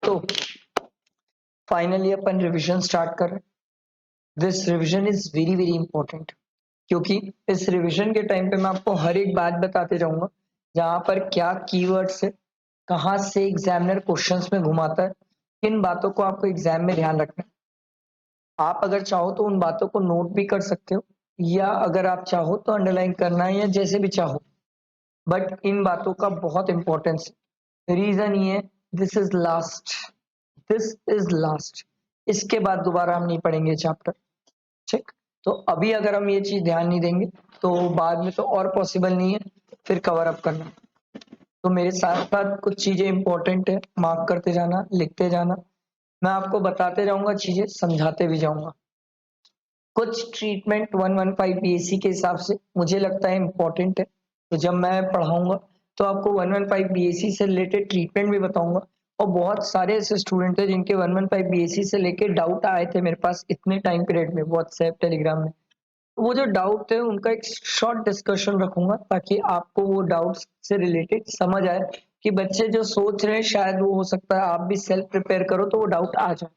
तो फाइनली अपन revision start कर रहे हैं। This revision is very very important, क्योंकि इस रिवीजन के टाइम पे मैं आपको हर एक बात बताते जाऊंगा जहां पर क्या कीवर्ड्स है, कहाँ से एग्जामिनर क्वेश्चंस में घुमाता है, किन बातों को आपको एग्जाम में ध्यान रखना है। आप अगर चाहो तो उन बातों को नोट भी कर सकते हो, या अगर आप चाहो तो अंडरलाइन करना है, या जैसे भी चाहो, बट इन बातों का बहुत इंपॉर्टेंस है। रीजन ये, this is last, this is last, इसके बाद दोबारा हम नहीं पढ़ेंगे चैप्टर। ठीक, तो अभी अगर हम ये चीज ध्यान नहीं देंगे तो बाद में तो और पॉसिबल नहीं है फिर कवर अप करना। तो मेरे साथ साथ कुछ चीजें इंपॉर्टेंट है, मार्क करते जाना, लिखते जाना, मैं आपको बताते जाऊंगा, चीजें समझाते भी जाऊंगा। कुछ ट्रीटमेंट 115 बीएससी के हिसाब से मुझे लगता है इंपॉर्टेंट है, तो जब मैं पढ़ाऊंगा तो आपको 115 बीएससी से रिलेटेड ट्रीटमेंट भी बताऊंगा। और बहुत सारे ऐसे स्टूडेंट थे जिनके 115 बीएससी से लेके डाउट आए थे मेरे पास इतने टाइम पीरियड में, व्हाट्सएप टेलीग्राम में। वो जो डाउट थे उनका एक शॉर्ट डिस्कशन रखूंगा ताकि आपको वो डाउट्स से रिलेटेड समझ आए कि बच्चे जो सोच रहे हैं शायद वो हो सकता है आप भी सेल्फ प्रिपेयर करो तो वो डाउट आ जाए।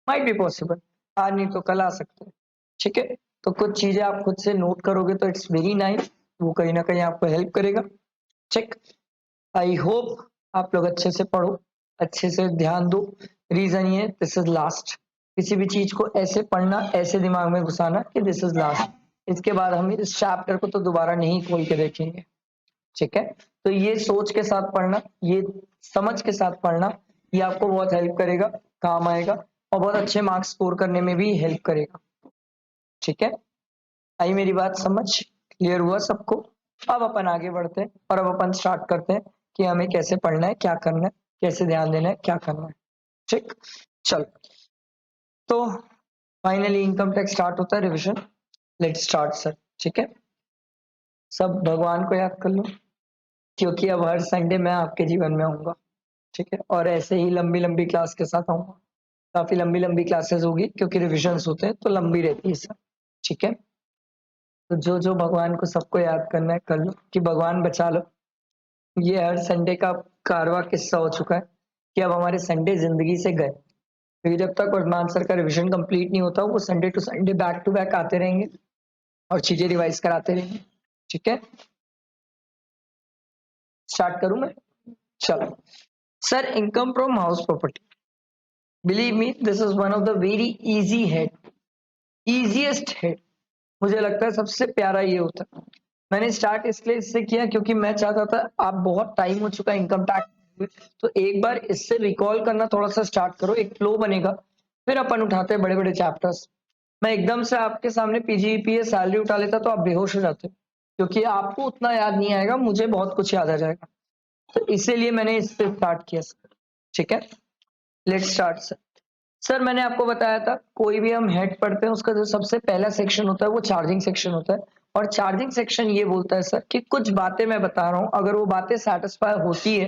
माइट बी पॉसिबल, आज नहीं तो कल आ सकते हैं। ठीक है, तो कुछ चीजें आप खुद से नोट करोगे तो इट्स वेरी नाइस, वो कहीं ना कहीं आपको हेल्प करेगा। ठीक, आई होप आप लोग अच्छे से पढ़ो, अच्छे से ध्यान दो। रीजन ये, दिस इज लास्ट। किसी भी चीज को ऐसे पढ़ना, ऐसे दिमाग में घुसाना कि दिस इज लास्ट, इसके बाद हम इस चैप्टर को तो दोबारा नहीं खोल के देखेंगे। ठीक है, तो ये सोच के साथ पढ़ना, ये समझ के साथ पढ़ना, ये आपको बहुत हेल्प करेगा, काम आएगा, और बहुत अच्छे मार्क्स स्कोर करने में भी हेल्प करेगा। ठीक है, आई मेरी बात समझ, क्लियर हुआ सबको? अब अपन आगे बढ़ते हैं और अब अपन स्टार्ट करते हैं कि हमें कैसे पढ़ना है, क्या करना है, कैसे ध्यान देना है, क्या करना है। ठीक, चलो, तो फाइनली इनकम टैक्स स्टार्ट होता है रिवीजन। Let start sir. ठीक है, सब भगवान को याद कर लो, क्योंकि अब हर संडे मैं आपके जीवन में आऊंगा। ठीक है, और ऐसे ही लंबी लंबी क्लास के साथ आऊंगा। काफी लंबी लंबी क्लासेस होगी क्योंकि रिविजन्स होते हैं तो लंबी रहती है सर। ठीक है, तो जो जो भगवान को सबको याद करना है कर लो कि भगवान बचा लो। ये हर संडे का कारवा किस्सा हो चुका है कि अब हमारे संडे जिंदगी से गए, क्योंकि जब तक वर्तमान सर का रिविजन कंप्लीट नहीं होता वो Sunday to Sunday back to back आते रहेंगे और चीजें रिवाइज कराते रहेंगे। ठीक है, स्टार्ट करूं मैं? चलो sir, income from house property, believe me this is one of the very easy head, easiest head. मुझे लगता है सबसे प्यारा ये होता है। मैंने स्टार्ट इसलिए इससे किया क्योंकि मैं चाहता था, आप बहुत टाइम हो चुका इनकम टैक्स, तो एक बार इससे रिकॉल करना थोड़ा सा स्टार्ट करो, एक फ्लो बनेगा, फिर अपन उठाते हैं बड़े बड़े चैप्टर्स। मैं एकदम से आपके सामने पीजीपीए सैलरी उठा लेता तो आप बेहोश हो जाते, क्योंकि आपको उतना याद नहीं आएगा, मुझे बहुत कुछ याद आ जाएगा। तो इसीलिए मैंने इससे स्टार्ट किया सर। ठीक है, लेट्स स्टार्ट सर। सर मैंने आपको बताया था कोई भी हम हेड पढ़ते हैं उसका जो सबसे पहला सेक्शन होता है वो चार्जिंग सेक्शन होता है। और चार्जिंग सेक्शन ये बोलता है सर कि कुछ बातें मैं बता रहा हूं, अगर वो बातें सेटिस्फाई होती है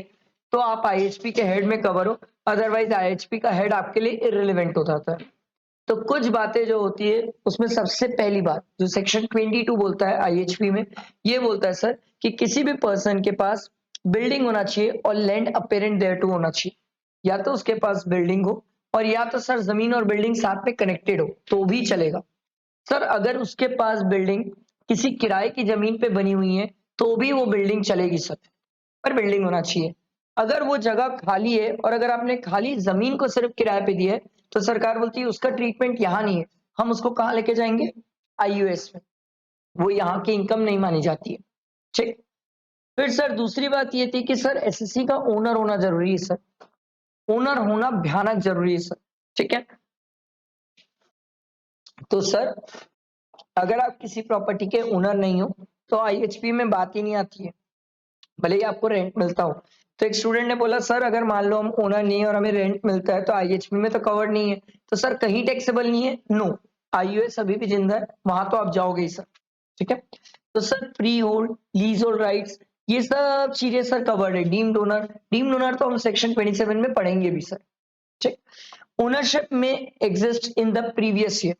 तो आप आईएचपी के हेड में कवर हो, अदरवाइज आईएचपी का हेड आपके लिए इररिलेवेंट हो जाता है। तो कुछ बातें जो होती है उसमें सबसे पहली बात जो सेक्शन 22 बोलता है आईएचपी में, ये बोलता है सर कि किसी भी पर्सन के पास बिल्डिंग होना चाहिए और लैंड अपेरेंट देयर टू होना चाहिए। या तो उसके पास बिल्डिंग हो और या तो सर जमीन और बिल्डिंग साथ में कनेक्टेड हो तो भी चलेगा। सर अगर उसके पास बिल्डिंग किसी किराए की जमीन पे बनी हुई है तो भी वो बिल्डिंग चलेगी सर, पर बिल्डिंग होना चाहिए। अगर वो जगह खाली है और अगर आपने खाली जमीन को सिर्फ किराए पे दिया है तो सरकार बोलती है उसका ट्रीटमेंट यहाँ नहीं है, हम उसको कहाँ लेके जाएंगे? आईयूएस में, वो यहाँ की इनकम नहीं मानी जाती है। ठीक, फिर सर दूसरी बात ये थी कि सर एसएससी का ओनर होना जरूरी है सर, ओनर होना भयानक जरूरी है सर। ठीक है, तो सर अगर आप किसी प्रॉपर्टी के ओनर नहीं हो तो आईएचपी में बात ही नहीं आती है, भले ही आपको रेंट मिलता हो। तो एक स्टूडेंट ने बोला सर अगर मान लो हम ओनर नहीं है और हमें रेंट मिलता है तो आईएचपी में तो कवर नहीं है, तो सर कहीं टैक्सेबल नहीं है? नो, आईयूएस अभी भी जिंदा है, वहां तो आप जाओगे ही सर। ठीक है, तो sir free hold, lease hold rights, ये सब चीजें सर कवर्ड है। डीम्ड ओनर, डीम्ड ओनर तो हम सेक्शन 27 में पढ़ेंगे भी सर। ठीक, ओनरशिप में exist in the previous year,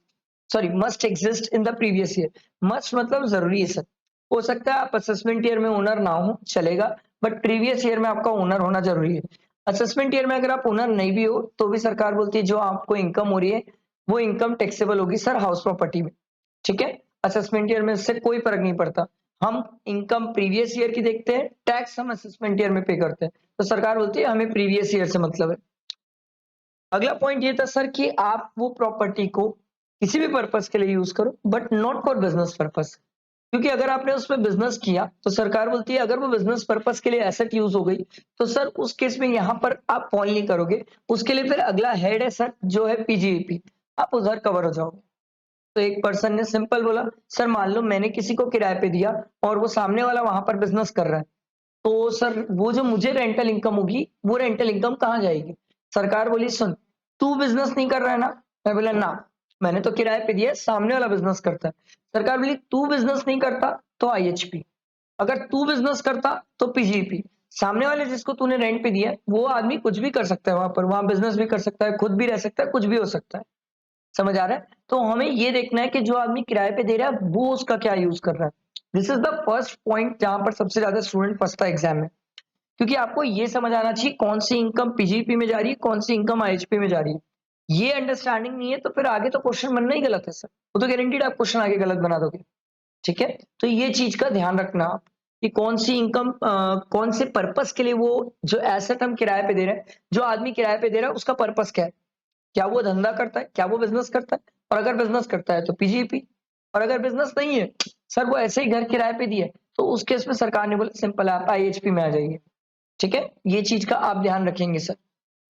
sorry must exist in the previous year. Must मतलब जरूरी है सर, हो सकता है आप असेसमेंट ईयर में ओनर ना हो चलेगा, बट प्रीवियस ईयर में आपका ओनर होना जरूरी है। असेसमेंट ईयर में अगर आप ओनर नहीं भी हो तो भी सरकार बोलती है जो आपको इनकम हो रही है वो इनकम टैक्सेबल होगी सर हाउस प्रॉपर्टी में। ठीक है, असेसमेंट ईयर में इससे कोई फर्क नहीं पड़ता। हम इनकम प्रीवियस ईयर की देखते हैं, टैक्स हम असेसमेंट ईयर में पे करते हैं, तो सरकार बोलती है हमें प्रीवियस ईयर से मतलब है। अगला पॉइंट ये था सर कि आप वो प्रॉपर्टी को किसी भी पर्पस के लिए यूज करो but not for business purpose, क्योंकि अगर आपने उसमें बिजनेस किया तो सरकार बोलती है अगर वो बिजनेस पर्पस के लिए एसेट यूज हो गई तो सर उस केस में यहाँ पर आप फॉल नहीं करोगे, उसके लिए फिर अगला हेड है सर जो है पीजीईपी, आप उधर कवर हो जाओगे। तो एक पर्सन ने सिंपल बोला सर मान लो मैंने किसी को किराए पे दिया और वो सामने वाला वहां पर बिजनेस कर रहा है, तो सर वो जो मुझे रेंटल इनकम होगी वो रेंटल इनकम कहाँ जाएगी? सरकार बोली सुन तू बिजनेस नहीं कर रहा है ना, मैं बोला ना मैंने तो किराए पे दिया, सामने वाला बिजनेस करता है। सरकार बोली तू बिजनेस नहीं करता तो आईएचपी, अगर तू बिजनेस करता तो पीजीपी। सामने वाले जिसको तूने रेंट पे दिया है वो आदमी कुछ भी कर सकता है, वहां पर वहां बिजनेस भी कर सकता है, खुद भी रह सकता है, कुछ भी हो सकता है। समझ आ रहा है? तो हमें ये देखना है कि जो आदमी किराए पे दे रहा है वो उसका क्या यूज कर रहा है। This is the first point जहां पर सबसे ज्यादा स्टूडेंट फंसता है एग्जाम में, क्योंकि आपको ये समझ आना चाहिए कौन सी इनकम पीजीपी में जा रही है, कौन सी इनकम आईएचपी में जा रही है। ये अंडरस्टैंडिंग नहीं है तो फिर आगे तो क्वेश्चन बनना ही गलत है सर, वो तो गारंटीड आप क्वेश्चन आगे गलत बना दोगे। ठीक है, तो ये चीज का ध्यान रखना आप कि कौन सी इनकम कौन से पर्पस के लिए वो जो एसेट हम किराए पे दे रहे हैं, जो आदमी किराए पे दे रहा है उसका पर्पस क्या है, क्या वो धंधा करता है, क्या वो बिजनेस करता है, और अगर बिजनेस करता है तो पीजीपी, और अगर बिजनेस नहीं है सर वो ऐसे ही घर किराए पे दिए तो उस केस में सरकार ने बोला सिंपल आप आईएचपी में आ जाइए। ठीक है, ये चीज का आप ध्यान रखेंगे सर।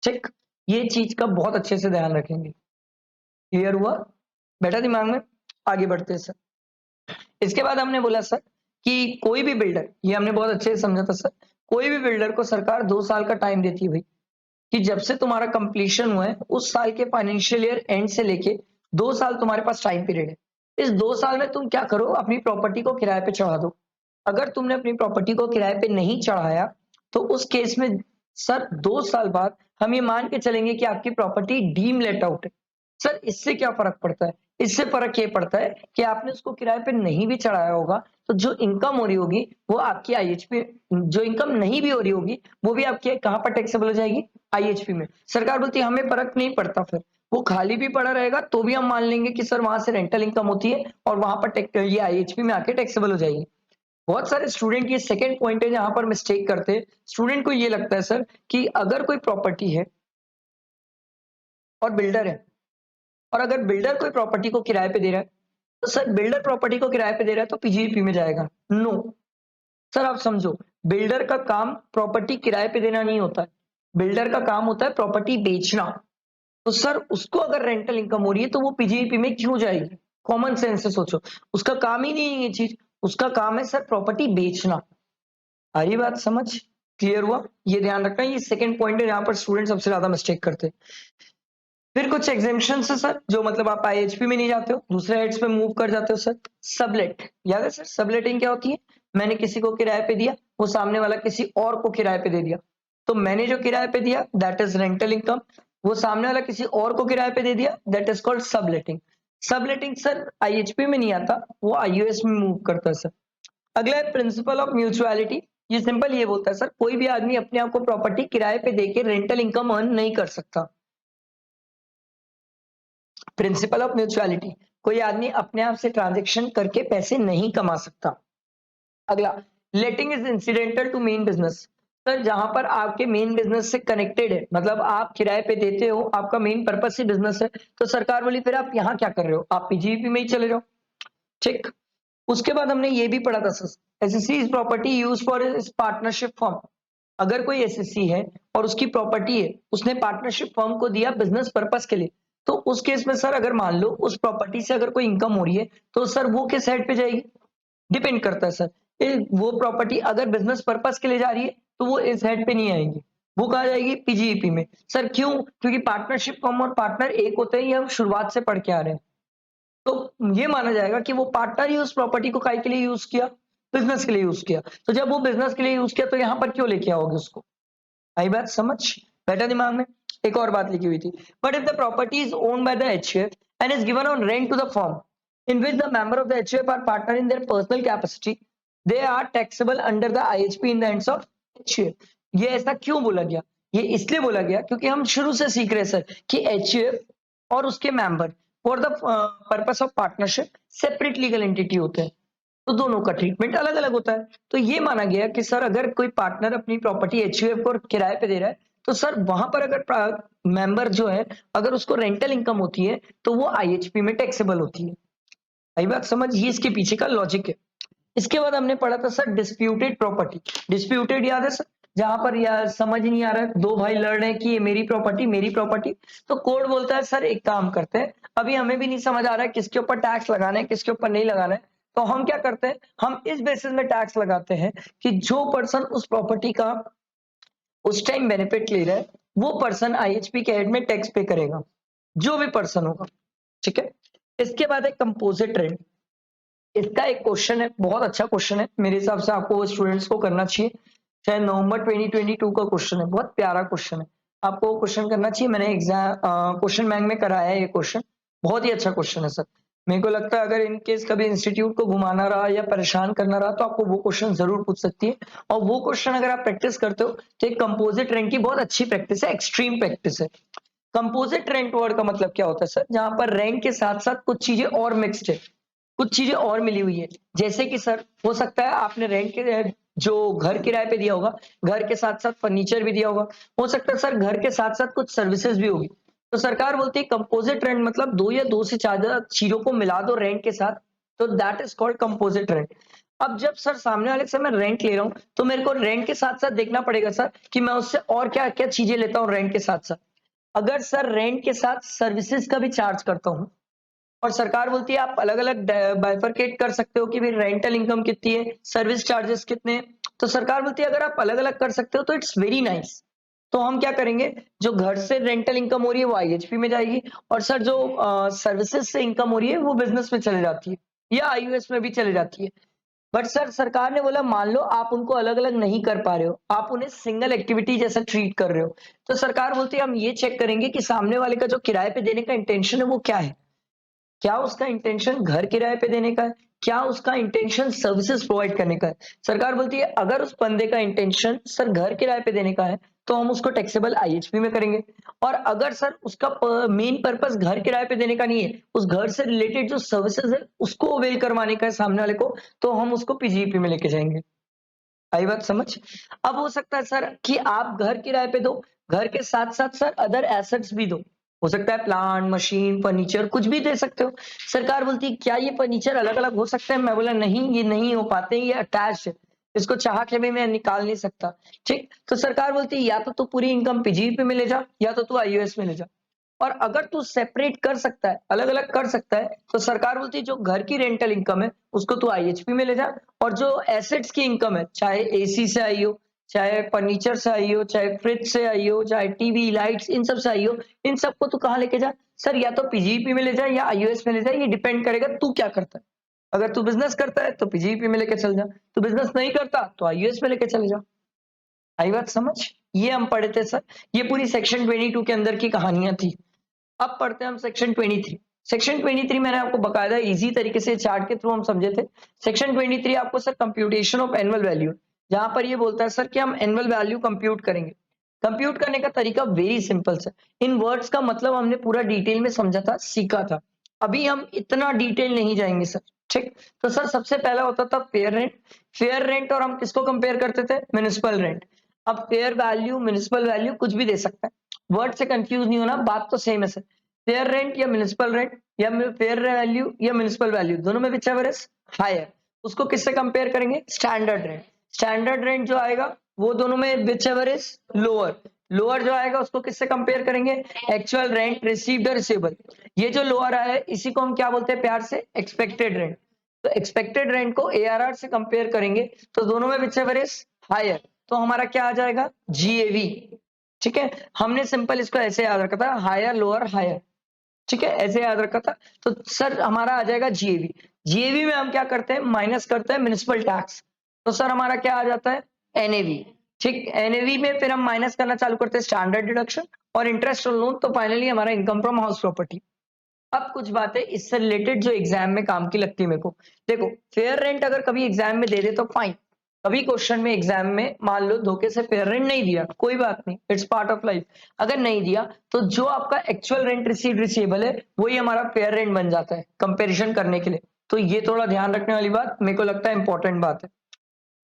ठीक, ये चीज का बहुत अच्छे से ध्यान रखेंगे। क्लियर हुआ? बैठा दिमाग में? आगे बढ़ते हैं सर। इसके बाद हमने बोला सर कि कोई भी बिल्डर, ये हमने बहुत अच्छे से समझा था सर, कोई भी बिल्डर को सरकार 2 साल का टाइम देती है भाई, कि जब से तुम्हारा कंप्लीशन हुआ है उस साल के फाइनेंशियल ईयर एंड से लेके 2 साल तुम्हारे पास टाइम पीरियड है। इस 2 साल में तुम क्या करो, अपनी प्रॉपर्टी को किराए पे चढ़ा दो। अगर तुमने अपनी प्रॉपर्टी को किराए पे नहीं चढ़ाया तो उस केस में सर 2 साल बाद हम ये मान के चलेंगे कि आपकी प्रॉपर्टी डीम लेट आउट है। सर इससे क्या फर्क पड़ता है? इससे फर्क ये पड़ता है कि आपने उसको किराए पे नहीं भी चढ़ाया होगा तो जो इनकम हो रही होगी वो आपकी आईएचपी, जो इनकम नहीं भी हो रही होगी वो भी आपकी कहां पर टैक्सेबल हो जाएगी? आईएचपी में। सरकार बोलती है हमें फर्क नहीं पड़ता, फिर वो खाली भी पड़ा रहेगा तो भी हम मान लेंगे कि सर वहां से रेंटल इनकम होती है और वहां पर ये आईएचपी में आके टैक्सेबल हो जाएगी। बहुत सारे स्टूडेंट ये सेकंड पॉइंट है जहां पर मिस्टेक करते हैं। स्टूडेंट को ये लगता है सर कि अगर कोई प्रॉपर्टी है और बिल्डर है, और अगर बिल्डर कोई प्रॉपर्टी को किराए पे दे रहा है तो सर बिल्डर प्रॉपर्टी को किराए पे दे रहा है तो पीजीपी में जाएगा। नो सर, आप समझो, बिल्डर का काम प्रॉपर्टी किराए पे देना नहीं होता है, बिल्डर का काम होता है प्रॉपर्टी बेचना। तो सर उसको अगर रेंटल इनकम हो रही है तो वो पीजीपी में क्यों जाएगी? कॉमन सेंस से सोचो, उसका काम ही नहीं है ये चीज, उसका काम है सर प्रॉपर्टी बेचना। आई बात समझ? क्लियर हुआ? ये ध्यान रखना, ये सेकंड पॉइंट है जहां पर स्टूडेंट सबसे ज्यादा मिस्टेक करते हैं। फिर कुछ एग्जेम्पशन है सर, जो मतलब आप आईएचपी में नहीं जाते हो, दूसरे हेड्स पे मूव कर जाते हो सर। सबलेट, याद है सर सबलेटिंग क्या होती है? मैंने किसी को किराए पे दिया, वो सामने वाला किसी और को किराए पे दे दिया, तो मैंने जो किराए पे दिया दैट इज रेंटल इनकम, वो सामने वाला किसी और को किराए पे दे दिया that is called subletting. Subletting sir IHP में नहीं आता, वो आईयूएस में मूव करता है सर। अगला है प्रिंसिपल ऑफ म्यूचुअलिटी। ये सिंपल ये बोलता है सर कोई भी आदमी अपने आप को प्रॉपर्टी किराए पे देके रेंटल इनकम अर्न नहीं कर सकता। प्रिंसिपल ऑफ म्यूचुअलिटी, कोई आदमी अपने आप से ट्रांजेक्शन करके पैसे नहीं कमा सकता। अगला, letting is incidental to main business. Sir जहां पर आपके मेन बिजनेस से कनेक्टेड है, मतलब आप किराए पे देते हो, आपका मेन पर्पस ही बिजनेस है, तो सरकार बोली फिर आप यहाँ क्या कर रहे हो, आप पीजीपी में ही चले जाओ। ठीक, उसके बाद हमने ये भी पढ़ा था sir SSC is property use for partnership form. अगर कोई एसएससी है और उसकी प्रॉपर्टी है, उसने पार्टनरशिप फर्म को दिया बिजनेस पर्पस के लिए, तो उस केस में सर अगर मान लो उस प्रॉपर्टी से अगर कोई इनकम हो रही है तो सर वो किस हेड पे जाएगी? डिपेंड करता है सर, वो प्रॉपर्टी अगर बिजनेस पर्पस के लिए जा रही है तो वो इस हेड पे नहीं आएगी, वो कहा जाएगी पीजीईपी में। सर क्यों? क्योंकि पार्टनरशिप फर्म और पार्टनर एक होते हैं, ये हम शुरुआत से पढ़ के आ रहे हैं। तो ये माना जाएगा कि वो पार्टनर ही उस प्रॉपर्टी को काय के लिए यूज किया? बिजनेस के लिए यूज किया। तो जब वो बिजनेस के लिए यूज किया तो यहाँ पर क्यों लेके आओगे उसको? आई बात समझ? बैठा दिमाग में? एक और बात लिखी हुई थी, but if the property is owned by the HUF and is given on rent to the firm in which the member of the HUF are partner in their personal capacity, they are taxable under the IHP in the hands of HUF। ये ऐसा क्यों बोला गया? ये इसलिए बोला गया क्योंकि हम शुरू से सीख रहे हैं सर कि एचयूएफ और उसके member for the purpose of partnership separate legal entity होते हैं, तो दोनों का ट्रीटमेंट अलग अलग होता है। तो ये माना गया कि सर अगर कोई पार्टनर अपनी प्रॉपर्टी एचयूएफ को किराए पे दे रहा है, तो सर वहां पर अगर मेंबर जो है अगर उसको रेंटल इनकम होती है तो वो आईएचपी में टैक्सेबल होती है। आई बात समझ, ये इसके पीछे का लॉजिक है। इसके बाद हमने पढ़ा था सर डिस्प्यूटेड प्रॉपर्टी। डिस्प्यूटेड याद है सर, जहां पर यार समझ नहीं आ रहा है, दो भाई लड़ रहे हैं कि ये मेरी प्रॉपर्टी, तो कोर्ट बोलता है सर एक काम करते हैं, अभी हमें भी नहीं समझ आ रहा है किसके ऊपर टैक्स लगाना है किसके ऊपर नहीं लगाना है, तो हम क्या करते हैं, हम इस बेसिस में टैक्स लगाते हैं कि जो पर्सन उस प्रॉपर्टी का उस टाइम बेनिफिट ले रहा है वो पर्सन आईएचपी के हेड में टैक्स पे करेगा, जो भी पर्सन होगा। ठीक है, इसके बाद है कंपोजिट रेंट। इसका एक क्वेश्चन है, बहुत अच्छा क्वेश्चन है, मेरे हिसाब से आपको स्टूडेंट्स को करना चाहिए, शायद नवंबर 2022 का क्वेश्चन है, बहुत प्यारा क्वेश्चन है, आपको क्वेश्चन करना चाहिए। मैंने एग्जाम क्वेश्चन बैंक में कराया है ये क्वेश्चन, बहुत ही अच्छा क्वेश्चन है सर। मेरे को लगता है अगर इन केस कभी इंस्टीट्यूट को घुमाना रहा या परेशान करना रहा तो आपको वो क्वेश्चन जरूर पूछ सकती है, और वो क्वेश्चन अगर आप प्रैक्टिस करते हो तो एक कंपोजिट रेंट की बहुत अच्छी प्रैक्टिस है, एक्सट्रीम प्रैक्टिस है। कंपोजिट रेंट वर्ड का मतलब क्या होता है सर, जहां पर रेंट के साथ साथ कुछ चीजें और मिक्स्ड है, कुछ चीजें और मिली हुई है। जैसे कि सर हो सकता है आपने रेंट के जो घर किराए पे दिया होगा, घर के साथ साथ फर्नीचर भी दिया होगा, हो सकता है सर घर के साथ साथ कुछ सर्विसेज भी होगी। तो सरकार बोलती है कंपोजिट रेंट मतलब दो या दो से ज्यादा चीजों को मिला दो रेंट के साथ, तो that is called composite rent. अब जब सर सामने वाले से मैं रेंट ले रहा हूं तो मेरे को रेंट के साथ साथ देखना पड़ेगा सर कि मैं उससे और क्या क्या चीजें लेता हूँ रेंट के साथ साथ। अगर सर रेंट के साथ सर्विसेज का भी चार्ज करता हूँ, और सरकार बोलती है आप अलग अलग बाइफरकेट कर सकते हो कि भाई रेंटल इनकम कितनी है, सर्विस चार्जेस कितने हैं, तो सरकार बोलती है अगर आप अलग अलग कर सकते हो तो इट्स वेरी नाइस। तो हम क्या करेंगे, जो घर से रेंटल इनकम हो रही है वो आईएचपी में जाएगी, और सर जो सर्विसेज से इनकम हो रही है वो बिजनेस में चले जाती है या आईयूएस में भी चले जाती है। बट सर सरकार ने बोला मान लो आप उनको अलग अलग नहीं कर पा रहे हो, आप उन्हें सिंगल एक्टिविटी जैसा ट्रीट कर रहे हो, तो सरकार बोलती है हम ये चेक करेंगे कि सामने वाले का जो किराए पे देने का इंटेंशन है वो क्या है। क्या उसका इंटेंशन घर किराए पे देने का है, क्या उसका इंटेंशन सर्विसेज प्रोवाइड करने का है। सरकार बोलती है अगर उस बंदे का इंटेंशन सर घर किराए पे देने का है तो हम उसको टैक्सेबल आईएचपी में करेंगे, और अगर सर उसका मेन पर्पस घर किराए पे देने का नहीं है, उस घर से रिलेटेड जो सर्विसेज है उसको अवेल करवाने का है सामने वाले को, तो हम उसको पीजीपी में लेके जाएंगे। आई बात समझ। अब हो सकता है सर कि आप घर किराए पे दो, घर के साथ साथ सर अदर एसेट्स भी दो, हो सकता है प्लांट मशीन फर्नीचर कुछ भी दे सकते हो। सरकार बोलती है क्या ये फर्नीचर अलग अलग हो सकते हैं, मैं बोला नहीं ये नहीं हो पाते, ये अटैच है, इसको चाह के भी मैं निकाल नहीं सकता। ठीक, तो सरकार बोलती है या तो तू पूरी इनकम पीजीपी में ले जा या तो तू आईयूएस में ले जा, और अगर तू सेपरेट कर सकता है अलग अलग कर सकता है तो सरकार बोलती है जो घर की रेंटल इनकम है उसको तू आईएचपी में ले जा, और जो एसेट्स की इनकम है चाहे एसी से आई हो, चाहे फर्नीचर से आई हो, चाहे फ्रिज से आई हो, चाहे टीवी लाइट्स इन सब से आई हो, इन सबको तू कहाँ लेके जा सर, या तो पीजीपी में ले जा या आईओएस में ले जा, ये डिपेंड करेगा तू क्या करता है। अगर तू बिजनेस करता है तो पीजीपी में लेके चल जा, तू बिजनेस नहीं करता तो आईओएस में लेके चले जा। आई बात समझ, ये हम पढ़े थे सर, ये पूरी सेक्शन 22 के अंदर की कहानियां थी। अब पढ़ते हैं हम सेक्शन 23। सेक्शन 23 मैंने आपको बकायदा इजी तरीके से चार्ट के थ्रू हम समझे थे। सेक्शन 23 आपको sir computation of annual value, जहां पर ये बोलता है सर कि हम एनुअल वैल्यू कंप्यूट करेंगे। कंप्यूट करने का तरीका वेरी सिंपल सर, इन वर्ड्स का मतलब हमने पूरा डिटेल में समझा था सीखा था, अभी हम इतना डिटेल नहीं जाएंगे सर। ठीक, तो सर सबसे पहला होता था फेयर रेंट। फेयर रेंट और हम किसको कंपेयर करते थे, म्युनिसिपल रेंट। अब फेयर वैल्यू म्युनिसिपल वैल्यू कुछ भी दे सकता है, वर्ड से कंफ्यूज नहीं होना, बात तो सेम है सर। फेयर रेंट या म्युनिसिपल रेंट या फेयर वैल्यू या म्युनिसिपल वैल्यू, दोनों में विच एवर इज हायर, उसको किससे कंपेयर करेंगे, स्टैंडर्ड रेंट। स्टैंडर्ड रेंट जो आएगा वो दोनों में whichever is lower, lower जो आएगा उसको किससे कंपेयर करेंगे, एक्चुअल रेंट रिसीव्ड रिसीवेबल। ये जो लोअर आया है इसी को हम क्या बोलते हैं प्यार से, एक्सपेक्टेड रेंट। तो एक्सपेक्टेड रेंट को एआरआर से कंपेयर करेंगे तो दोनों में विच एवर इज हायर, तो हमारा क्या आ जाएगा, जीएवी। ठीक है, हमने सिंपल इसको ऐसे याद रखा था, हायर लोअर हायर। ठीक है, ऐसे याद रखा था। तो सर हमारा आ जाएगा जीएवी। जीएवी में हम क्या करते हैं, माइनस करते हैं म्युनिसिपल टैक्स, तो सर हमारा क्या आ जाता है, एनएवी। ठीक, एनएवी में फिर हम माइनस करना चालू करते हैं स्टैंडर्ड डिडक्शन और इंटरेस्ट ऑन लोन, तो फाइनली हमारा इनकम फ्रॉम हाउस प्रॉपर्टी। अब कुछ बातें इससे रिलेटेड जो एग्जाम में काम की लगती है मेरे को। देखो फेयर रेंट अगर कभी एग्जाम में दे दे तो फाइन, कभी क्वेश्चन में एग्जाम में मान लो धोखे से फेयर रेंट नहीं दिया, कोई बात नहीं, इट्स पार्ट ऑफ लाइफ। अगर नहीं दिया तो जो आपका एक्चुअल रेंट रिसीव्ड रिसीवेबल है वही हमारा फेयर रेंट बन जाता है कंपैरिजन करने के लिए। तो ये थोड़ा ध्यान रखने वाली बात मेरे को लगता है इंपॉर्टेंट बात है।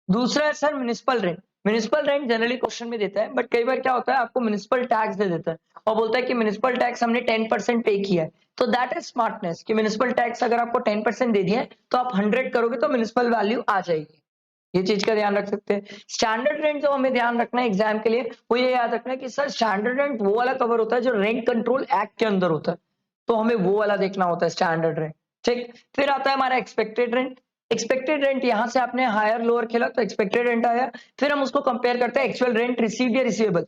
दूसरा है sir municipal rent. Municipal rent generally question में देता है, बट कई बार क्या होता है आपको म्युनिसिपल टैक्स दे देता है और बोलता है कि म्युनिसिपल टैक्स हमने 10% पे किया है। तो दैट इज स्मार्टनेस कि म्युनिसिपल टैक्स अगर आपको 10% दे दिया है तो आप 100 करोगे तो म्युनिसिपल वैल्यू आ जाएगी। ये चीज का ध्यान रख सकते हैं। स्टैंडर्ड रेंट जो हमें ध्यान रखना है एग्जाम के लिए वो ये याद रखना है कि सर स्टैंडर्ड रेंट वो वाला कवर होता है जो रेंट कंट्रोल एक्ट के अंदर होता है, तो हमें वो वाला देखना होता है स्टैंडर्ड रेंट। ठीक, फिर आता है हमारा एक्सपेक्टेड रेंट। एक्सपेक्टेड रेंट यहां से आपने हायर लोअर खेला तो एक्सपेक्टेड रेंट आया, फिर हम उसको कंपेयर करते हैं एक्चुअल रेंट रिसीव्ड या रिसीवेबल।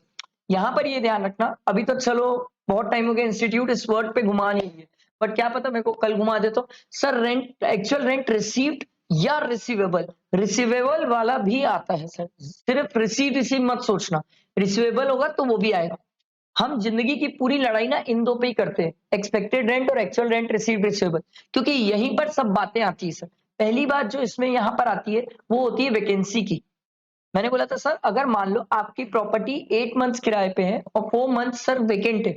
यहां पर ये ध्यान रखना, अभी तो चलो बहुत टाइम हो गया इंस्टीट्यूट इस वर्ड पे घुमा नहीं है, बट क्या पता मेरे को कल घुमा दे तो। Sir rent actual rent received या रिसीवेबल, रिसीवेबल वाला भी आता है सर, सिर्फ रिसीव मत सोचना, रिसीवेबल होगा तो वो भी आएगा। हम जिंदगी की पूरी लड़ाई ना इन दो पे ही करते हैं, एक्सपेक्टेड रेंट और एक्चुअल रेंट रिसीव्ड रिसीवेबल, क्योंकि यहीं पर सब बातें आती है सर। पहली बात जो इसमें यहाँ पर आती है वो होती है वैकेंसी की। मैंने बोला था सर अगर मान लो आपकी प्रॉपर्टी 8 मंथ्स किराए पे है और 4 मंथ्स सर वेकेंट है,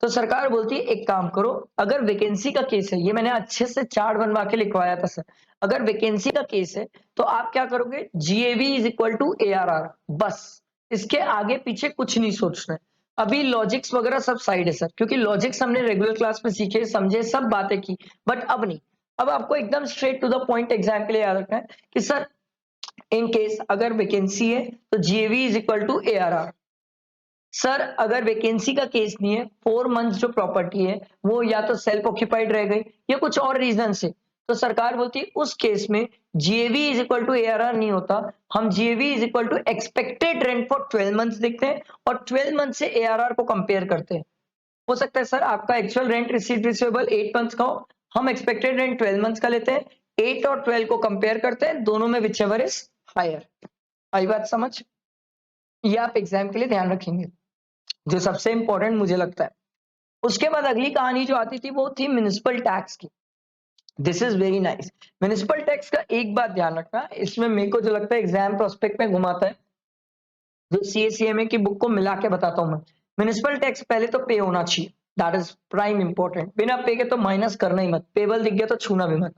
तो सरकार बोलती है एक काम करो, अगर वैकेंसी का केस है, ये मैंने अच्छे से चार्ट बनवा के लिखवाया था सर, अगर वैकेंसी का केस है तो आप क्या करोगे, GAV is equal to ARR, बस इसके आगे पीछे कुछ नहीं सोचना है। अभी लॉजिक्स वगैरह सब साइड है सर, क्योंकि लॉजिक्स हमने रेगुलर क्लास में सीखे समझे सब बातें की, बट अब नहीं। अब आपको एकदम straight to the point exam के लिए याद रखना है कि सर इन केस अगर वैकेंसी है तो GAV is equal to ARR. Sir अगर वैकेंसी का केस नहीं है, 4 मंथ्स जो प्रॉपर्टी है वो या तो सेल्फ ऑक्यूपाइड रह गई या कुछ और रीजन से, तो सरकार बोलती है उस केस में GAV is equal to ARR नहीं होता, हम GAV is equal to expected rent for 12 months देखते हैं और 12 मंथ से एआरआर को कंपेयर करते हैं। हो सकता है सर आपका actual rent received receivable 8 months का हो, हम एक्सपेक्टेड रेंट 12 मंथ्स का लेते हैं, 8 और 12 को कंपेयर करते हैं, दोनों में विच एवर इज हायर। आई बात समझ? ये आप एग्जाम के लिए ध्यान रखेंगे, जो सबसे इंपॉर्टेंट मुझे लगता है। उसके बाद अगली कहानी जो आती थी वो थी म्युनिसिपल टैक्स की। This is very nice. Municipal tax का एक बात ध्यान रखना, इसमें मेरे को जो लगता है एग्जाम प्रोस्पेक्ट में घुमाता है, जो सीएसीएमए की बुक को मिला के बताता हूं मैं। म्युनिसिपल टैक्स पहले तो पे होना चाहिए, दैट इज प्राइम इंपॉर्टेंट, बिना पे के तो माइनस करना ही मत, पेबल दिख गया तो छूना भी मत।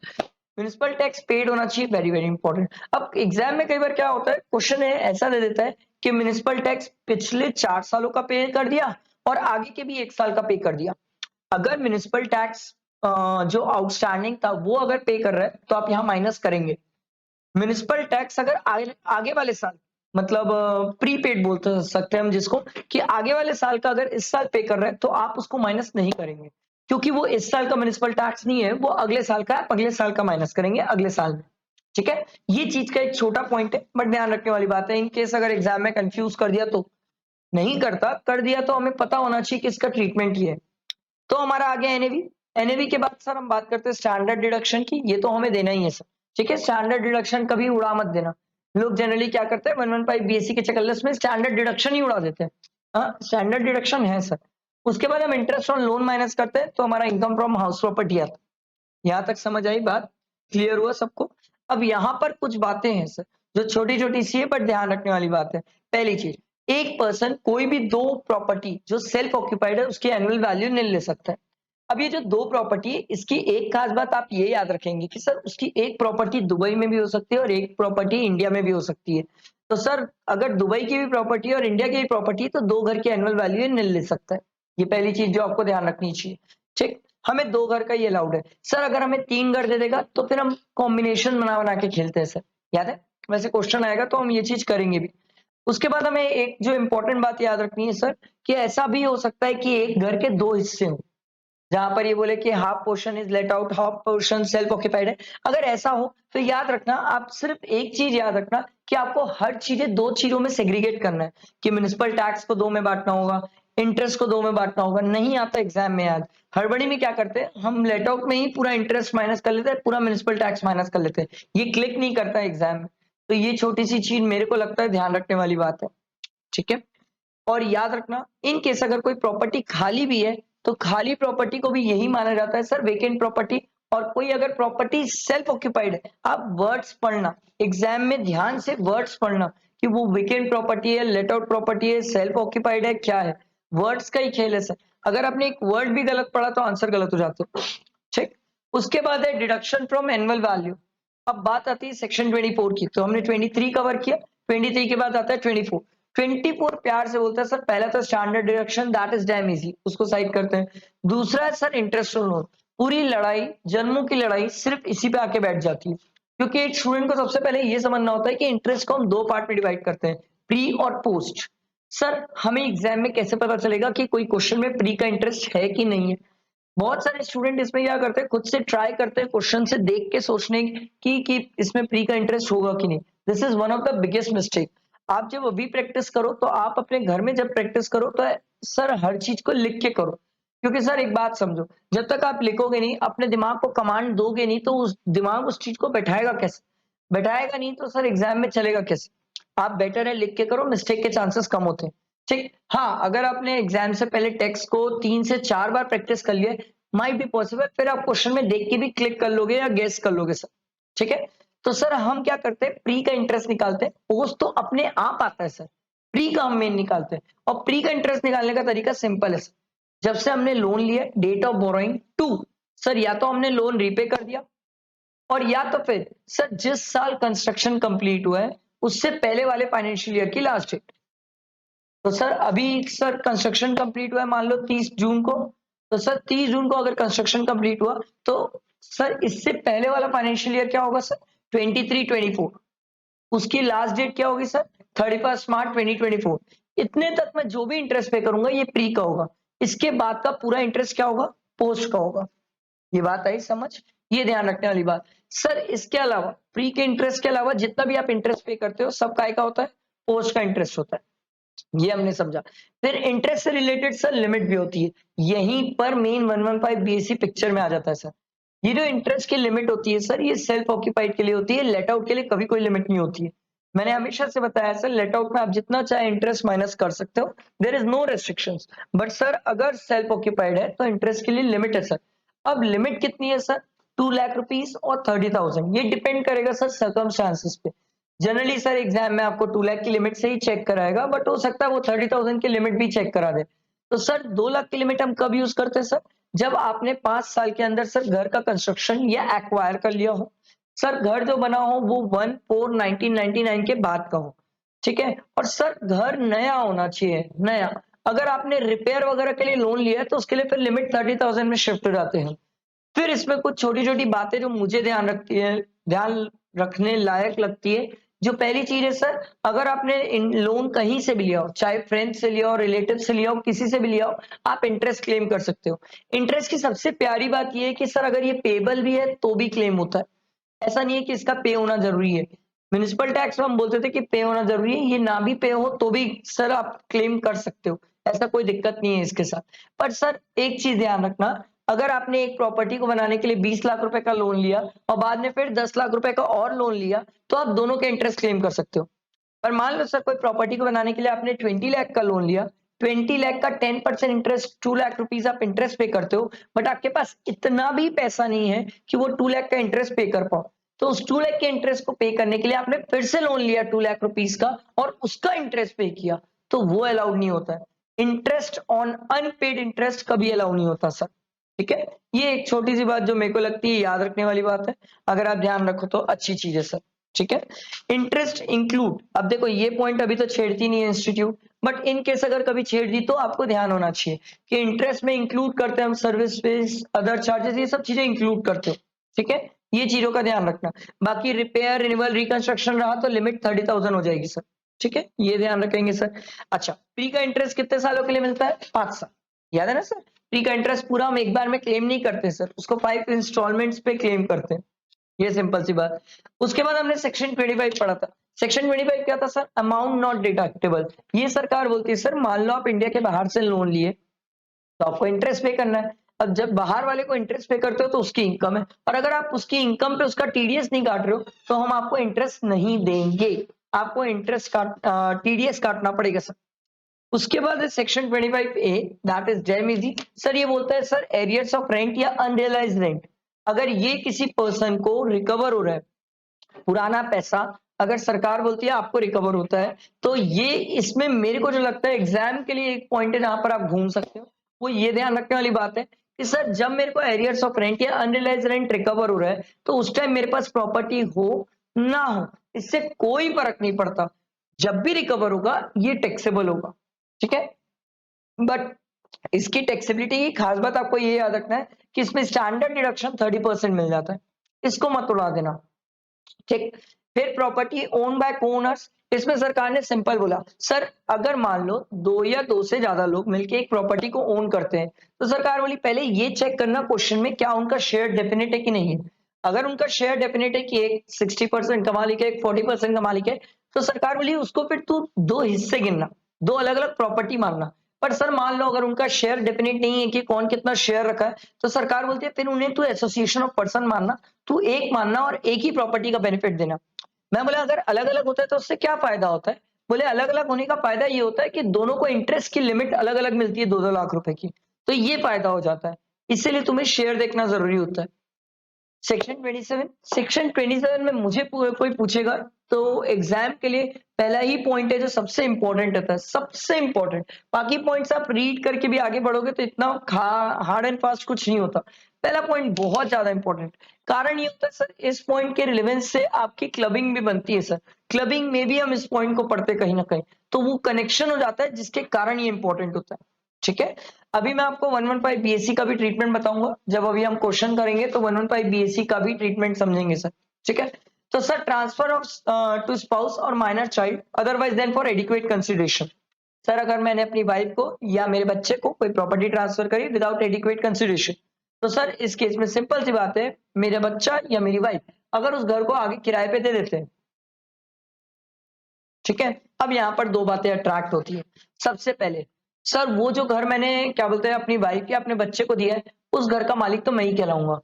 म्युनिसिपल टैक्स पेड होना चाहिए, वेरी वेरी इंपॉर्टेंट। अब एग्जाम में कई बार क्या होता है, क्वेश्चन है ऐसा दे देता है कि म्युनिसिपल टैक्स पिछले 4 सालों का पे कर दिया और आगे के भी 1 साल का पे कर दिया। अगर म्युनिसिपल टैक्स जो आउटस्टैंडिंग था वो अगर पे कर रहा है तो आप यहाँ माइनस करेंगे। म्युनिसिपल टैक्स अगर आगे वाले साल, मतलब प्रीपेड बोलते सकते हैं हम जिसको, कि आगे वाले साल का अगर इस साल पे कर रहे हैं तो आप उसको माइनस नहीं करेंगे, क्योंकि वो इस साल का म्युनिसिपल टैक्स नहीं है, वो अगले साल का, आप अगले साल का माइनस करेंगे अगले साल में। ठीक है, ये चीज का एक छोटा पॉइंट है बट ध्यान रखने वाली बात है, इन केस अगर एग्जाम में कंफ्यूज कर दिया तो, नहीं करता कर दिया तो हमें पता होना चाहिए कि इसका ट्रीटमेंट ये है। तो हमारा आ गया एनएवी। एनएवी के बाद सर हम बात करते हैं स्टैंडर्ड डिडक्शन की, ये तो हमें देना ही है सर। ठीक है, स्टैंडर्ड डिडक्शन कभी उड़ा मत देना। लोग जनरली क्या करते हैं 115 बीएससी के चक्कर में स्टैंडर्ड डिडक्शन ही उड़ा देते हैं। हाँ, स्टैंडर्ड डिडक्शन है सर। उसके बाद हम इंटरेस्ट ऑन लोन माइनस करते हैं तो हमारा इनकम फ्रॉम हाउस प्रॉपर्टी आता है। यहाँ तक समझ आई बात, क्लियर हुआ सबको? अब यहाँ पर कुछ बातें हैं सर जो छोटी छोटी सी है बट ध्यान रखने वाली बात है। पहली चीज, एक पर्सन कोई भी 2 प्रॉपर्टी जो सेल्फ ऑक्यूपाइड है उसकी एनुअल वैल्यू नहीं ले सकता है। अब ये जो 2 प्रॉपर्टी है इसकी एक खास बात आप ये याद रखेंगे कि सर उसकी एक प्रॉपर्टी दुबई में भी हो सकती है और एक प्रॉपर्टी इंडिया में भी हो सकती है। तो सर अगर दुबई की भी प्रॉपर्टी है और इंडिया की भी प्रॉपर्टी है तो 2 घर की एनुअल वैल्यू नहीं ले सकता है। ये पहली चीज जो आपको ध्यान रखनी चाहिए। ठीक, हमें 2 घर का ये अलाउड है। सर अगर हमें 3 घर दे देगा तो फिर हम कॉम्बिनेशन बना बना के खेलते हैं सर, याद है? वैसे क्वेश्चन आएगा तो हम ये चीज करेंगे भी। उसके बाद हमें एक जो इंपॉर्टेंट बात याद रखनी है सर, कि ऐसा भी हो सकता है कि एक घर के 2 हिस्से हों, जहां पर ये बोले कि half portion is let out, half portion self occupied है। अगर ऐसा हो तो याद रखना, आप सिर्फ एक चीज याद रखना कि आपको हर चीजें 2 चीजों में सेग्रीगेट करना है, कि म्युनिसिपल टैक्स को 2 में बांटना होगा, इंटरेस्ट को 2 में बांटना होगा। नहीं आता एग्जाम में याद, हड़बड़ी में क्या करते हैं हम, लेट आउट में ही पूरा इंटरेस्ट माइनस कर लेते हैं, पूरा म्युनिसिपल टैक्स माइनस कर लेते हैं, ये क्लिक नहीं करता एग्जाम में। तो ये छोटी सी चीज मेरे को लगता है ध्यान रखने वाली बात है। ठीक है, और याद रखना इन केस अगर कोई प्रॉपर्टी खाली भी है तो खाली प्रॉपर्टी को भी यही माना जाता है सर वेकेंट प्रॉपर्टी, और कोई अगर प्रॉपर्टी सेल्फ ऑक्यूपाइड है, आप वर्ड्स पढ़ना, एग्जाम में ध्यान से वर्ड्स पढ़ना कि वो वीकेंड प्रॉपर्टी है, लेट आउट प्रॉपर्टी है, सेल्फ ऑक्यूपाइड है, क्या है। वर्ड्स का ही खेल है सर। अगर आपने एक वर्ड भी गलत पढ़ा तो आंसर गलत हो जाते हो। ठीक। उसके बाद है डिडक्शन फ्रॉम एनुअल वैल्यू। अब बात आती है सेक्शन 24 की, तो हमने 23 कवर किया, 23 के बाद आता है 24। 24 प्यार से बोलता है सर, पहला तो standard deduction, that is damn easy, उसको साइड करते हैं। दूसरा है सर इंटरेस्ट ऑन लोन। पूरी लड़ाई, जन्मों की लड़ाई सिर्फ इसी पे आके बैठ जाती है, क्योंकि एक स्टूडेंट को सबसे पहले ये समझना होता है कि इंटरेस्ट को हम दो पार्ट में डिवाइड करते हैं, प्री और पोस्ट। सर हमें एग्जाम में कैसे पता चलेगा कि कोई क्वेश्चन में प्री का इंटरेस्ट है कि नहीं है। बहुत सारे स्टूडेंट इसमें क्या करते हैं, खुद से ट्राई करते हैं, क्वेश्चन से देख के सोचने कि इसमें प्री का इंटरेस्ट होगा कि नहीं। This is one of the biggest mistake. आप जब अभी प्रैक्टिस करो तो आप अपने घर में जब प्रैक्टिस करो तो सर हर चीज को लिख के करो, क्योंकि सर एक बात समझो, जब तक आप लिखोगे नहीं, अपने दिमाग को कमांड दोगे नहीं, तो उस दिमाग उस चीज को बैठाएगा कैसे, बैठाएगा नहीं तो सर एग्जाम में चलेगा कैसे। आप बेटर है लिख के करो, मिस्टेक के चांसेस कम होते हैं। ठीक। हाँ, अगर आपने एग्जाम से पहले टेक्स्ट को 3 से 4 बार प्रैक्टिस कर लिया, माइट बी पॉसिबल, फिर आप क्वेश्चन में देख के भी क्लिक कर लोगे या गेस कर लोगे सर। ठीक है। तो सर हम क्या करते हैं, प्री का इंटरेस्ट निकालते हैं, पोस्ट तो अपने आप आता है सर, प्री का हम मेन निकालते हैं। और प्री का इंटरेस्ट निकालने का तरीका सिंपल है सर। जब से हमने लोन लिया, date of borrowing to, sir या तो हमने लोन रीपे कर दिया, और या तो फिर सर जिस साल कंस्ट्रक्शन कंप्लीट हुआ है उससे पहले वाले फाइनेंशियल ईयर की लास्ट डेट। तो सर अभी सर कंस्ट्रक्शन कंप्लीट हुआ है मान लो 30 जून को, तो सर 30 जून को अगर कंस्ट्रक्शन कंप्लीट हुआ तो सर इससे पहले वाला फाइनेंशियल ईयर क्या होगा सर, 23-24। उसकी लास्ट डेट क्या होगी सर, 31 मार्च 2024। इतने तक मैं जो भी इंटरेस्ट पे करूंगा ये प्री का होगा, इसके बाद का पूरा इंटरेस्ट क्या होगा, पोस्ट का होगा। ये बात आई समझ, ये ध्यान रखने वाली बात। सर इसके अलावा, प्री के इंटरेस्ट के अलावा जितना भी आप इंटरेस्ट पे करते हो सब काय का होता है, पोस्ट का इंटरेस्ट होता है। ये हमने समझा। फिर इंटरेस्ट से रिलेटेड सर लिमिट भी होती है, यहीं पर मेन 115 बीएससी पिक्चर में आ जाता है सर। ये जो इंटरेस्ट की लिमिट होती है सर, ये सेल्फ ऑक्यूपाइड के लिए होती है, लेट आउट के लिए कभी कोई लिमिट नहीं होती है। मैंने हमेशा से बताया सर, लेट आउट में आप जितना चाहे इंटरेस्ट माइनस कर सकते हो, there is no restrictions. But sir अगर सेल्फ ऑक्यूपाइड है तो इंटरेस्ट के लिए लिमिट है सर। अब लिमिट कितनी है सर, 2 लाख रुपीज और 30,000। ये डिपेंड करेगा सर सर्कमस्टांसेस पे। जनरली सर एग्जाम में आपको 2 लाख की लिमिट से ही चेक कराएगा, बट हो सकता है वो 30,000 की लिमिट भी चेक करा दे। तो सर 2 लाख की लिमिट हम कब यूज करते हैं सर, जब आपने 5 साल के अंदर सर घर का कंस्ट्रक्शन या एक्वायर कर लिया हो। सर घर जो बना हो वो 1/4/1999 के बाद का हो। ठीक है। और सर घर नया होना चाहिए, नया। अगर आपने रिपेयर वगैरह के लिए लोन लिया है तो उसके लिए फिर लिमिट 30,000 में शिफ्ट हो जाते हैं। फिर इसमें कुछ छोटी-छोटी बातें जो मुझे ध्यान रखने लायक लगती है। जो पहली चीज़ है सर, अगर आपने इन लोन कहीं से भी लिया हो, चाहे फ्रेंड से लिया हो, रिलेटिव से लिया हो, किसी से भी लिया हो, आप इंटरेस्ट क्लेम कर सकते हो। इंटरेस्ट की सबसे प्यारी बात ये है कि सर अगर ये पेएबल भी है तो भी क्लेम होता है। ऐसा नहीं है कि इसका पे होना ज़रूरी है। म्युनिसिपल टैक्स में हम बोलते थे कि पे होना ज़रूरी है, ये ना भी पे हो तो भी सर आप क्लेम कर सकते हो। ऐसा कोई दिक्कत नहीं है इसके साथ। पर सर एक चीज़ ध्यान रखना, अगर आपने एक प्रॉपर्टी को बनाने के लिए 20 लाख रुपए का लोन लिया और बाद में फिर 10 लाख रुपए का और लोन लिया, तो आप दोनों के इंटरेस्ट क्लेम कर सकते हो। पर मान लो सर कोई प्रॉपर्टी को बनाने के लिए आपने 20 लाख का लोन लिया, 20 लाख का 10% इंटरेस्ट, 2 लाख रुपीज आप इंटरेस्ट पे करते हो, बट आपके पास इतना भी पैसा नहीं है कि वो 2 लाख का इंटरेस्ट पे कर पाओ। तो उस 2 लाख के इंटरेस्ट को पे करने के लिए आपने फिर से लोन लिया 2 लाख रुपीज का और उसका इंटरेस्ट पे किया, तो वो अलाउड नहीं होता है। इंटरेस्ट ऑन अनपेड इंटरेस्ट कभी अलाउ नहीं होता सर। ठीक है। ये एक छोटी सी बात जो मेरे को लगती है याद रखने वाली बात है, अगर आप ध्यान रखो तो अच्छी चीज है सर। ठीक है। इंटरेस्ट इंक्लूड, अब देखो ये पॉइंट अभी तो छेड़ती नहीं है इंस्टीट्यूट, बट इन केस अगर कभी छेड़ दी तो आपको ध्यान होना चाहिए कि इंटरेस्ट में इंक्लूड करते हैं हम सर्विस फीस, अदर चार्जेस, ये सब चीजें इंक्लूड करते हो। ठीक है। ये चीजों का ध्यान रखना। बाकी रिपेयर, रिन्यूअल, रिकंस्ट्रक्शन रहा तो लिमिट 30,000 हो जाएगी सर। ठीक है, ये ध्यान रखेंगे सर। अच्छा, प्री का इंटरेस्ट कितने सालों के लिए मिलता है, 5 साल। याद है ना सर, प्री का इंटरेस्ट पूरा हम एक बार में क्लेम नहीं करते सर, उसको 5 इंस्टॉलमेंट्स पे क्लेम करते हैं। ये सिंपल सी बात। उसके बाद हमने सेक्शन 25 पढ़ा था। सेक्शन 25 क्या था सर, अमाउंट नॉट डिडक्टेबल। ये सरकार बोलती है सर मान लो आप इंडिया के बाहर से लोन लिए तो आपको इंटरेस्ट पे करना है। अब जब बाहर वाले को इंटरेस्ट पे करते हो तो उसकी इनकम है, और अगर आप उसकी इनकम पे उसका टीडीएस नहीं काट रहे हो तो हम आपको इंटरेस्ट नहीं देंगे, आपको इंटरेस्ट टीडीएस काटना पड़ेगा सर। उसके बाद section 25A, that is damn easy. Sir ये बोलता है सर एरियर्स ऑफ रेंट या अनरियलाइज्ड रेंट। अगर ये किसी पर्सन को रिकवर हो रहा है, पुराना पैसा अगर सरकार बोलती है आपको रिकवर होता है, तो ये इसमें मेरे को जो लगता है एग्जाम के लिए एक पॉइंट है जहां पर आप घूम सकते हो। वो ये ध्यान रखने वाली बात है कि सर जब मेरे को एरियर्स ऑफ रेंट या अनरियलाइज्ड रेंट रिकवर हो रहा है, तो उस टाइम मेरे पास प्रॉपर्टी हो ना हो, इससे कोई फर्क नहीं पड़ता। जब भी रिकवर होगा ये टैक्सेबल होगा, ठीक है। बट इसकी टैक्सेबिलिटी की खास बात आपको ये याद रखना है कि इसमें स्टैंडर्ड डिडक्शन 30% मिल जाता है, इसको मत उड़ा देना, ठीक। फिर प्रॉपर्टी ओन बाय ओनर्स, इसमें सरकार ने सिंपल बोला सर अगर मान लो दो या दो से ज्यादा लोग मिलकर एक प्रॉपर्टी को ओन करते हैं, तो सरकार बोली पहले ये चेक करना क्वेश्चन में क्या उनका शेयर डेफिनेट है कि नहीं है। अगर उनका शेयर डेफिनेट है कि एक 60% का मालिक है, एक 40% का मालिक है, तो सरकार बोली उसको फिर तू दो हिस्से गिनना, दो अलग अलग प्रॉपर्टी मानना। पर सर मान लो अगर उनका शेयर डेफिनेट नहीं है कि कौन कितना शेयर रखा है, तो सरकार बोलती है फिर उन्हें तू एसोसिएशन ऑफ पर्सन मानना, तू एक मानना और एक ही प्रॉपर्टी का बेनिफिट देना। मैं बोला अगर अलग अलग होता है तो उससे क्या फायदा होता है। बोले अलग अलग होने का फायदा ये होता है कि दोनों को इंटरेस्ट की लिमिट अलग अलग मिलती है, 2-2 लाख रुपए की, तो ये फायदा हो जाता है। इसीलिए तुम्हें शेयर देखना जरूरी होता है। सेक्शन 27 में मुझे कोई पूछेगा तो एग्जाम के लिए पहला ही पॉइंट है जो सबसे इंपॉर्टेंट होता है, सबसे इंपॉर्टेंट। बाकी पॉइंट्स आप रीड करके भी आगे बढ़ोगे तो इतना हार्ड एंड फास्ट कुछ नहीं होता। पहला पॉइंट बहुत ज्यादा इंपॉर्टेंट, कारण ये होता है सर इस पॉइंट के रिलेवेंस से आपकी क्लबिंग भी बनती है सर। क्लबिंग में भी हम इस पॉइंट को पढ़ते कहीं ना कहीं, तो वो कनेक्शन हो जाता है जिसके कारण ये इंपॉर्टेंट होता है, ठीक है। अभी मैं आपको 115 बीएससी का भी ट्रीटमेंट बताऊंगा, जब अभी हम क्वेश्चन करेंगे तो 115 बीएससी का भी ट्रीटमेंट समझेंगे सर, ठीक है। तो sir transfer of to spouse और minor child otherwise then for adequate consideration. Sir अगर मैंने अपनी वाइफ को या मेरे बच्चे को कोई प्रॉपर्टी ट्रांसफर करी विदाउट एडिक्वेट कंसिडरेशन, तो सर इस केस में सिंपल सी बात है, मेरा बच्चा या मेरी वाइफ अगर उस घर को आगे किराए पे दे देते हैं, ठीक है। अब यहाँ पर दो बातें अट्रैक्ट होती है। सबसे पहले सर वो जो घर मैंने क्या बोलते हैं अपनी वाइफ या अपने बच्चे को दिया है, उस घर का मालिक तो मैं ही कहलाऊंगा।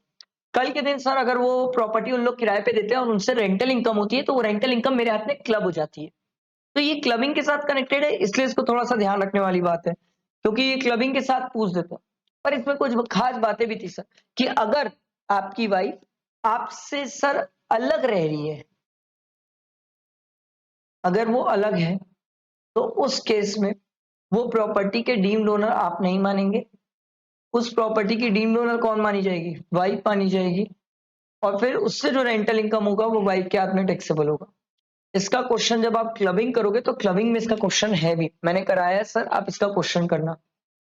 कल के दिन सर अगर वो प्रॉपर्टी उन लोग किराए पे देते हैं और उनसे रेंटल इनकम होती है, तो वो रेंटल इनकम मेरे हाथ में क्लब हो जाती है। तो ये क्लबिंग के साथ कनेक्टेड है, इसलिए इसको थोड़ा सा ध्यान रखने वाली बात है, क्योंकि ये क्लबिंग के साथ पूछ देते हैं। पर इसमें कुछ खास बातें भी थी सर, कि अगर आपकी वाइफ आपसे सर अलग रह रही है, अगर वो अलग है, तो उस केस में वो प्रॉपर्टी के डीम्ड ओनर आप नहीं मानेंगे। उस प्रॉपर्टी की डीम्ड ओनर कौन मानी जाएगी, वाइफ मानी जाएगी। और फिर उससे जो रेंटल इनकम होगा वो वाइफ के हाथ में टैक्सेबल होगा। इसका क्वेश्चन जब आप क्लबिंग करोगे तो क्लबिंग में इसका क्वेश्चन है भी, मैंने कराया है सर, आप इसका क्वेश्चन करना।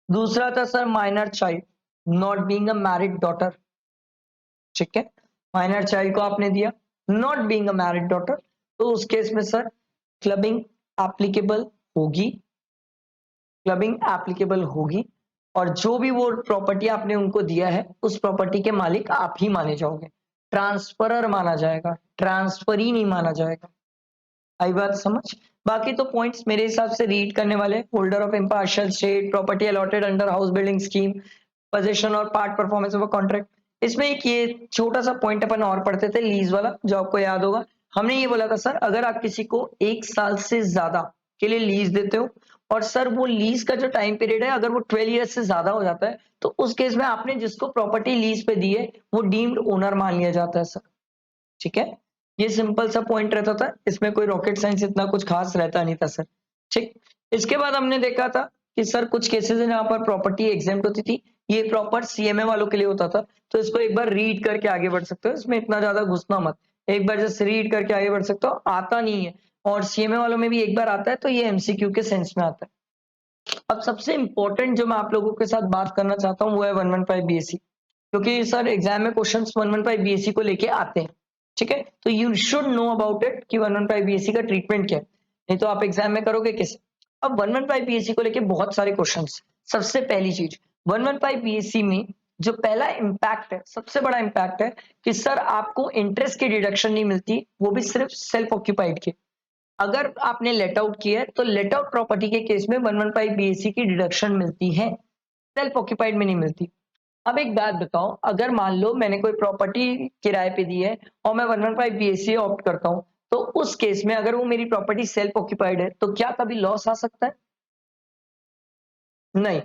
दूसरा था sir minor child not being a married daughter, ठीक है। माइनर चाइल्ड को आपने दिया not being a married daughter, तो उस केस में सर क्लबिंग एप्लीकेबल होगी, क्लबिंग एप्लीकेबल होगी। और जो भी वो प्रॉपर्टी आपने उनको दिया है उस प्रॉपर्टी के मालिक आप ही माने जाओगे, ट्रांसफरर माना जाएगा, ट्रांसफरी नहीं माना जाएगा। आई बात समझ। बाकी तो पॉइंट्स मेरे हिसाब से रीड करने वाले, holder of impartial state, property allotted under house building scheme, position और part performance of a contract. इसमें एक ये छोटा सा पॉइंट अपन और पढ़ते थे लीज वाला, जो आपको याद होगा। हमने ये बोला था सर अगर आप किसी को 1 साल से ज्यादा के लिए लीज देते हो, और सर वो लीज का जो टाइम पीरियड है अगर वो 12 ईयर्स से ज्यादा हो जाता है, तो उस केस में आपने जिसको प्रॉपर्टी लीज पे दी है वो डीम्ड ओनर मान लिया जाता है सर, ठीक है। ये सिंपल सा पॉइंट रहता था, इसमें कोई रॉकेट साइंस इतना कुछ खास रहता नहीं था सर, ठीक। इसके बाद हमने देखा था कि सर कुछ केसेस है जहां पर प्रॉपर्टी एग्जेम्प्ट होती थी, ये प्रॉपर सीएमए वालों के लिए होता था। तो इसको एक बार रीड करके आगे बढ़ सकते हो, इसमें इतना ज्यादा घुसना मत, एक बार जस्ट रीड करके आगे बढ़ सकते हो, आता नहीं है। और सीएमए वालों में भी एक बार आता है तो ये एमसीक्यू के सेंस में आता है। अब सबसे इंपॉर्टेंट जो मैं आप लोगों के साथ बात करना चाहता हूँ वो है 115 बीएससी, क्योंकि सर एग्जाम में क्वेश्चंस 115 बीएससी को लेके आते हैं, ठीक है। तो you should know about it कि 115 बीएससी का ट्रीटमेंट क्या है, नहीं तो आप एग्जाम में करोगे कैसे। अब 115 बीएससी को लेके बहुत सारे क्वेश्चंस। सबसे पहली चीज 115 बीएससी में जो पहला इंपैक्ट है, सबसे बड़ा इंपैक्ट है कि सर आपको इंटरेस्ट की डिडक्शन नहीं मिलती, वो भी सिर्फ सेल्फ ऑक्यूपाइड के। अगर आपने लेट आउट किया है तो लेट आउट प्रॉपर्टी के केस में 115 बीएससी की डिडक्शन मिलती है, सेल्फ ऑक्यूपाइड में नहीं मिलती। अब एक बात बताओ, अगर मान लो मैंने कोई प्रॉपर्टी किराए पे दी है और मैं 115 बीएससी ऑप्ट करता हूं, तो उस केस में अगर वो मेरी प्रॉपर्टी सेल्फ ऑक्यूपाइड है तो क्या कभी लॉस आ सकता है? नहीं,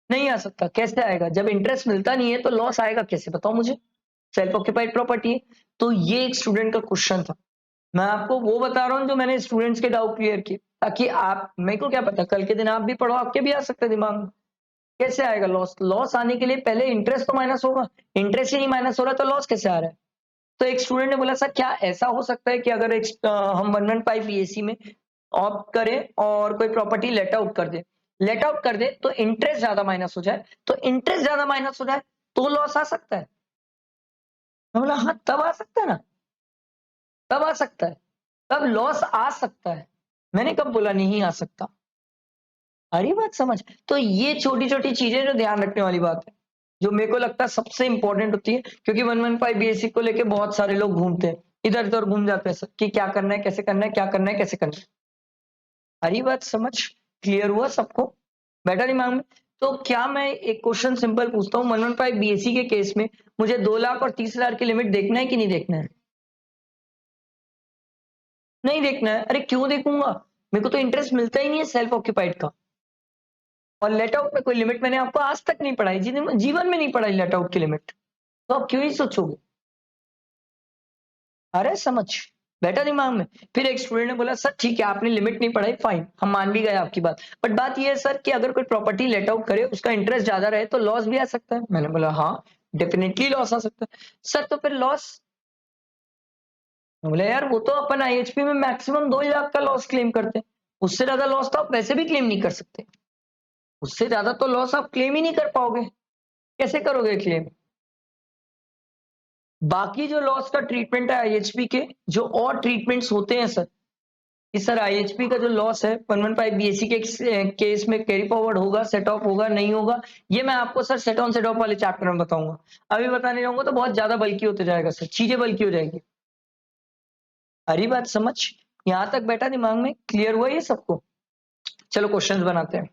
नहीं आ सकता। कैसे आएगा, जब इंटरेस्ट मिलता नहीं है तो लॉस आएगा कैसे, बताओ मुझे। सेल्फ ऑक्यूपाइड प्रॉपर्टी है। तो ये एक स्टूडेंट का क्वेश्चन था। मैं आपको वो बता रहा हूँ जो मैंने स्टूडेंट्स के डाउट क्लियर किए, ताकि आप, मेरे को क्या पता कल के दिन आप भी पढ़ो, आपके भी आ सकते हैं दिमाग में। कैसे आएगा लॉस? लॉस आने के लिए पहले इंटरेस्ट तो माइनस होगा, इंटरेस्ट ही नहीं माइनस हो रहा तो लॉस कैसे आ रहा है? तो एक स्टूडेंट ने बोला सर क्या ऐसा हो सकता है कि अगर हम 115 बीएससी में ऑप्ट करें और कोई प्रॉपर्टी लेट आउट कर दे तो इंटरेस्ट ज्यादा माइनस हो जाए, तो इंटरेस्ट ज्यादा माइनस हो जाए तो लॉस आ सकता है? मैं बोला हाँ तब आ सकता है ना, तब आ सकता है, तब लॉस आ सकता है। मैंने कब बोला नहीं आ सकता? अरे बात समझ। तो ये छोटी छोटी चीजें जो ध्यान रखने वाली बात है, जो मेरे को लगता है सबसे इंपॉर्टेंट होती है, क्योंकि 115 बीएससी को लेके बहुत सारे लोग घूमते हैं, इधर उधर घूम जाते हैं सर कि क्या करना है, कैसे करना है, क्या करना है, कैसे करना है। अरे बात समझ, क्लियर हुआ सबको? बैठा दिमाग में? तो क्या मैं एक क्वेश्चन सिंपल पूछता हूँ, 115 बीएससी के केस में मुझे 2 लाख और 30,000 की लिमिट देखना है कि नहीं देखना है? नहीं देखना है। अरे क्यों देखूंगा? मेरे को तो इंटरेस्ट मिलता ही नहीं है सेल्फ ऑक्यूपाइड का। और लेट आउट में कोई लिमिट मैंने आपको आज तक नहीं पढ़ाई, जीवन में नहीं पढ़ाई लेट आउट की लिमिट, तो आप क्यों ही सोचोगे? अरे समझ, बैठा दिमाग में? फिर एक स्टूडेंट ने बोला सर ठीक है आपने लिमिट नहीं पढ़ाई, फाइन हम मान भी गए आपकी बात, बट बात ये है सर कि अगर कोई प्रॉपर्टी लेट आउट करे उसका इंटरेस्ट ज्यादा रहे तो लॉस भी आ सकता है। मैंने बोला हाँ डेफिनेटली लॉस आ सकता है। सर तो फिर लॉस, बोले यार वो तो अपन आईएचपी में मैक्सिमम 2 लाख का लॉस क्लेम करते हैं, उससे ज्यादा लॉस तो आप वैसे भी क्लेम नहीं कर सकते, उससे ज्यादा तो लॉस आप क्लेम ही नहीं कर पाओगे। कैसे करोगे क्लेम? बाकी जो लॉस का ट्रीटमेंट है आईएचपी के, जो और ट्रीटमेंट्स होते हैं सर, कि सर आईएचपी का जो लॉस है 115 बीएससी के केस में कैरी फॉरवर्ड होगा, सेट ऑफ होगा, नहीं होगा, ये मैं आपको sir set on set of वाले चैप्टर में बताऊंगा। अभी बताने जाऊंगा तो बहुत ज्यादा बल्कि होते जाएगा सर, चीजें बल्कि हो जाएगी। अरे बात समझ, यहां तक बैठा दिमाग में? क्लियर हुआ ये सबको? चलो क्वेश्चंस बनाते हैं।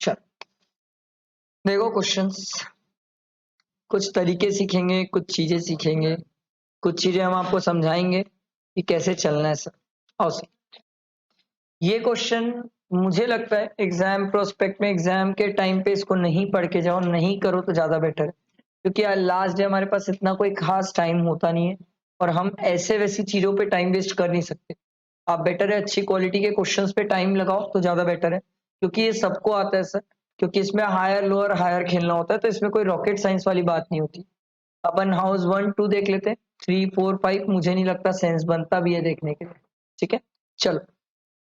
चलो देखो क्वेश्चंस, कुछ तरीके सीखेंगे, कुछ चीजें सीखेंगे, कुछ चीजें हम आपको समझाएंगे कि कैसे चलना है सर। आओ सर, ये क्वेश्चन मुझे लगता है एग्जाम प्रोस्पेक्ट में, एग्जाम के टाइम पे इसको नहीं पढ़ के जाओ, नहीं करो तो ज्यादा बेटर है, क्योंकि यार लास्ट डे हमारे पास इतना कोई खास टाइम होता नहीं है और हम ऐसे वैसी चीजों पे टाइम वेस्ट कर नहीं सकते। आप बेटर है अच्छी क्वालिटी के क्वेश्चंस पे टाइम लगाओ तो ज्यादा बेटर है, क्योंकि ये सबको आता है सर, क्योंकि इसमें हायर लोअर हायर खेलना होता है, तो इसमें कोई रॉकेट साइंस वाली बात नहीं होती। अपन हाउस 1 2 देख लेते हैं, 3 4 5 मुझे नहीं लगता सेंस बनता भी है देखने के लिए। ठीक है, चलो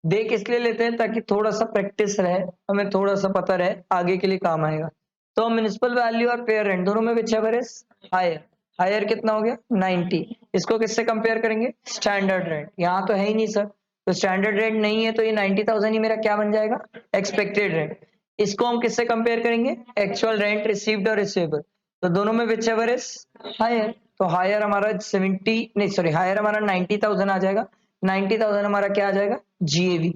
देख इसलिए लेते हैं ताकि थोड़ा सा प्रैक्टिस रहे, हमें थोड़ा सा पता रहे, आगे के लिए काम आएगा। तो म्युनिसिपल वैल्यू और फेयर रेंट दोनों में whichever is higher, higher कितना हो गया 90, इसको किससे कंपेयर करेंगे? Standard rent. यहाँ तो है ही नहीं सर, तो स्टैंडर्ड रेंट नहीं है तो ये 90,000 ही मेरा क्या बन जाएगा? Expected rent. इसको हम किससे कंपेयर करेंगे? एक्चुअल रेंट रिसीव्ड और रिसीवेबल। तो दोनों में विच एवर इज हायर, तो हायर हमारा 70 नहीं सॉरी हायर हमारा 90,000 आ जाएगा। 90,000 हमारा क्या आ जाएगा? जीएवी।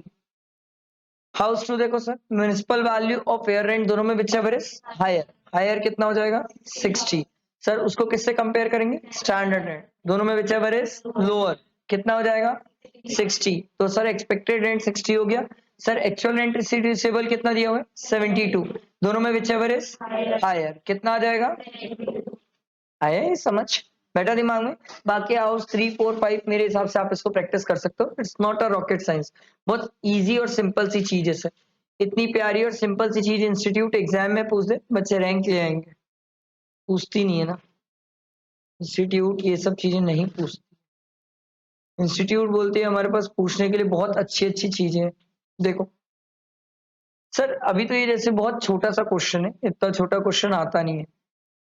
हाउस टू देखो सर, म्युनिसिपल वैल्यू और फेयर रेंट दोनों में whichever is higher, higher कितना हो जाएगा? 60। सर उसको किससे कंपेयर करेंगे? Standard rent. दोनों में विच एवर इज लोअर, कितना हो जाएगा? 60। तो सर एक्सपेक्टेड रेंट 60 हो गया। सर एक्चुअल रेंट रिसीवेबल कितना दिया हुआ है? 72। दोनों में विच एवर इज हायर, कितना आ जाएगा? आया ये समझ, बैठा दिमाग में? बाकी हाउस 3 4 5 मेरे हिसाब से आप इसको प्रैक्टिस कर सकते हो, it's not a rocket science, बहुत इजी और सिंपल सी चीज है सर। इतनी प्यारी और सिंपल सी चीज इंस्टीट्यूट एग्जाम में पूछ दे, बच्चे रैंक ले आएंगे। पूछती नहीं है ना इंस्टीट्यूट, ये सब चीजें नहीं पूछती। इंस्टीट्यूट बोलती है हमारे पास पूछने के लिए बहुत अच्छी अच्छी चीजें हैं। देखो सर अभी तो ये जैसे बहुत छोटा सा क्वेश्चन है, इतना छोटा क्वेश्चन आता नहीं है,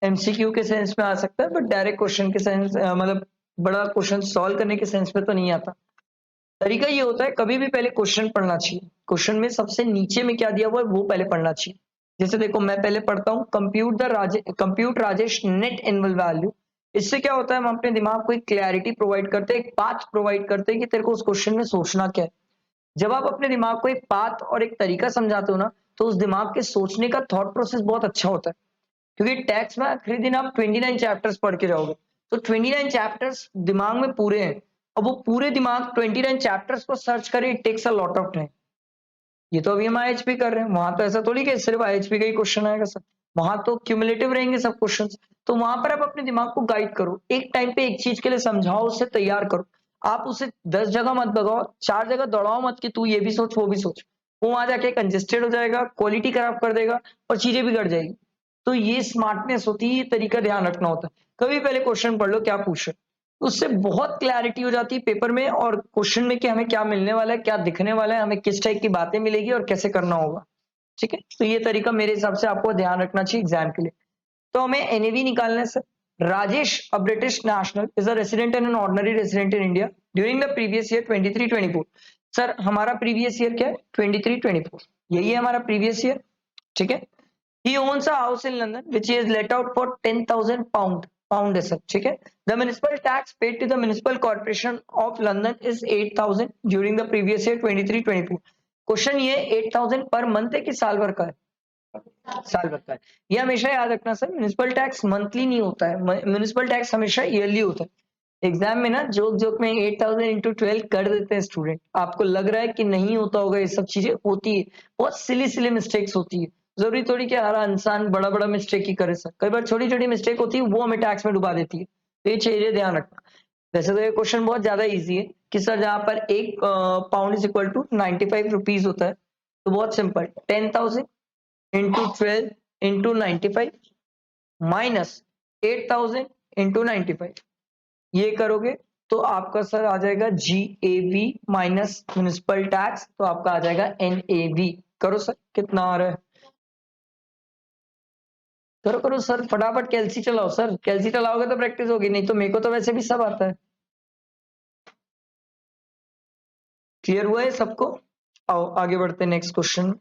एमसीक्यू के सेंस में आ सकता है, बट डायरेक्ट क्वेश्चन के सेंस मतलब बड़ा क्वेश्चन सॉल्व करने के सेंस में तो नहीं आता। तरीका ये होता है कभी भी पहले क्वेश्चन पढ़ना चाहिए, क्वेश्चन में सबसे नीचे में क्या दिया हुआ है वो पहले पढ़ना चाहिए। जैसे देखो मैं पहले पढ़ता हूँ compute Rajesh net annual value. इससे क्या होता है, हम अपने दिमाग को एक क्लैरिटी प्रोवाइड करते हैं, एक पाथ प्रोवाइड करते हैं कि तेरे को उस क्वेश्चन में सोचना क्या है। जब आप अपने दिमाग को एक पाथ और एक तरीका समझाते हो ना, तो उस दिमाग के सोचने का थॉट प्रोसेस बहुत अच्छा होता है। क्योंकि टैक्स में आखिरी दिन आप 29 चैप्टर्स पढ़ के जाओगे, तो 29 चैप्टर्स दिमाग में पूरे हैं, अब वो पूरे दिमाग 29 चैप्टर्स को सर्च करे, it takes a lot of time. ये तो अभी हम आईएचपी कर रहे हैं, वहां तो ऐसा थोड़ी कि सिर्फ आईएचपी का ही क्वेश्चन आएगा सर, वहां तो क्यूमुलेटिव रहेंगे सब क्वेश्चंस, तो वहां पर आप अपने दिमाग को गाइड करो, एक टाइम पे एक चीज के लिए समझाओ, उसे तैयार करो। आप उसे 10 जगह मत भगाओ, 4 जगह दौड़ाओ मत कि तू ये भी सोच वो भी सोच, वो वहां जाके कंजेस्टेड हो जाएगा, क्वालिटी खराब कर देगा और चीजें बिगड़ जाएगी। तो ये स्मार्टनेस होती है, ये तरीका ध्यान रखना होता है। कभी पहले क्वेश्चन पढ़ लो क्या पूछ रहे, उससे बहुत क्लैरिटी हो जाती है पेपर में और क्वेश्चन में कि हमें क्या मिलने वाला है, क्या दिखने वाला है, हमें किस टाइप की बातें मिलेगी और कैसे करना होगा। ठीक है, तो ये तरीका मेरे हिसाब से आपको ध्यान रखना चाहिए एग्जाम के लिए। तो हमें एनएवी निकालना है sir. Rajesh, a British national, is a resident and an ordinary resident in India during the previous year 23-24। Sir हमारा प्रीवियस ईयर क्या है? 23-24, यही है हमारा प्रीवियस ईयर। ठीक है, he owns a house in London which he has let out for 10,000 pound, pound है sir. ठीक है, the municipal tax paid to the municipal corporation of London is 8,000 during the previous year 23-24। Question ये 8,000 per month है कि साल भर का है? साल भर का है। ये हमेशा याद रखना सर, म्युनिसिपल टैक्स मंथली नहीं होता है, म्युनिसिपल टैक्स हमेशा ईयरली होता है। एग्जाम में ना जोक जोक में 8,000 इंटू 12 कर देते हैं स्टूडेंट, आपको लग रहा है कि नहीं होता होगा, ये सब चीजें होती है, बहुत सिली सिली मिस्टेक्स होती है। जरूरी थोड़ी कि हर इंसान बड़ा बड़ा मिस्टेक ही करे सर, कई बार छोटी छोटी मिस्टेक होती है, वो हमें टैक्स में डुबा देती है, तो ये चीजें ध्यान रखना। वैसे तो ये क्वेश्चन बहुत ज्यादा इजी है कि सर जहां पर एक pound is equal to 95 rupees होता है, तो बहुत simple, 10,000 into 12 into 95 minus 8,000 into 95, ये करोगे तो आपका सर आ जाएगा GAV माइनस म्युनिसिपल टैक्स, तो आपका आ जाएगा NAV। करो सर, कितना आ रहा है? करो करो सर, फटाफट कैलसी चलाओ सर, कैलसी चलाओगे तो प्रैक्टिस होगी, नहीं तो मेरे को तो वैसे भी सब आता है। क्लियर हुआ है सबको? आओ आगे बढ़ते हैं नेक्स्ट क्वेश्चन।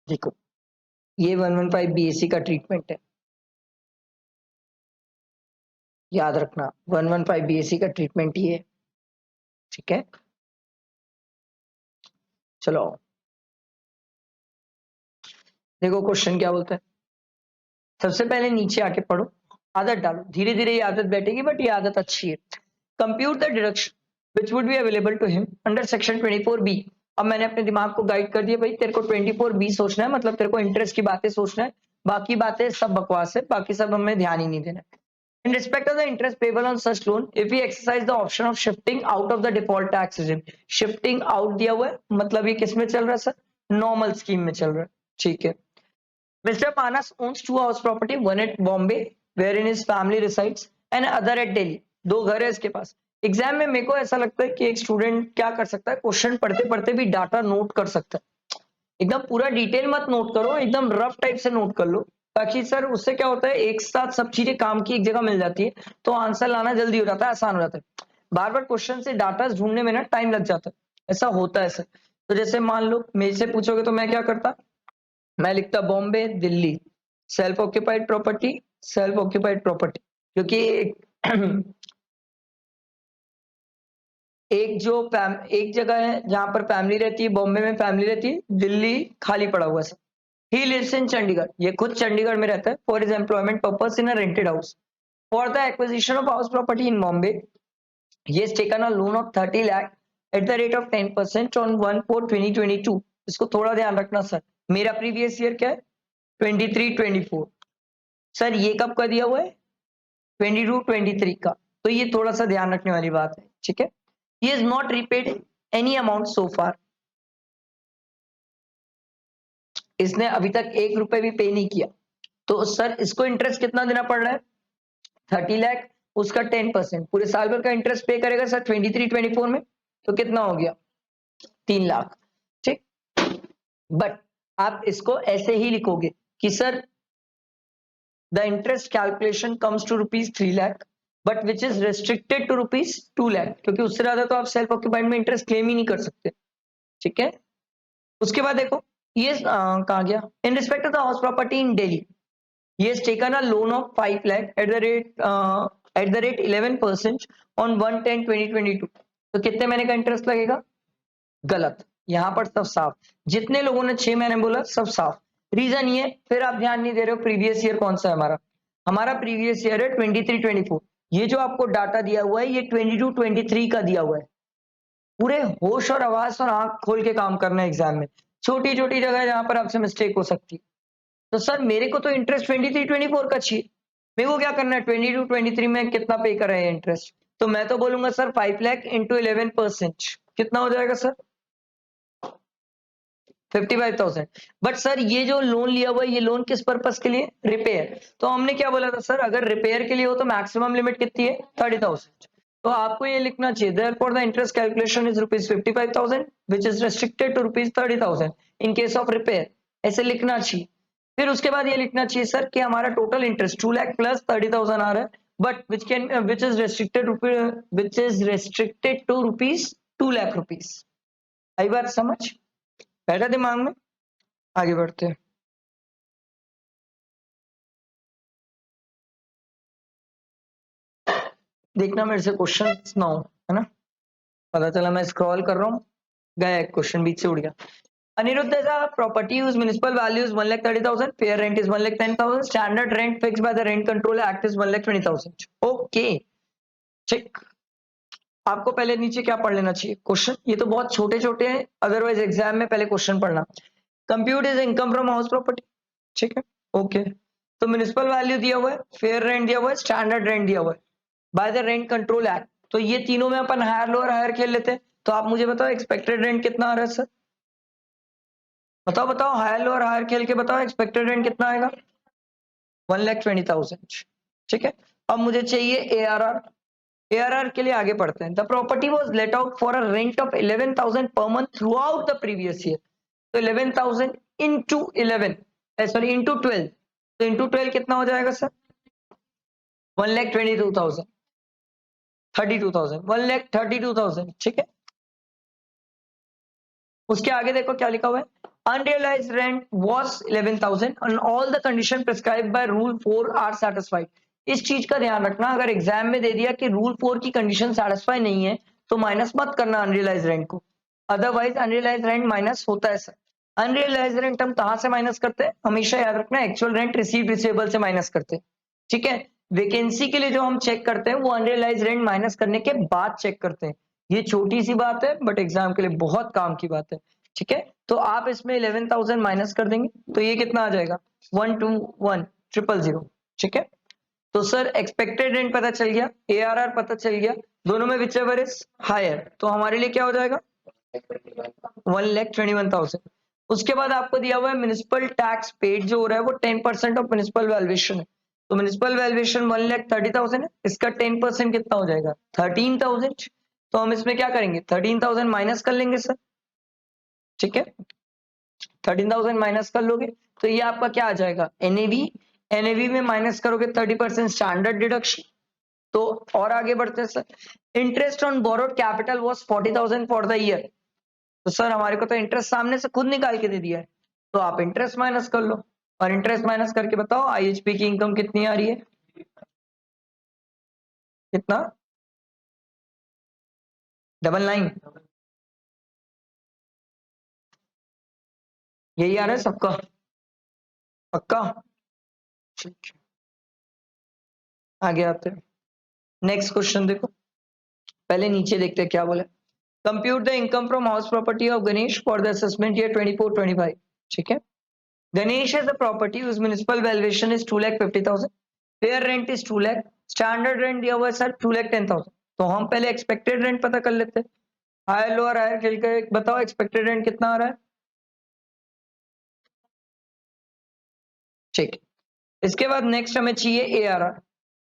देखो, ये 115 BAC का ट्रीटमेंट है, याद रखना 115 BAC का ट्रीटमेंट ये है। ठीक है, चलो देखो क्वेश्चन क्या बोलता है। सबसे पहले नीचे आके पढ़ो, आदत डालो, धीरे धीरे ये आदत बैठेगी, बट ये आदत अच्छी है। Compute the deduction which would be available to him under section 24B। अब मैंने अपने दिमाग को गाइड कर दिया, भाई तेरे को 24B सोचना है, मतलब तेरे को इंटरेस्ट की बातें सोचना है, बाकी बातें सब बकवास है, बाकी सब हमें ध्यान ही नहीं देना। In respect of the interest payable on such loan, if we exercise the option of shifting out of the default tax regime, shifting out दिया हुआ है, मतलब ये किस में चल रहा है सर? नॉर्मल स्कीम में चल रहा है। ठीक है, Mr. Manas owns 2 house property, one at Bombay, wherein his family resides, and other at Delhi। दो घर है इसके पास। एग्जाम में मेरे को ऐसा लगता है कि एक स्टूडेंट क्या कर सकता है, क्वेश्चन पढ़ते पढ़ते भी डाटा नोट कर सकता है। एकदम पूरा डिटेल मत नोट करो, एकदम रफ टाइप से नोट कर लो, ताकि सर उससे क्या होता है, एक साथ सब चीजें काम की एक जगह मिल जाती है, तो आंसर लाना जल्दी हो जाता है, आसान हो जाता है। बार बार क्वेश्चन से डाटा ढूंढने में ना टाइम लग जाता है, ऐसा होता है सर। तो जैसे मान लो मेरे से पूछोगे तो मैं क्या करता, मैं लिखता Bombay Delhi, self occupied property, self occupied property, क्योंकि एक जगह है जहां पर फैमिली रहती है, बॉम्बे में फैमिली रहती है, दिल्ली खाली पड़ा हुआ है। ही लिव्स इन चंडीगढ़, ये खुद चंडीगढ़ में रहता है, for his employment purpose in a rented house. For the acquisition of house property in Bombay, he has taken a loan of 30 lakh at the rate of 10% on 1/4/2022। इसको थोड़ा ध्यान रखना सर, मेरा प्रीवियस ईयर क्या है? 23-24। सर ये कब का दिया हुआ है? 22-23 का, तो ये थोड़ा सा ध्यान रखने वाली बात है। ठीक है, he has not repaid any amount so far, इसने अभी तक 1 रुपए भी पे नहीं किया, तो सर इसको इंटरेस्ट कितना देना पड़ रहा है? 30 लाख, उसका 10%, पूरे साल भर का इंटरेस्ट पे करेगा सर 23-24 में, तो कितना हो गया? 3 लाख। ठीक, बट आप इसको ऐसे ही लिखोगे कि sir the interest calculation comes to ₹3 lakh, but which is restricted to ₹2 lakh, क्योंकि उससे ज्यादा तो आप सेल्फ ऑक्यूपाइड में इंटरेस्ट क्लेम ही नहीं कर सकते। ठीक है, उसके बाद देखो ये कहा गया, in respect of the house property in Delhi, he has taken a loan of 5 lakh at the rate 11% on 1/10/2022। तो कितने महीने का इंटरेस्ट लगेगा? गलत, यहां पर सब साफ, जितने लोगों ने 6 महीने बोला सब साफ। रीजन ये, फिर आप ध्यान नहीं दे रहे हो, प्रीवियस ईयर कौन सा है हमारा? हमारा प्रीवियस ईयर है 23-24। ये जो आपको डाटा दिया हुआ है ये 22-23 का दिया हुआ है। पूरे होश और आवाज और आंख खोल के काम करना है एग्जाम में, छोटी छोटी जगह है जहां पर आपसे मिस्टेक हो सकती है। तो सर मेरे को तो इंटरेस्ट 23-24 का चाहिए, मेरे को क्या करना है 22-23 में कितना पे कर रहे हैं इंटरेस्ट, तो मैं तो बोलूंगा सर 5 लाख इंटू 11%, कितना हो जाएगा सर 55,000। बट सर ये जो लोन लिया हुआ है ये लोन किस पर्पस के लिए, रिपेयर। तो हमने क्या बोला था सर, अगर रिपेयर के लिए हो तो मैक्सिमम लिमिट कितनी है 30,000। तो आपको ये लिखना चाहिए therefore the interest calculation is rupees 55,000 which is restricted to rupees 30,000 in case of repair, ऐसे लिखना चाहिए। फिर उसके बाद ये लिखना चाहिए सर कि हमारा टोटल इंटरेस्ट 2 लाख प्लस 30,000 आ रहा है, but which is restricted to rupees 2 lakh rupees. आई बात समझ, बैठा दिमाग में, आगे बढ़ते हैं। देखना मेरे से क्वेश्चन ना हो, है ना, पता चला मैं स्क्रॉल कर रहा हूँ, गया एक क्वेश्चन बीच से उड़ गया। Aniruddha is a property whose municipal value is 1,30,000, fair rent is 1,10,000, standard rent fixed by the Rent Control Act is 1,20,000. Okay, check। आपको पहले नीचे क्या पढ़ लेना चाहिए क्वेश्चन, ये तो बहुत छोटे छोटे हैं, अदरवाइज एग्जाम में पहले क्वेश्चन पढ़ना। Compute is income from house property, ठीक है, ओके। तो म्युनिसिपल वैल्यू दिया हुआ है, फेयर रेंट दिया हुआ है, स्टैंडर्ड रेंट दिया हुआ है by the rent control act. तो ये तीनों में अपन हायर लोअर हायर खेल लेते हैं। तो आप मुझे बताओ एक्सपेक्टेड रेंट कितना आ रहा है सर, बताओ बताओ, हायर लोअर हायर खेल के बताओ एक्सपेक्टेड रेंट कितना आएगा 1,20,000, ठीक है। अब मुझे चाहिए ARR, ARR के लिए आगे पढ़ते हैं। The property was let out for a rent of 11,000 per month through out the previous year. तो 11,000 इंटू 11, सॉरी इंटू 12, तो इंटू 12 कितना हो जाएगा सर 1,22,000, 32,000, 1,32,000, ठीक है। उसके आगे देखो क्या लिखा हुआ है, unrealised rent was 11,000 and all the condition prescribed by rule 4 are satisfied। इस चीज का ध्यान रखना, अगर एग्जाम में दे दिया कि रूल 4 की कंडीशन सेटिस्फाई नहीं है तो माइनस मत करना अनरियलाइज रेंट को, अदरवाइज अनरियलाइज रेंट माइनस होता है सर। अनरियलाइज रेंट हम कहां से माइनस करते हैं, हमेशा याद रखना एक्चुअल रेंट रिसीव्ड रिसीवेबल से माइनस करते हैं, ठीक है। वैकेंसी के लिए जो हम चेक करते हैं वो अनरियलाइज रेंट माइनस करने के बाद चेक करते हैं। ये छोटी सी बात है बट एग्जाम के लिए बहुत काम की बात है, ठीक है। तो आप इसमें 11,000 माइनस कर देंगे तो ये कितना आ जाएगा 121,000, ठीक है। तो सर एक्सपेक्टेड रेंट पता चल गया, ARR पता चल गया, दोनों में विच एवर इज हायर, तो हमारे लिए क्या हो जाएगा 1,21,000। उसके बाद आपको दिया हुआ है म्युनिसिपल टैक्स पेड जो हो रहा है वो 10% ऑफ म्युनिसिपल वैल्यूएशन है। तो म्युनिसिपल वैल्यूएशन 1,30,000 है, इसका 10% कितना हो जाएगा 13,000। तो हम इसमें क्या करेंगे 13,000 माइनस कर लेंगे सर, ठीक है। 13,000 माइनस कर लोगे तो ये आपका क्या आ जाएगा एनएवी, एनएवी में माइनस करोगे 30% स्टैंडर्ड डिडक्शन। तो और आगे बढ़ते हैं sir. Interest on borrowed capital was 40,000 for the year. तो सर हमारे को तो इंटरेस्ट सामने से खुद निकाल के दे दिया है, तो आप इंटरेस्ट माइनस कर लो, और इंटरेस्ट माइनस करके बताओ IHP की इनकम कितनी आ रही है, कितना 99, यही आ रहा है सबका, पक्का, ठीक है। आगे आते हैं, नेक्स्ट क्वेश्चन देखो, पहले नीचे देखते हैं क्या बोला। Compute the income from house property of Ganesh for the assessment year 24-25, ठीक है। Ganesh is a property whose municipal valuation is 2,50,000, fair rent is 2 lakh, standard rent दिया हुआ है सर 2,10,000। तो हम पहले एक्सपेक्टेड रेंट पता कर लेते हैं, हायर लोअर हायर खेल के बताओ एक्सपेक्टेड रेंट कितना आ रहा है, ठीक है। इसके बाद नेक्स्ट हमें चाहिए ARR,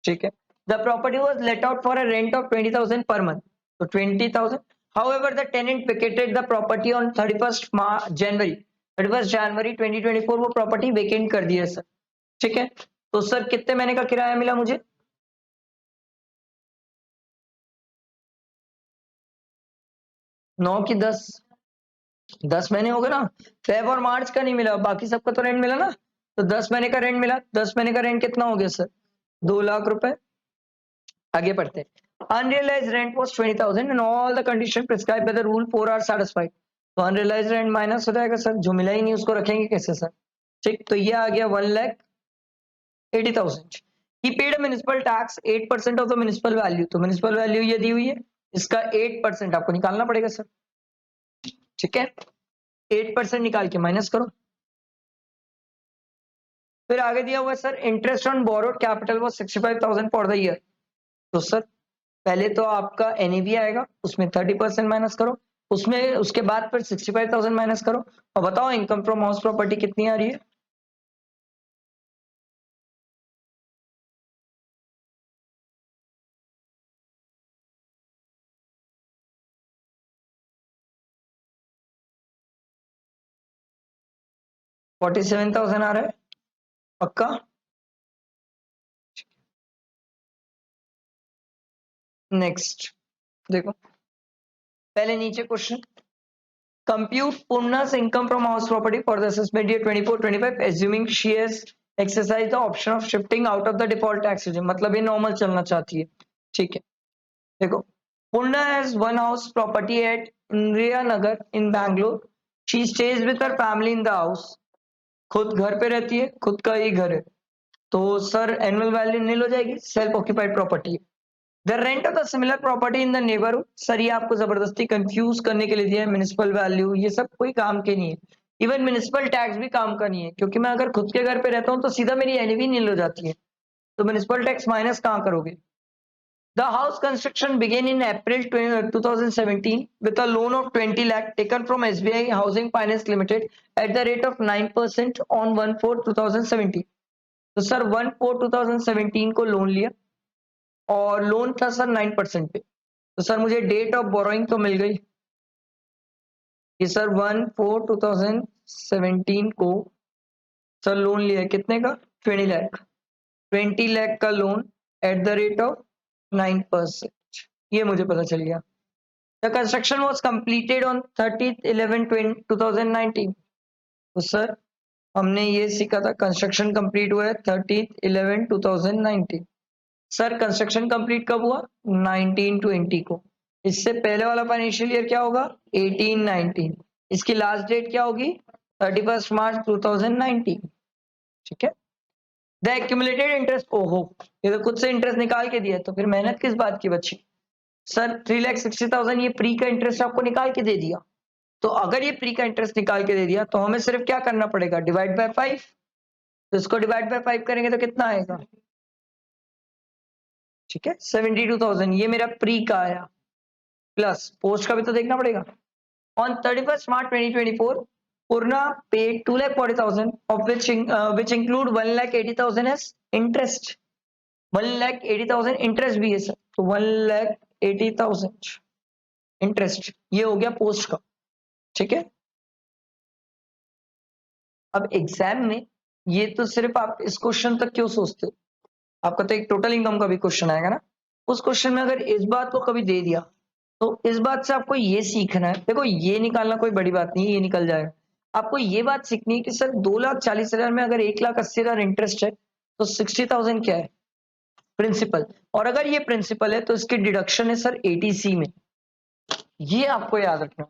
ठीक है। The property was let out for a rent of 20,000 per month, तो 20,000। However the tenant vacated the property on 31 January 2024, वो प्रॉपर्टी वेकेंट कर दी है सर, ठीक है। तो सर कितने महीने का किराया मिला मुझे 9 की 10 महीने हो गए ना, फेब और मार्च का नहीं मिला, बाकी सबका तो रेंट मिला ना। तो 10 महीने का रेंट मिला, 10 महीने का रेंट कितना हो गया सर 2 लाख रुपए। आगे बढ़ते हैं, unrealised rent was 20,000 and all the condition prescribed by the rule 4 are satisfied. तो अनरियलाइज्ड रेंट माइनस हो जाएगा सर, जो मिला ही नहीं उसको रखेंगे कैसे सर, ठीक। तो ये आ गया 1,80,000। He paid a municipal tax 8% of the municipal value, तो म्युनिसिपल वैल्यू ये दी हुई है, इसका 8% आपको निकालना पड़ेगा सर, ठीक है। 8% निकाल के माइनस करो। फिर आगे दिया हुआ है sir interest on borrowed capital वो 65,000 फॉर द ईयर। तो सर पहले तो आपका एनईवी आएगा, उसमें 30% माइनस करो, उसमें उसके बाद फिर 65,000 माइनस करो और बताओ इनकम फ्रॉम हाउस प्रॉपर्टी कितनी आ रही है। $47,000 आ रहा है पक्का। नेक्स्ट देखो, पहले नीचे क्वेश्चन, कंप्यूट पूर्णा's income from house property for the assessment year 24-25 assuming she has exercised the option of shifting out of the default tax regime। मतलब ये नॉर्मल चलना चाहती है, ठीक है। देखो, Purna has one house property at Indira Nagar in Bangalore। She stays with her family in the house। खुद घर पे रहती है, खुद का ही घर है, तो सर एनुअल वैल्यू नील हो जाएगी, self occupied property. The rent of the similar property in the neighbourhood, sir ये आपको जबरदस्ती कंफ्यूज करने के लिए दिया है। म्युनिसिपल वैल्यू ये सब कोई काम के नहीं है, इवन म्युनिसिपल टैक्स भी काम का नहीं है, क्योंकि मैं अगर खुद के घर पे रहता हूँ तो सीधा मेरी एनईवी नील हो जाती है, तो म्युनिसिपल टैक्स माइनस कहाँ करोगे। The house construction began in April 2017 with a loan of 20 lakh taken from SBI Housing Finance Limited at the rate of 9% on 1/4/2017। तो सर 1/4/2017 को लोन लिया और लोन था सर 9% पे, तो सर मुझे डेट ऑफ बोरोइंग तो मिल गई कि सर 1/4/2017 को सर लोन लिया कितने का, 20 लाख, 20 लाख का loan at the rate of 9%, ये मुझे पता चल गया। The construction was completed on 30/11/2019। तो सर हमने ये सीखा था कंस्ट्रक्शन कंप्लीट हुआ है 30/11/2019। सर कंस्ट्रक्शन कंप्लीट कब हुआ, 1920 को। इससे पहले वाला फाइनेंशियल ईयर क्या होगा, 18-19। इसकी लास्ट डेट क्या होगी, 31 मार्च 2019, ठीक है। द एक्यूमुलेटेड इंटरेस्ट, ओहो ये तो खुद से इंटरेस्ट निकाल के दिया, तो फिर मेहनत किस बात की बची। सर 3,60,000 ये प्री का इंटरेस्ट आपको निकाल के दे दिया, तो अगर ये प्री का इंटरेस्ट निकाल के दे दिया तो हमें सिर्फ क्या करना पड़ेगा, डिवाइड बाय 5। तो इसको डिवाइड बाय 5 करेंगे तो कितना आएगा, ठीक है 72,000, ये मेरा प्री का आया, प्लस पोस्ट का भी तो देखना पड़ेगा। On 31 March 2024 Purna paid 2,40,000 of which include 1,80,000 as interest। 1,80,000 interest भी है सर, तो 1,80,000 इंटरेस्ट, ये हो गया पोस्ट का, ठीक है। अब एग्जाम में ये तो सिर्फ आप इस क्वेश्चन तक क्यों सोचते हो, आपका तो एक टोटल इनकम का भी क्वेश्चन आएगा ना, उस क्वेश्चन में अगर इस बात को कभी दे दिया तो इस बात से आपको ये सीखना है। देखो ये निकालना कोई बड़ी बात नहीं है, ये निकल जाएगा। आपको ये बात सीखनी है कि सर 2,40,000 में अगर 1,80,000 इंटरेस्ट है तो 60,000 क्या है, प्रिंसिपल। और अगर ये प्रिंसिपल है तो इसकी डिडक्शन है सर एटीसी में, ये आपको याद रखना।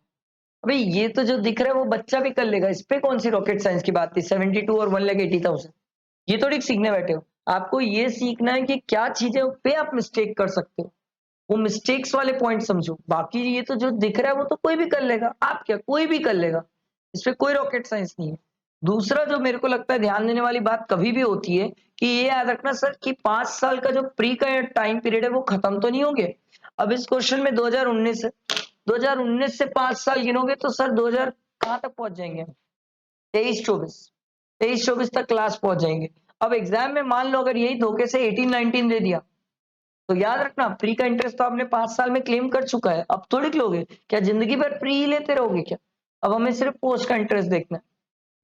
अबे ये तो जो दिख रहा है वो बच्चा भी कर लेगा, इस पे कौन सी रॉकेट साइंस की बात थी, 72 और 1,80,000, ये थोड़ी सीखने बैठे हो। आपको ये सीखना है कि क्या चीजें पे आप मिस्टेक कर सकते हो, वो मिस्टेक्स वाले पॉइंट समझो। बाकी ये तो जो दिख रहा है वो तो कोई भी कर लेगा, आप क्या कोई भी कर लेगा, इसमें कोई रॉकेट साइंस नहीं है। दूसरा जो मेरे को लगता है ध्यान देने वाली बात कभी भी होती है कि ये याद रखना सर कि 5 साल का जो प्री का टाइम पीरियड है वो खत्म तो नहीं हो गया। अब इस क्वेश्चन में 2019 है, 2019 से 5 साल गिनोगे तो सर 2000 कहाँ तक पहुंच जाएंगे, 23-24 तक क्लास पहुंच जाएंगे। अब एग्जाम में मान लो अगर यही धोखे से 18-19 दे दिया तो याद रखना प्री का इंटरेस्ट तो आपने 5 साल में क्लेम कर चुका है, अब थोड़ी लोगे, क्या जिंदगी भर प्री ही लेते रहोगे क्या। अब हमें सिर्फ पोस्ट का इंटरेस्ट देखना है।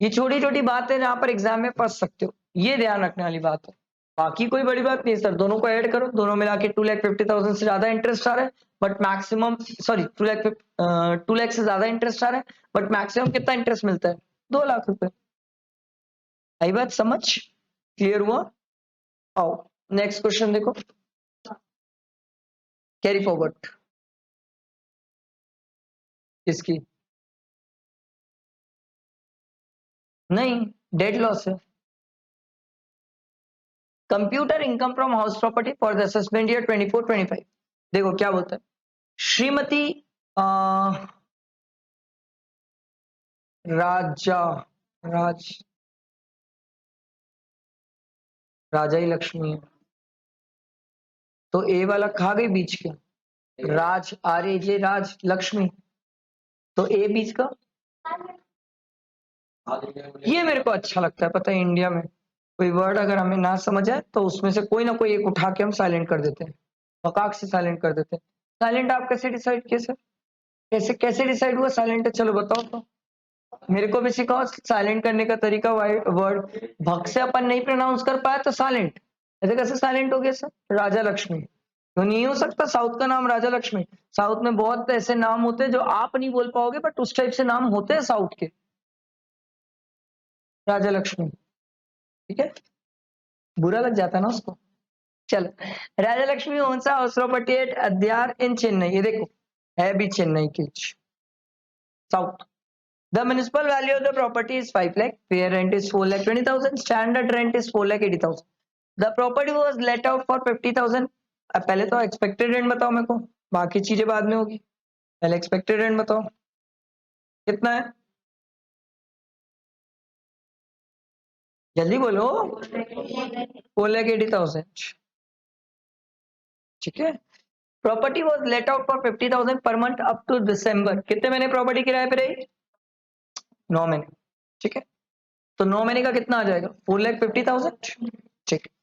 ये छोटी छोटी बात है जहां पर एग्जाम में फंस सकते हो, ये ध्यान रखने वाली बात है। बाकी कोई बड़ी बात नहीं सर, दोनों को ऐड करो, दोनों मिला के 2,50,000 से ज्यादा इंटरेस्ट आ रहा है, बट मैक्सिमम सॉरी 2 लाख से ज्यादा इंटरेस्ट आ रहा है, बट मैक्सिमम कितना इंटरेस्ट मिलता है, 2 लाख रुपए। आई बात समझ, क्लियर हुआ। आओ नेक्स्ट क्वेश्चन देखो, कैरी फॉरवर्ड किसकी, नहीं डेट लॉस है। Computer income from house property for the assessment year 24-25। देखो क्या बोलता है, श्रीमती राजा, राजा ही लक्ष्मी है, तो ए वाला खा गई बीच के, राज, आर ए जे, राज, लक्ष्मी, तो ए बीच का, ये मेरे को अच्छा लगता है। पता है इंडिया में कोई वर्ड अगर हमें ना समझ आए तो उसमें से कोई ना कोई एक उठा के हम साइलेंट कर देते हैं, बकाक से साइलेंट कर देते हैं। साइलेंट आप कैसे डिसाइड किए सर? कैसे कैसे डिसाइड हुआ साइलेंट है? चलो बताओ तो, मेरे को भी सिखाओ साइलेंट करने का तरीका। वर्ड भक से अपन नहीं प्रोनाउंस कर पाया तो साइलेंट, ऐसे कैसे साइलेंट हो गया सर? राजा लक्ष्मी तो नहीं हो सकता, साउथ का नाम राजा लक्ष्मी। साउथ में बहुत ऐसे नाम होते हैं जो आप नहीं बोल पाओगे, बट उस टाइप से नाम होते हैं साउथ के, राजा लक्ष्मी, ठीक है, बुरा लग जाता है ना उसको। चलो, राजा Lakshmi owns a house property at Adyar in Chennai, ये देखो है भी चेन्नई की, south. The municipal value of the property is 5 lakh, fair rent is 4,20,000, standard rent is 4,80,000. The property was let out for 50,000. अब पहले तो एक्सपेक्टेड रेंट बताओ मेरे को, बाकी चीजें बाद में होगी, पहले एक्सपेक्टेड रेंट बताओ कितना है, जल्दी बोलो। 4,80,000, ठीक है। Property was late out for 50,000 per month up to दिसंबर। कितने महीने प्रॉपर्टी किराए पे रही? 9 महीने, ठीक है। तो 9 महीने का कितना आ जाएगा? 4,50,000, ठीक है।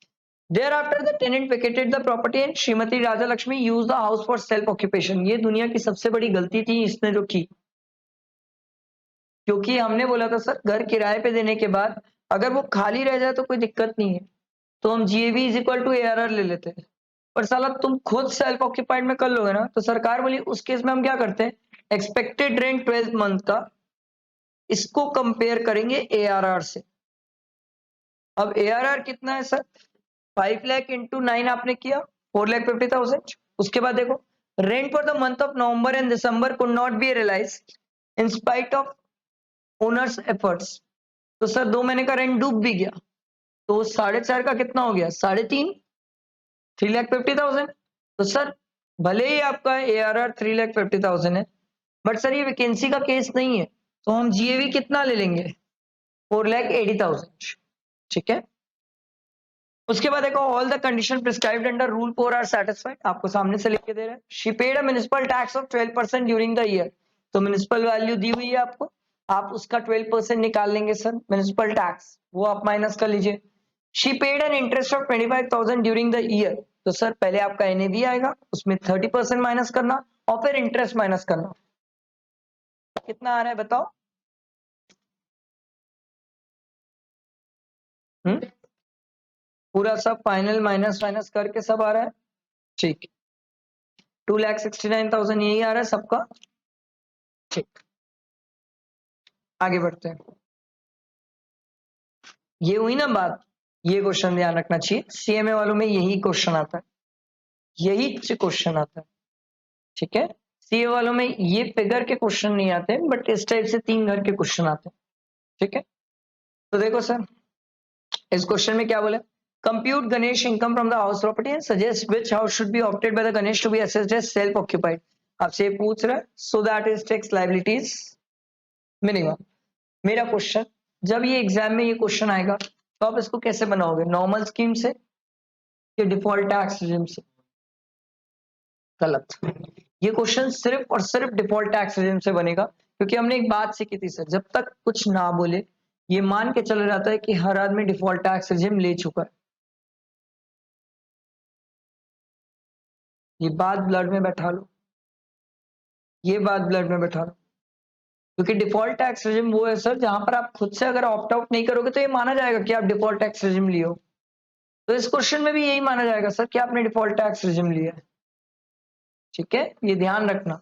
Thereafter the tenant vacated the property and Shrimati Raja Lakshmi used the house for self occupation। ये दुनिया की सबसे बड़ी गलती थी इसने जो की, क्योंकि हमने बोला था सर घर किराए पे देने के बाद अगर वो खाली रह जाए तो कोई दिक्कत नहीं है, तो हम GAV is equal to ARR ले लेते हैं। पर साला तुम खुद सेल्फ ऑक्यूपाइड में कर लोगे ना, तो सरकार बोली उस केस में हम क्या करते हैं, एक्सपेक्टेड रेंट 12 मंथ का, इसको कंपेयर करेंगे एआरआर से। अब एआरआर कितना है सर? 5 लाख इंटू 9 आपने किया, 4,50,000। उसके बाद देखो, rent for the month of November and December could not be realise in spite of owners efforts. तो सर 2 महीने का रेंट डूब भी गया, तो 4.5 का कितना हो गया? 3.5, 3,50,000। तो सर भले ही आपका एआरआर 3,50,000 है, बट सर ये वैकेंसी का केस नहीं है, तो हम जीएवी कितना ले लेंगे? 4,80,000, ठीक है। उसके बाद देखो, all the condition prescribed under rule 4 are satisfied, आपको सामने से लिख के दे रहे हैं। She paid a municipal tax of 12% during the year, तो म्युनिसिपल वैल्यू दी हुई है आपको, आप उसका 12% निकाल लेंगे सर, म्युनिसिपल टैक्स वो आप माइनस कर लीजिए। She paid an interest of 25,000 during the year, तो सर पहले आपका एनएवी आएगा, उसमें 30% माइनस करना और फिर इंटरेस्ट माइनस करना। कितना आ रहा है बताओ? पूरा सब फाइनल माइनस माइनस करके सब आ रहा है, ठीक। 2,69,000 यही आ रहा है सबका, ठीक। आगे बढ़ते हैं। ये हुई ना बात, ये क्वेश्चन ध्यान रखना चाहिए, सीएमए वालों में यही क्वेश्चन आता है, यही क्वेश्चन आता है, ठीक है। सीए वालों में ये फिगर के क्वेश्चन नहीं आते, बट इस टाइप से 3 घर के क्वेश्चन आते हैं, ठीक है। तो देखो सर, इस क्वेश्चन में क्या बोला, compute Ganesh income from the house property and suggest which house should be opted by the Ganesh to be assessed as self occupied. आपसे ये पूछ रहा है, so that is tax liabilities minimum. मेरा क्वेश्चन, जब ये एग्जाम में ये क्वेश्चन आएगा तो आप इसको कैसे बनाओगे, नॉर्मल स्कीम से या डिफॉल्ट टैक्स रिजिम से? गलत। ये क्वेश्चन सिर्फ और सिर्फ डिफॉल्ट टैक्स रिजिम से बनेगा, क्योंकि हमने एक बात सीखी थी सर, जब तक कुछ ना बोले ये मान के चला जाता है कि हर आदमी डिफॉल्ट टैक्स रिजिम ले चुका है। ये बात ब्लड में बैठा लो, ये बात ब्लड में बैठा लो, क्योंकि डिफॉल्ट टैक्स रिजिम वो है सर जहां पर आप खुद से अगर ऑप्ट आउट नहीं करोगे तो ये माना जाएगा कि आप डिफॉल्ट टैक्स रिजिम लियो। तो इस क्वेश्चन में भी यही माना जाएगा सर कि आपने डिफॉल्ट टैक्स रिजिम लिया है, ठीक है, ये ध्यान रखना।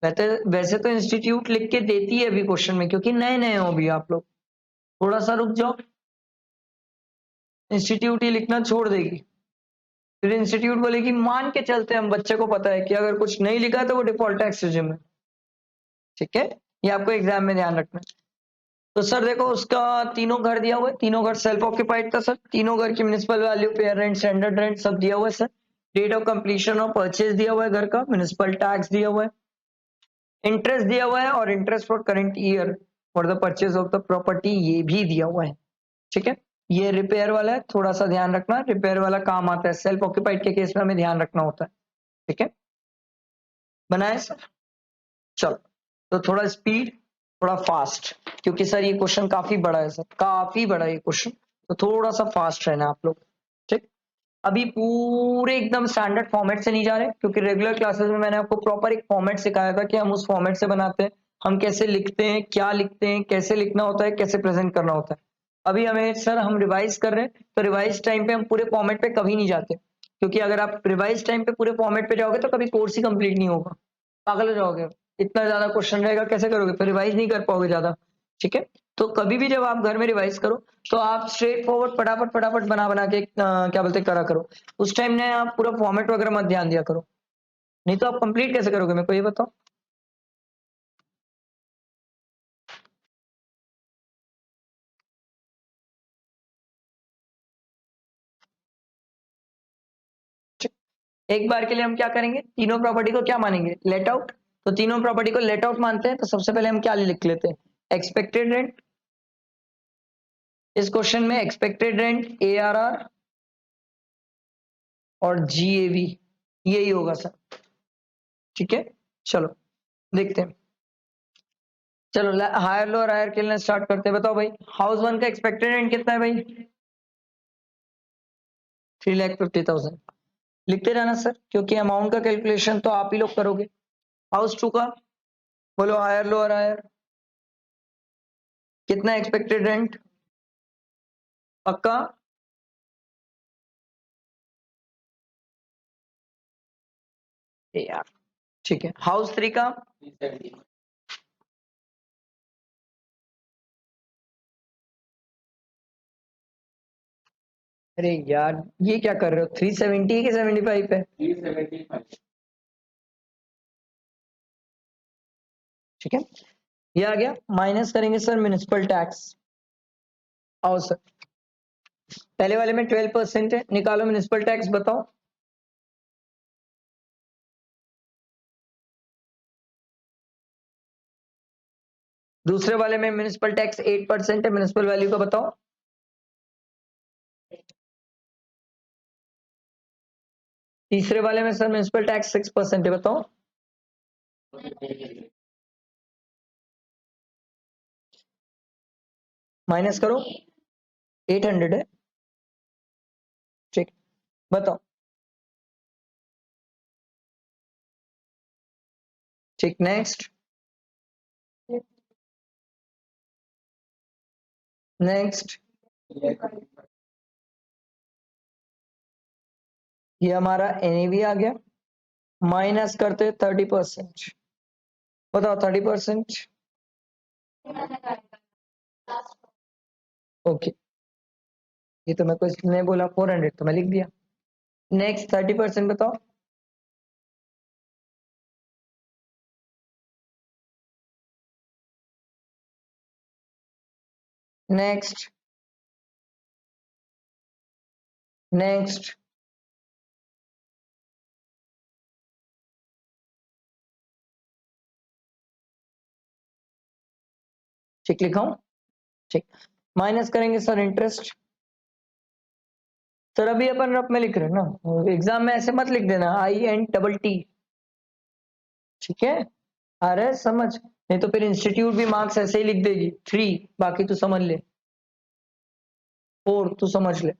वैसे तो इंस्टीट्यूट लिख के देती है अभी क्वेश्चन में, क्योंकि नए नए हो अभी आप लोग, थोड़ा सा रुक जाओ, इंस्टीट्यूट ही लिखना छोड़ देगी, फिर इंस्टीट्यूट बोलेगी मान के चलते हम बच्चे को पता है कि अगर कुछ नहीं लिखा तो वो डिफॉल्ट टैक्स रिजिम है, ठीक है। ये आपको एग्जाम में ध्यान रखना है। तो सर देखो, उसका तीनों घर दिया हुआ है, तीनों घर सेल्फ ऑक्यूपाइड था सर, तीनों घर की municipal value, fair rent, standard rent सब दिया हुआ है sir, date of completion of purchase दिया हुआ है घर का, म्युनिसिपल टैक्स दिया हुआ है, इंटरेस्ट दिया हुआ है और interest for current year for the purchase of the property, ये भी दिया हुआ है। ठीक है, ये रिपेयर वाला है, थोड़ा सा ध्यान रखना, रिपेयर वाला काम आता है, सेल्फ ऑक्यूपाइड के केस में हमें ध्यान रखना होता है। ठीक है, बनाए सर? चलो, तो थोड़ा स्पीड, थोड़ा फास्ट, क्योंकि सर ये क्वेश्चन काफी बड़ा है सर, काफी बड़ा है ये क्वेश्चन, तो थोड़ा सा फास्ट रहना आप लोग। ठीक, अभी पूरे एकदम स्टैंडर्ड फॉर्मेट से नहीं जा रहे, क्योंकि रेगुलर क्लासेस में मैंने आपको प्रॉपर एक फॉर्मेट सिखाया था कि हम उस फॉर्मेट से बनाते हैं, हम कैसे लिखते हैं, क्या लिखते हैं, कैसे लिखना होता है, कैसे प्रेजेंट करना होता है। अभी हमें सर, हम रिवाइज कर रहे हैं, तो रिवाइज टाइम पे हम पूरे फॉर्मेट पे कभी नहीं जाते, क्योंकि अगर आप रिवाइज टाइम पे पूरे फॉर्मेट पे जाओगे तो कभी कोर्स ही कंप्लीट नहीं होगा, पागल हो जाओगे, इतना ज्यादा क्वेश्चन रहेगा, कैसे करोगे, फिर रिवाइज नहीं कर पाओगे ज्यादा। ठीक है, तो कभी भी जब आप घर में रिवाइज करो, तो आप स्ट्रेट फॉरवर्ड फटाफट फटाफट बना बना के क्या बोलते करा करो, उस टाइम ने आप पूरा फॉर्मेट वगैरह मत ध्यान दिया करो, नहीं तो आप कंप्लीट कैसे करोगे, मेरे को ये बताओ। एक बार के लिए हम क्या करेंगे, तीनों प्रॉपर्टी को क्या मानेंगे, लेट आउट, तो तीनों प्रॉपर्टी को लेट आउट मानते हैं, तो सबसे पहले हम क्या लिख लेते हैं, एक्सपेक्टेड रेंट। इस क्वेश्चन में एक्सपेक्टेड रेंट, ARR और GAV, यही होगा सर। ठीक है, चलो देखते हैं। चलो हायर लोअर हायर के लिए स्टार्ट करते हैं। बताओ भाई, हाउस वन का एक्सपेक्टेड रेंट कितना है भाई, 3,50,000। लिखते रहना सर, क्योंकि अमाउंट का कैलकुलेशन तो आप ही लोग करोगे। हाउस टू का बोलो, हायर लोअर हायर, कितना एक्सपेक्टेड रेंट, पक्का? यार ठीक है, हाउस थ्री का, अरे यार ये क्या कर रहे हो, 370 है कि 75 है? ठीक है, ये आ गया, माइनस करेंगे सर म्युनिसिपल टैक्स। आओ सर, पहले वाले में 12% है, निकालो म्युनिसिपल टैक्स, बताओ। दूसरे वाले में म्युनिसिपल टैक्स 8% है, म्युनिसिपल वैल्यू का बताओ। तीसरे वाले में सर म्युनिसिपल टैक्स 6% है, बताओ। माइनस करो, 800 है। ठीक, बताओ। ठीक, नेक्स्ट, नेक्स्ट, ये हमारा NAV आ गया, माइनस करते 30%। बताओ 30%। ओके, ये तो मैं कुछ नहीं बोला, 400 तो मैं लिख दिया। नेक्स्ट 30% बताओ। नेक्स्ट, नेक्स्ट, ठीक लिखा हूं? ठीक, माइनस करेंगे सर इंटरेस्ट। सर अभी अपन रफ में लिख रहे हैं ना, एग्जाम में ऐसे मत लिख देना INTT। ठीक है, अरे समझ, नहीं तो फिर इंस्टीट्यूट भी मार्क्स ऐसे ही लिख देगी 3, बाकी तू समझ ले 4, तू समझ ले।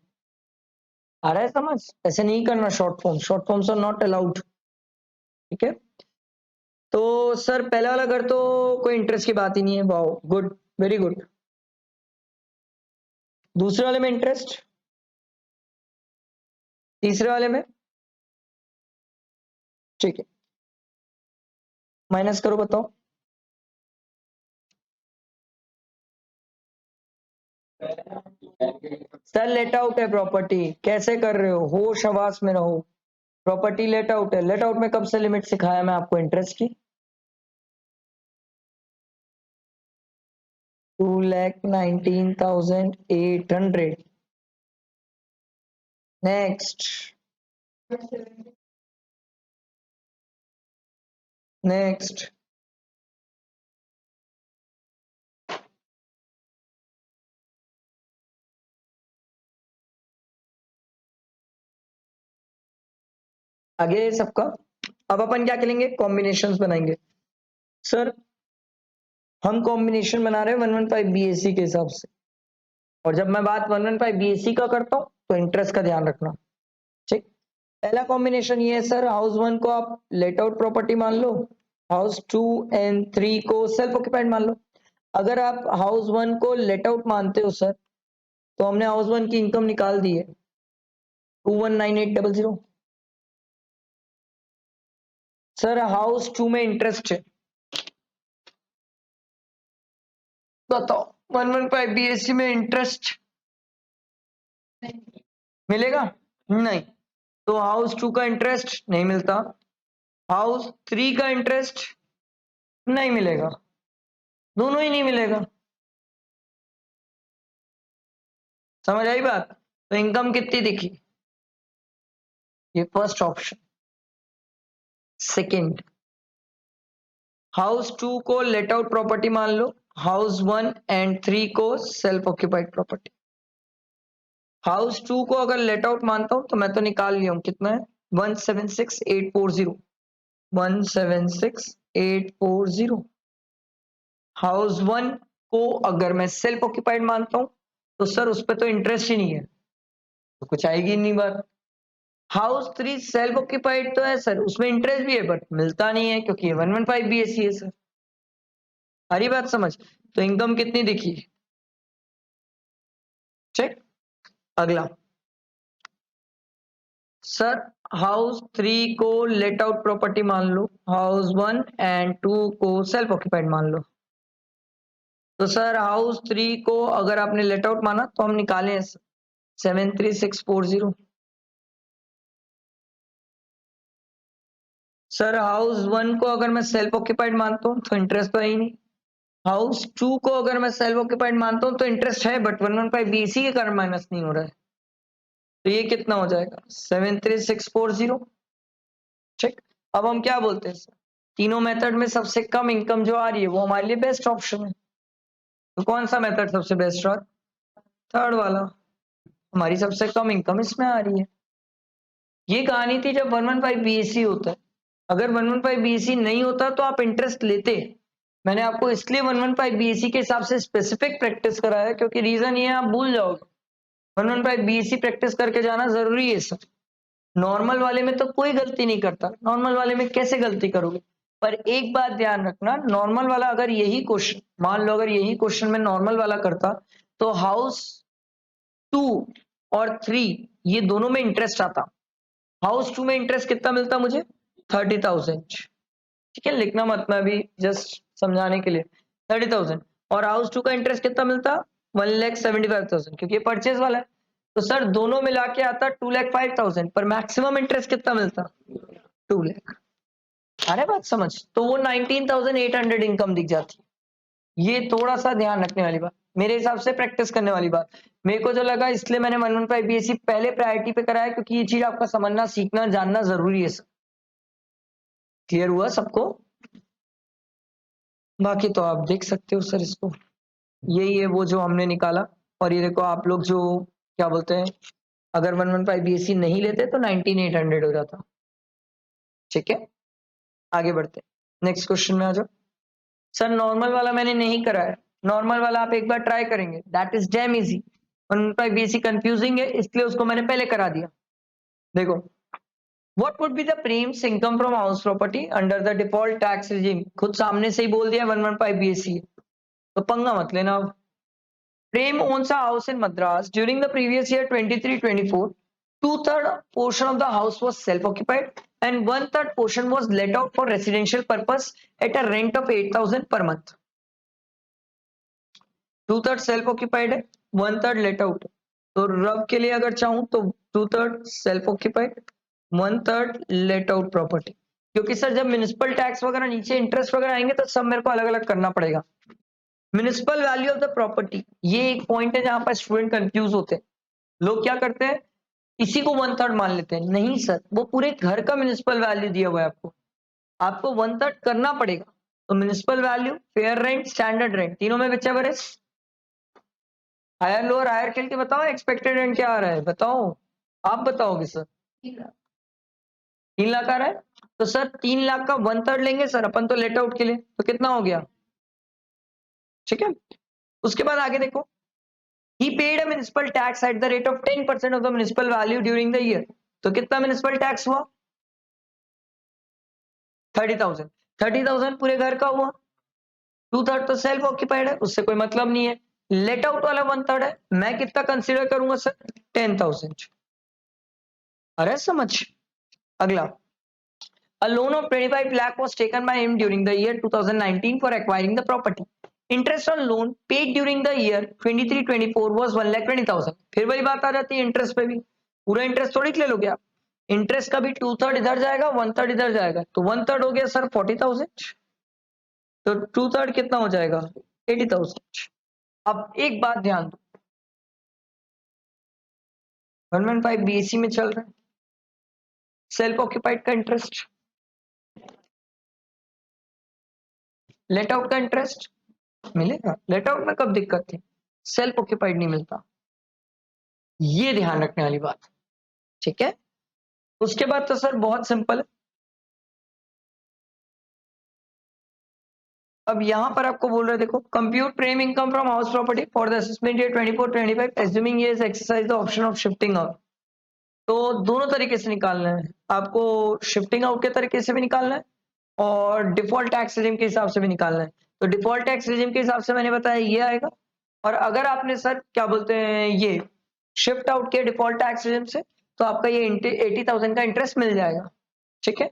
अरे समझ, ऐसे नहीं करना, short form, short forms are not allowed. ठीक है, तो सर पहला वाला घर तो कोई इंटरेस्ट की बात ही नहीं है, वाओ गुड, वेरी गुड। दूसरे वाले में इंटरेस्ट, तीसरे वाले में, ठीक है, माइनस करो, बताओ। सर लेट आउट है प्रॉपर्टी, कैसे कर रहे हो, होश हवास में रहो। प्रॉपर्टी लेट आउट है, लेट आउट में कब से लिमिट सिखाया मैं आपको इंटरेस्ट की? 2,19,800। नेक्स्ट, नेक्स्ट, आगे सबका। अब अपन क्या करेंगे, कॉम्बिनेशंस बनाएंगे। सर हम कॉम्बिनेशन बना रहे हैं 115 बीएससी के हिसाब से, और जब मैं बात 115 बीएससी का करता हूं तो इंटरेस्ट का ध्यान रखना। ठीक, पहला कॉम्बिनेशन ये है सर, हाउस 1 को आप लेट आउट प्रॉपर्टी मान लो, हाउस 2 एंड 3 को सेल्फ ऑक्यूपाइड मान लो। अगर आप हाउस 1 को लेट आउट मानते हो सर, तो हमने हाउस 1 की इनकम निकाल दी है 219800। सर हाउस 2 में इंटरेस्ट है, बताओ 115 बीएससी में इंटरेस्ट मिलेगा? नहीं। तो हाउस 2 का इंटरेस्ट नहीं मिलता, हाउस 3 का इंटरेस्ट नहीं मिलेगा, दोनों ही नहीं मिलेगा। समझ आई बात? तो इनकम कितनी दिखी? ये फर्स्ट ऑप्शन। सेकंड, हाउस 2 को लेट आउट प्रॉपर्टी मान लो, हाउस 1 एंड 3 को सेल्फ ऑक्यूपाइड प्रॉपर्टी। हाउस 2 को अगर लेट आउट मानता हूं तो मैं तो निकाल लिया हूं, कितना है 176840, 176840। हाउस 1 को अगर मैं सेल्फ ऑक्यूपाइड मानता हूं तो सर उस पर तो इंटरेस्ट ही नहीं है, तो कुछ आएगी नहीं बात। हाउस 3 सेल्फ ऑक्यूपाइड तो है सर, उसमें इंटरेस्ट भी है बट मिलता नहीं है क्योंकि 115 बीएससी है सर। हरी बात समझ? तो इनकम कितनी दिखी? चेक। अगला सर, हाउस 3 को लेट आउट प्रॉपर्टी मान लो, हाउस 1 एंड 2 को सेल्फ ऑक्यूपाइड मान लो। तो सर हाउस 3 को अगर आपने लेट आउट माना तो हम निकालें 73640। सर हाउस 1 को अगर मैं सेल्फ ऑक्यूपाइड मानता हूं तो इंटरेस्ट तो है ही नहीं, हाउस 2 को अगर मैं सेल्फ ऑक्यूपाइड मानता हूं तो इंटरेस्ट है बट 115 बीसी के कारण माइनस नहीं हो रहा है, तो ये कितना हो जाएगा 73640। ठीक, अब हम क्या बोलते हैं सर, तीनों मेथड में सबसे कम इनकम जो आ रही है वो हमारे लिए बेस्ट ऑप्शन है, तो कौन सा मेथड सबसे बेस्ट रहा? थर्ड वाला। हमारी सबसे कम इनकम इसमें आ रही है। ये कहानी थी जब 115 बीएससी होता है। अगर 115 बीएससी नहीं होता तो आप इंटरेस्ट लेते। मैंने आपको इसलिए 115 बीएससी के हिसाब से स्पेसिफिक प्रैक्टिस कराया क्योंकि रीजन ये आप भूल जाओगे। 115 बीएससी प्रैक्टिस करके जाना जरूरी है सर। नॉर्मल वाले में तो कोई गलती नहीं करता, नॉर्मल वाले में कैसे गलती करोगे? पर एक बात ध्यान रखना, नॉर्मल वाला अगर यही क्वेश्चन, मान लो अगर यही क्वेश्चन में नॉर्मल वाला करता तो हाउस 2 और 3 ये दोनों में इंटरेस्ट आता। हाउस 2 में इंटरेस्ट कितना मिलता मुझे? 30,000। ठीक है, लिखना मत, मैं अभी जस्ट समझाने के लिए। 30,000। और हाउस 2 का इंटरेस्ट कितना मिलता? 1,75,000, क्योंकि ये परचेज वाला है। तो सर दोनों मिला के आता 2,05,000, पर मैक्सिमम इंटरेस्ट कितना मिलता? 2 लाख। अरे बात समझ, तो वो 19,800 इनकम दिख जाती। ये थोड़ा सा ध्यान रखने वाली बात, मेरे हिसाब से प्रैक्टिस करने वाली बात। मेरे को जो लगा इसलिए मैंने 115 बीएससी पहले प्रायोरिटी पे कराया, क्योंकि ये चीज आपका समझना, सीखना, जानना जरूरी है सर। क्लियर हुआ सबको? बाकी तो आप देख सकते हो सर इसको, यही है वो जो हमने निकाला। और ये देखो आप लोग जो क्या बोलते हैं, अगर 115 बीएससी नहीं लेते तो 19,800 हो जाता। ठीक है, आगे बढ़ते नेक्स्ट क्वेश्चन में आ जाओ। सर नॉर्मल वाला मैंने नहीं कराया, नॉर्मल वाला आप एक बार ट्राई करेंगे, that is damn easy. 115 BSc confusing है इसलिए उसको मैंने पहले करा दिया। देखो, what would be the premium income from house property under the default tax regime? खुद सामने से ही बोल दिया 115 बीएससी, तो पंगा मत लेना। Prem owns a house in Madras. During the previous year 23-24, two-third portion of the house was self-occupied and one-third portion was let out for residential purpose at a rent of 8,000 per month. Two-third self-occupied है, one-third let out। तो रब के लिए अगर चाहूं तो two-third self-occupied, one-third let out property। क्योंकि sir जब म्युनिसिपल टैक्स वगैरह नीचे इंटरेस्ट वगैरह आएंगे तो सब मेरे को अलग अलग करना पड़ेगा। Municipal value of the property, ये एक पॉइंट है जहां पर स्टूडेंट कंफ्यूज होते हैं। लोग क्या करते हैं, इसी को 1/3 मान लेते हैं। नहीं सर, वो पूरे घर का म्युनिसिपल वैल्यू दिया हुआ है आपको, आपको 1/3 करना पड़ेगा। तो municipal value, fair rent, standard rent, तीनों में whichever is higher lower, higher खेल के बताओ एक्सपेक्टेड रेंट क्या आ रहा है, बताओ। आप बताओगे सर? 3 लाख आ रहा है, तो सर 3 लाख का 1/3 लेंगे सर अपन तो लेट आउट के लिए, तो कितना हो गया? ठीक है, उसके बाद आगे देखो, he paid a municipal tax at the rate of 10% of the municipal value during the year, तो कितना म्युनिसिपल टैक्स हुआ? 30,000। 30,000 पूरे घर का हुआ, 2/3 तो सेल्फ ऑक्यूपाइड है, उससे कोई मतलब नहीं है। लेट आउट वाला 1/3 है, मैं कितना कंसीडर करूंगा सर? 10,000। अरे समझ। अगला, a loan of 25 lakh was taken by him during the year 2019 for acquiring the property. Interest on loan paid during the year 23-24 was 1,20,000। फिर वही बात आ जाती है इंटरेस्ट पे भी, पूरा इंटरेस्ट थोड़ी ले लोगे आप, इंटरेस्ट का भी 2/3 इधर जाएगा, 1/3 इधर जाएगा, तो 1/3 हो गया सर 40,000, तो 2/3 कितना हो जाएगा? 80,000। अब एक बात ध्यान दो, 115 बीएससी में चल रहा है, सेल्फ ऑक्यूपाइड का इंटरेस्ट, लेट आउट का इंटरेस्ट मिलेगा। लेट आउट में कब दिक्कत थी? सेल्फ ऑक्यूपाइड नहीं मिलता, ये ध्यान रखने वाली बात। ठीक है, उसके बाद तो सर बहुत सिंपल है। अब यहां पर आपको बोल रहे देखो, compute Prem income from house property for the assessment year 24-25 assuming ये exercise the option of shifting out. तो दोनों तरीके से निकालना है आपको, शिफ्टिंग आउट के तरीके से भी निकालना है और डिफॉल्ट टैक्स रेजिम के हिसाब से भी निकालना है। तो डिफॉल्ट टैक्स रेजिम के हिसाब से मैंने बताया ये आएगा, और अगर आपने सर क्या बोलते हैं ये शिफ्ट आउट किया डिफॉल्ट टैक्स रेजिम से, तो आपका ये 80,000 का इंटरेस्ट मिल जाएगा। ठीक है,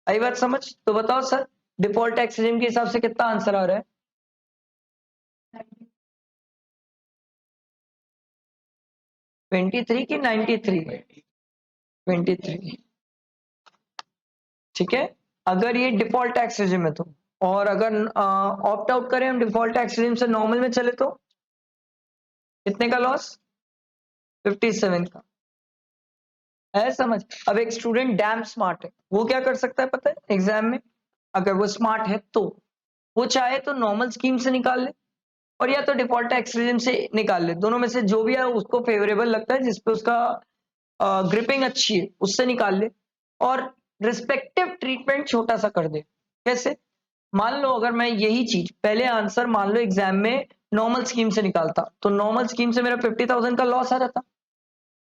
आई बात समझ? तो बताओ सर डिफॉल्ट टैक्स रेजिम के हिसाब से कितना आंसर आ रहा है? 23 की 93? 23। ठीक है, अगर ये डिफॉल्ट टैक्स रेजिम है तो, और अगर ऑप्ट आउट करें हम डिफॉल्ट टैक्स रेजिम से नॉर्मल में चले तो कितने का लॉस? 57 का। है समझ? अब एक स्टूडेंट डैम स्मार्ट है, वो क्या कर सकता है पता है एग्जाम में, अगर वो स्मार्ट है तो वो चाहे तो नॉर्मल स्कीम से निकाल ले और या तो डिफॉल्ट टैक्स रेजिम से निकाल ले, दोनों में से जो भी है उसको फेवरेबल लगता है, जिसपे उसका ग्रिपिंग अच्छी है उससे निकाल ले, और रिस्पेक्टिव ट्रीटमेंट छोटा सा कर दे। कैसे? मान लो अगर मैं यही चीज पहले आंसर मान लो एग्जाम में नॉर्मल स्कीम से निकालता, तो नॉर्मल स्कीम से मेरा 50,000 का लॉस आ जाता।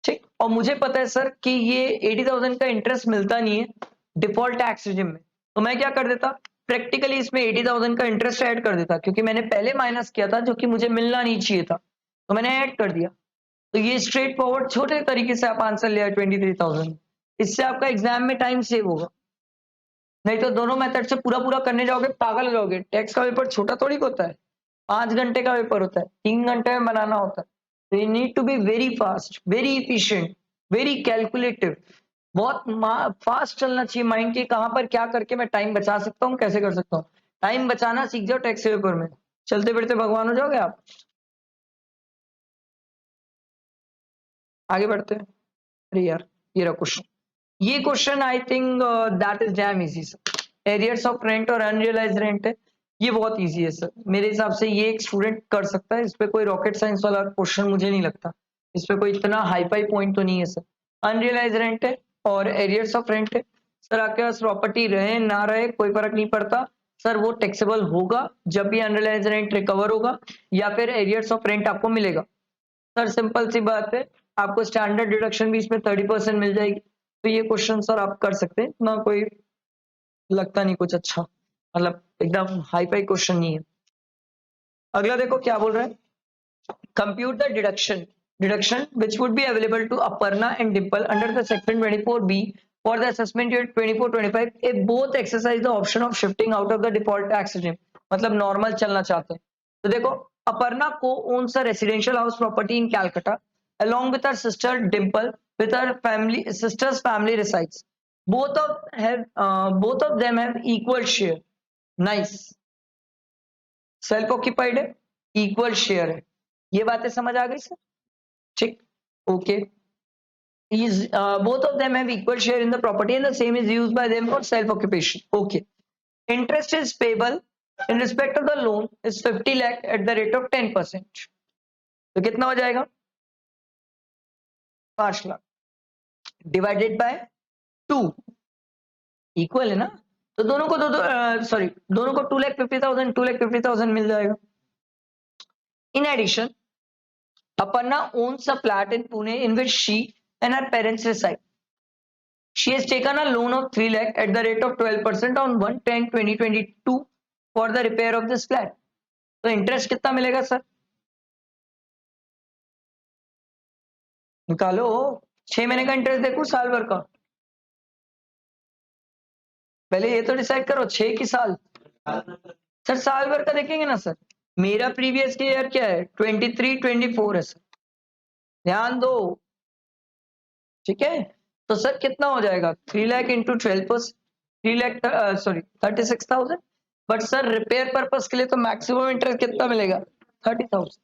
ठीक, और मुझे पता है सर कि ये 80,000 का इंटरेस्ट मिलता नहीं है डिफॉल्ट टैक्स रेजिम में, तो मैं क्या कर देता, प्रैक्टिकली इसमें 80,000 का इंटरेस्ट ऐड कर देता, क्योंकि मैंने पहले माइनस किया था जो कि मुझे मिलना नहीं चाहिए था, तो मैंने ऐड कर दिया। तो ये स्ट्रेट फॉरवर्ड छोटे तरीके से आप आंसर ले आए 23,000, इससे आपका एग्जाम में टाइम सेव होगा। नहीं तो दोनों मेथड से पूरा पूरा करने जाओगे पागल हो जाओगे, टैक्स का पेपर छोटा थोड़ी होता है, 5 घंटे का पेपर होता है, 3 घंटे में बनाना होता है, तो you need to be very fast, very efficient, very calculative, बहुत फास्ट चलना चाहिए माइंड की, कहां पर क्या करके मैं टाइम बचा सकता हूँ, कैसे कर सकता हूँ। टाइम बचाना सीख जाओ टैक्स पेपर में, चलते फिरते भगवान हो जाओगे आप। आगे बढ़ते हैं। अरे यार ये रहा क्वेश्चन, ये question I think that is damn easy sir, arrears of rent और अनरियलाइज्ड रेंट है, ये बहुत इजी है सर, मेरे हिसाब से ये एक स्टूडेंट कर सकता है, इस पे कोई रॉकेट साइंस वाला क्वेश्चन मुझे नहीं लगता, इस पे कोई इतना हाई फाई पॉइंट तो नहीं है सर। अनरियलाइज्ड रेंट है और एरियर्स ऑफ रेंट है सर, आपके पास प्रॉपर्टी रहे ना रहे कोई फर्क नहीं पड़ता सर, वो टैक्सेबल होगा जब भी अनरियलाइज्ड रेंट रिकवर होगा या फिर एरियर्स ऑफ रेंट आपको मिलेगा। सर सिंपल सी बात है, आपको स्टैंडर्ड डिडक्शन भी इसमें 30% मिल जाएगी, तो ये क्वेश्चन सर आप कर सकते हैं ना, कोई लगता नहीं कुछ अच्छा, मतलब एकदम हाई फाई क्वेश्चन नहीं है। अगला देखो क्या बोल रहा है, compute the deduction which would be available to Aparna and Dimple under the section 24B for the assessment year 24-25 if both exercise the option of shifting out of the default tax regime, मतलब normal चलना चाहते हैं। तो देखो अपर्णा को owns a residential house property in Calcutta along with her sister Dimple with her family sister's family resides, both of them have equal share, nice, self occupied है, equal share है, ये बातें समझ आ गई सर? ठीक, okay, is both of them have equal share in the property and the same is used by them for self occupation, okay, interest is payable in respect of the loan is 50 lakh at the rate of 10%, तो कितना हो जाएगा? 5 lakh divided by 2, equal है ना, तो दोनों को sorry दोनों को 2,50,000 मिल जाएगा। In addition Aparna owns a flat in Pune in which she and her parents reside. She has taken a loan of 3 lakh at the rate of 12% on 1/10/2022 for the repair of this flat. तो interest कितना मिलेगा sir? निकालो। 6 महीने का interest देखो, साल भर का? पहले ये तो डिसाइड करो, 6 की साल? सर साल भर का देखेंगे ना सर। मेरा प्रीवियस के ईयर क्या है? 23-24 है सर, ध्यान दो। ठीक है, तो सर कितना हो जाएगा? 3 lakh into 12%, 3 lakh sorry 36,000। But sir repair purpose के लिए तो मैक्सिमम इंटरेस्ट कितना मिलेगा? 30,000।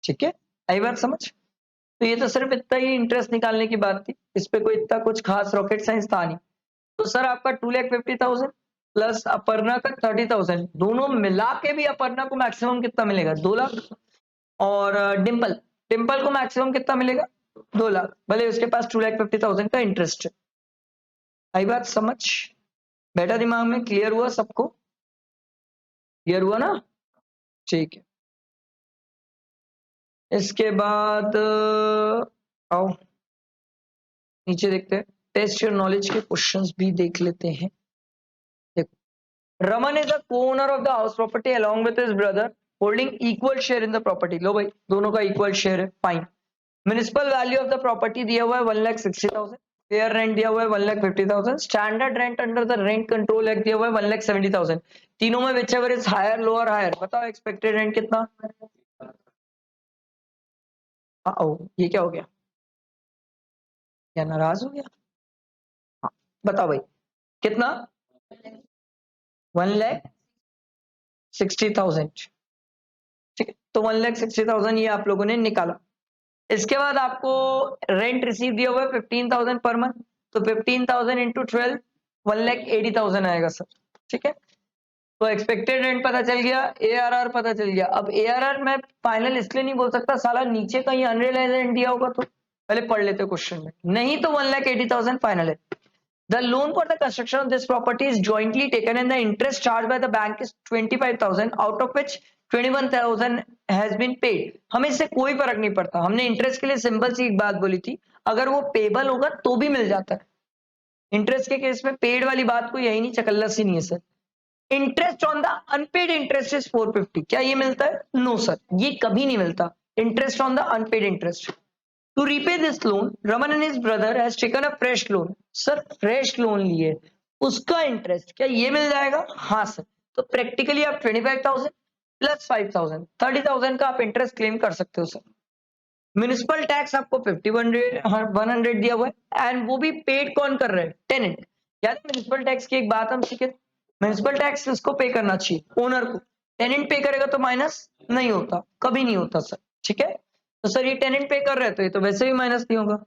ठीक है, आई बात समझ? तो ये तो सिर्फ इतना ही इंटरेस्ट निकालने की बात थी, इस पे कोई इतना कुछ खास रॉकेट साइंस था नहीं। तो सर आपका 2,50,000 प्लस अपर्णा का 30,000, दोनों मिला के भी अपर्णा को मैक्सिमम कितना मिलेगा? 2 लाख। और डिम्पल डिम्पल को मैक्सिमम कितना मिलेगा? 2 लाख, भले उसके पास 2,50,000 का इंटरेस्ट है। आई बात समझ? बैठा दिमाग में? क्लियर हुआ सबको? क्लियर हुआ ना? ठीक है, इसके बाद आओ नीचे देखते हैं, टेस्ट योर नॉलेज के क्वेश्चंस भी देख लेते हैं। देखो, Raman is the co-owner of the house property along with his brother holding equal share in the property। लो भाई, दोनों का इक्वल शेयर है, fine. Municipal value of the property दिया हुआ है 1,60,000, फेयर रेंट दिया हुआ है 1,50,000, standard rent under the rent control act दिया हुआ है 1,70,000। तीनों में whichever is higher lower higher, बताओ एक्सपेक्टेड रेंट कितना? ओ ये क्या हो गया? क्या नाराज हो गया? हाँ, बताओ भाई कितना? 1,60,000। ठीक है, तो 1,60,000 ये आप लोगों ने निकाला। इसके बाद आपको रेंट रिसीव दिया हुआ है 15,000 पर मंथ, तो 15,000 इंटू 12 1,80,000 आएगा सर। ठीक है, तो एक्सपेक्टेड रेंट पता चल गया, एआरआर पता चल गया। अब एआरआर मैं फाइनल इसलिए नहीं बोल सकता, साला नीचे कहीं अनरियलाइज्ड रेंट दिया होगा तो पहले पढ़ लेते क्वेश्चन में, नहीं तो 1,80,000 फाइनल है। The loan for the construction of this property is jointly taken and the interest charged by the bank is 25,000 out of which 21,000 has been paid। हमें इससे कोई फर्क नहीं पड़ता, हमने इंटरेस्ट के लिए सिंपल सी एक बात बोली थी, अगर वो पेबल होगा तो भी मिल जाता है। इंटरेस्ट के केस में पेड वाली बात को यही नहीं, चकल्लस ही नहीं है sir. Interest on the unpaid interest is 450, क्या ये मिलता है? नो सर, ये कभी नहीं मिलता। Interest on the unpaid interest. To repay this loan, Raman and his brother has taken a fresh loan। Sir fresh loan लिए, उसका इंटरेस्ट क्या ये मिल जाएगा? हाँ सर, तो प्रैक्टिकली आप 25,000 प्लस 5,000 30,000 का आप इंटरेस्ट क्लेम कर सकते हो सर। म्युनिसिपल टैक्स आपको 100 दिया हुआ है, एंड वो भी पेड कौन कर रहा है? टेनेंट। याद है म्युनिसिपल टैक्स की एक बात हम सीखे, म्युनिसिपल टैक्स किसको पे करना चाहिए? ओनर को। टेनेंट पे करेगा तो माइनस नहीं होता, कभी नहीं होता सर। ठीक है, तो सर ये टेनेंट पे कर रहे हैं तो ये तो वैसे भी माइनस नहीं होगा।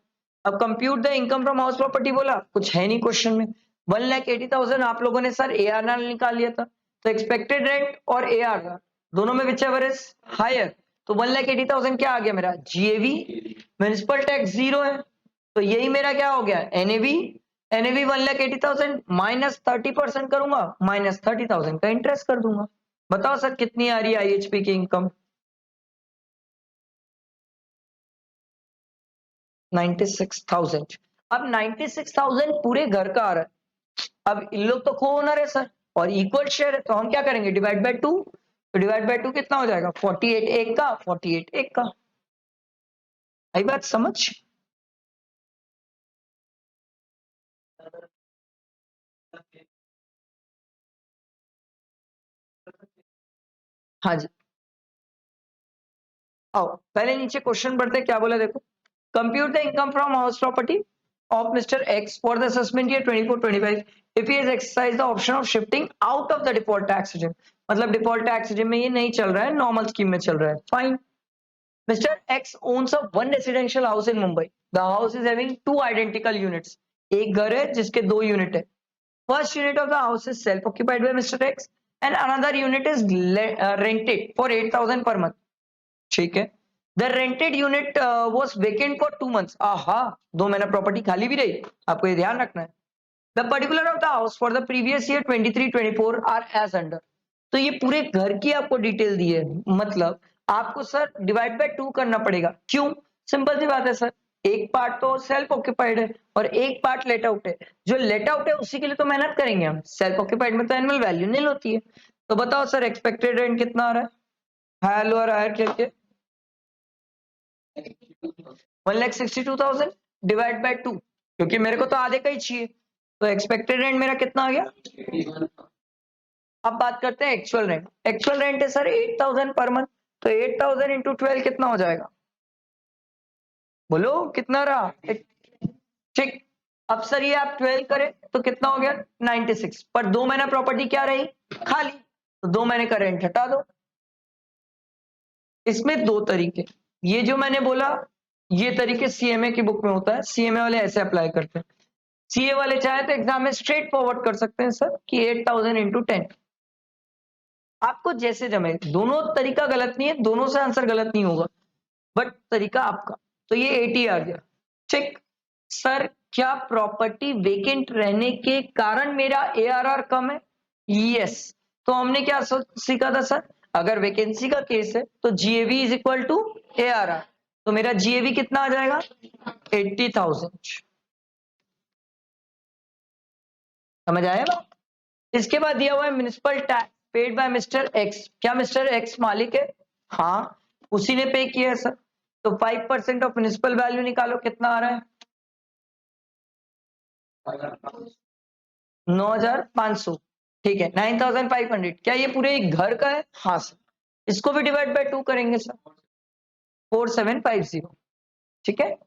अब compute the income from house property बोला, कुछ है नहीं क्वेश्चन में। 1,80,000 आप लोगों ने सर एआरआर निकाल लिया था, तो एक्सपेक्टेड रेंट और एआरआर दोनों में विच एवर इज हायर, तो 1,80,000 क्या आ गया मेरा? जीएवी। म्युनिसिपल टैक्स 0 है, तो यही मेरा क्या हो गया? एनएवी। एनएवी 1,80,000 माइनस 30% करूंगा, माइनस 30,000 का इंटरेस्ट कर दूंगा। बताओ सर कितनी आ रही है आईएचपी की इनकम? 96,000। अब 96,000 पूरे घर का आ रहा है। अब इन लोग तो को ओनर है सर और इक्वल शेयर है, तो हम क्या करेंगे? Divide by 2। तो डिवाइड बाय 2 कितना हो जाएगा? 48 एक का, 48 एक का। आई बात समझ? हाँ जी, आओ पहले नीचे क्वेश्चन पढ़ते क्या बोला देखो। Compute the income from house property of mister x for the assessment year 24-25 if he has exercise the option of shifting out of the default tax regime. मतलब डिफॉल्ट टैक्स रेजिम में ये नहीं चल रहा है, नॉर्मल स्कीम में चल रहा है, fine. Mr. X owns a one residential house in Mumbai. The house is having two identical units। एक घर है जिसके दो यूनिट है। First unit of the house is self occupied by Mr. X and another unit is rented for 8,000 per month। ठीक है, the rented unit was vacant for 2 months। आहा, 2 महीना प्रॉपर्टी खाली भी रही, आपको ये ध्यान रखना है। The particular of the house for the previous year 23-24 are as under. तो ये पूरे घर की आपको डिटेल दी है, मतलब आपको सर डिवाइड बाय 2 करना पड़ेगा। क्यों? सिंपल सी बात है सर, एक पार्ट तो सेल्फ ऑक्यूपाइड है और एक पार्ट लेट आउट है। जो लेट आउट है उसी के लिए तो मेहनत करेंगे हम, सेल्फ ऑक्यूपाइड में तो एनुअल वैल्यू नील होती है। तो बताओ सर एक्सपेक्टेड रेंट कितना आ रहा है, हायर लोअर हायर करके 1,62,000 डिवाइड बाय 2, क्योंकि मेरे को तो आधे का ही चाहिए। तो एक्सपेक्टेड रेंट मेरा कितना आ गया। अब बात करते हैं एक्चुअल रेंट। एक्चुअल रेंट है सर 8,000 पर मंथ, तो 8,000 इंटू 12 कितना हो जाएगा, बोलो कितना रहा। ठीक, अब सर ये आप 12 करें तो कितना हो गया 96, पर 2 महीना प्रॉपर्टी क्या रही खाली, तो 2 महीने का रेंट हटा दो। इसमें दो तरीके, ये जो मैंने बोला ये तरीके सीएमए की बुक में होता है, सीएमए वाले ऐसे अप्लाई करते हैं। सीए वाले चाहे तो एग्जाम में स्ट्रेट फॉरवर्ड कर सकते हैं सर कि 8,000 इंटू 10, आपको जैसे जमे। दोनों तरीका गलत नहीं है, दोनों से आंसर गलत नहीं होगा, बट तरीका आपका। तो ये 80 आ गया। ठीक सर, क्या प्रॉपर्टी वेकेंट रहने के कारण मेरा एआरआर कम है? यस। तो हमने क्या सीखा था सर, अगर वैकेंसी का केस है तो GAV is equal to ARR. तो मेरा जीएवी कितना आ जाएगा 80,000। समझ आएगा। इसके बाद दिया हुआ है municipal tax paid by mister x. क्या मिस्टर एक्स मालिक है? हाँ, उसी ने पे किया है सर। तो 5% ऑफ म्युनिसिपल वैल्यू निकालो, कितना आ रहा है 9,500। ठीक है 9,500। क्या ये पूरे एक घर का है? हाँ सर। इसको भी डिवाइड बाय 2 करेंगे सर, 4750। ठीक है,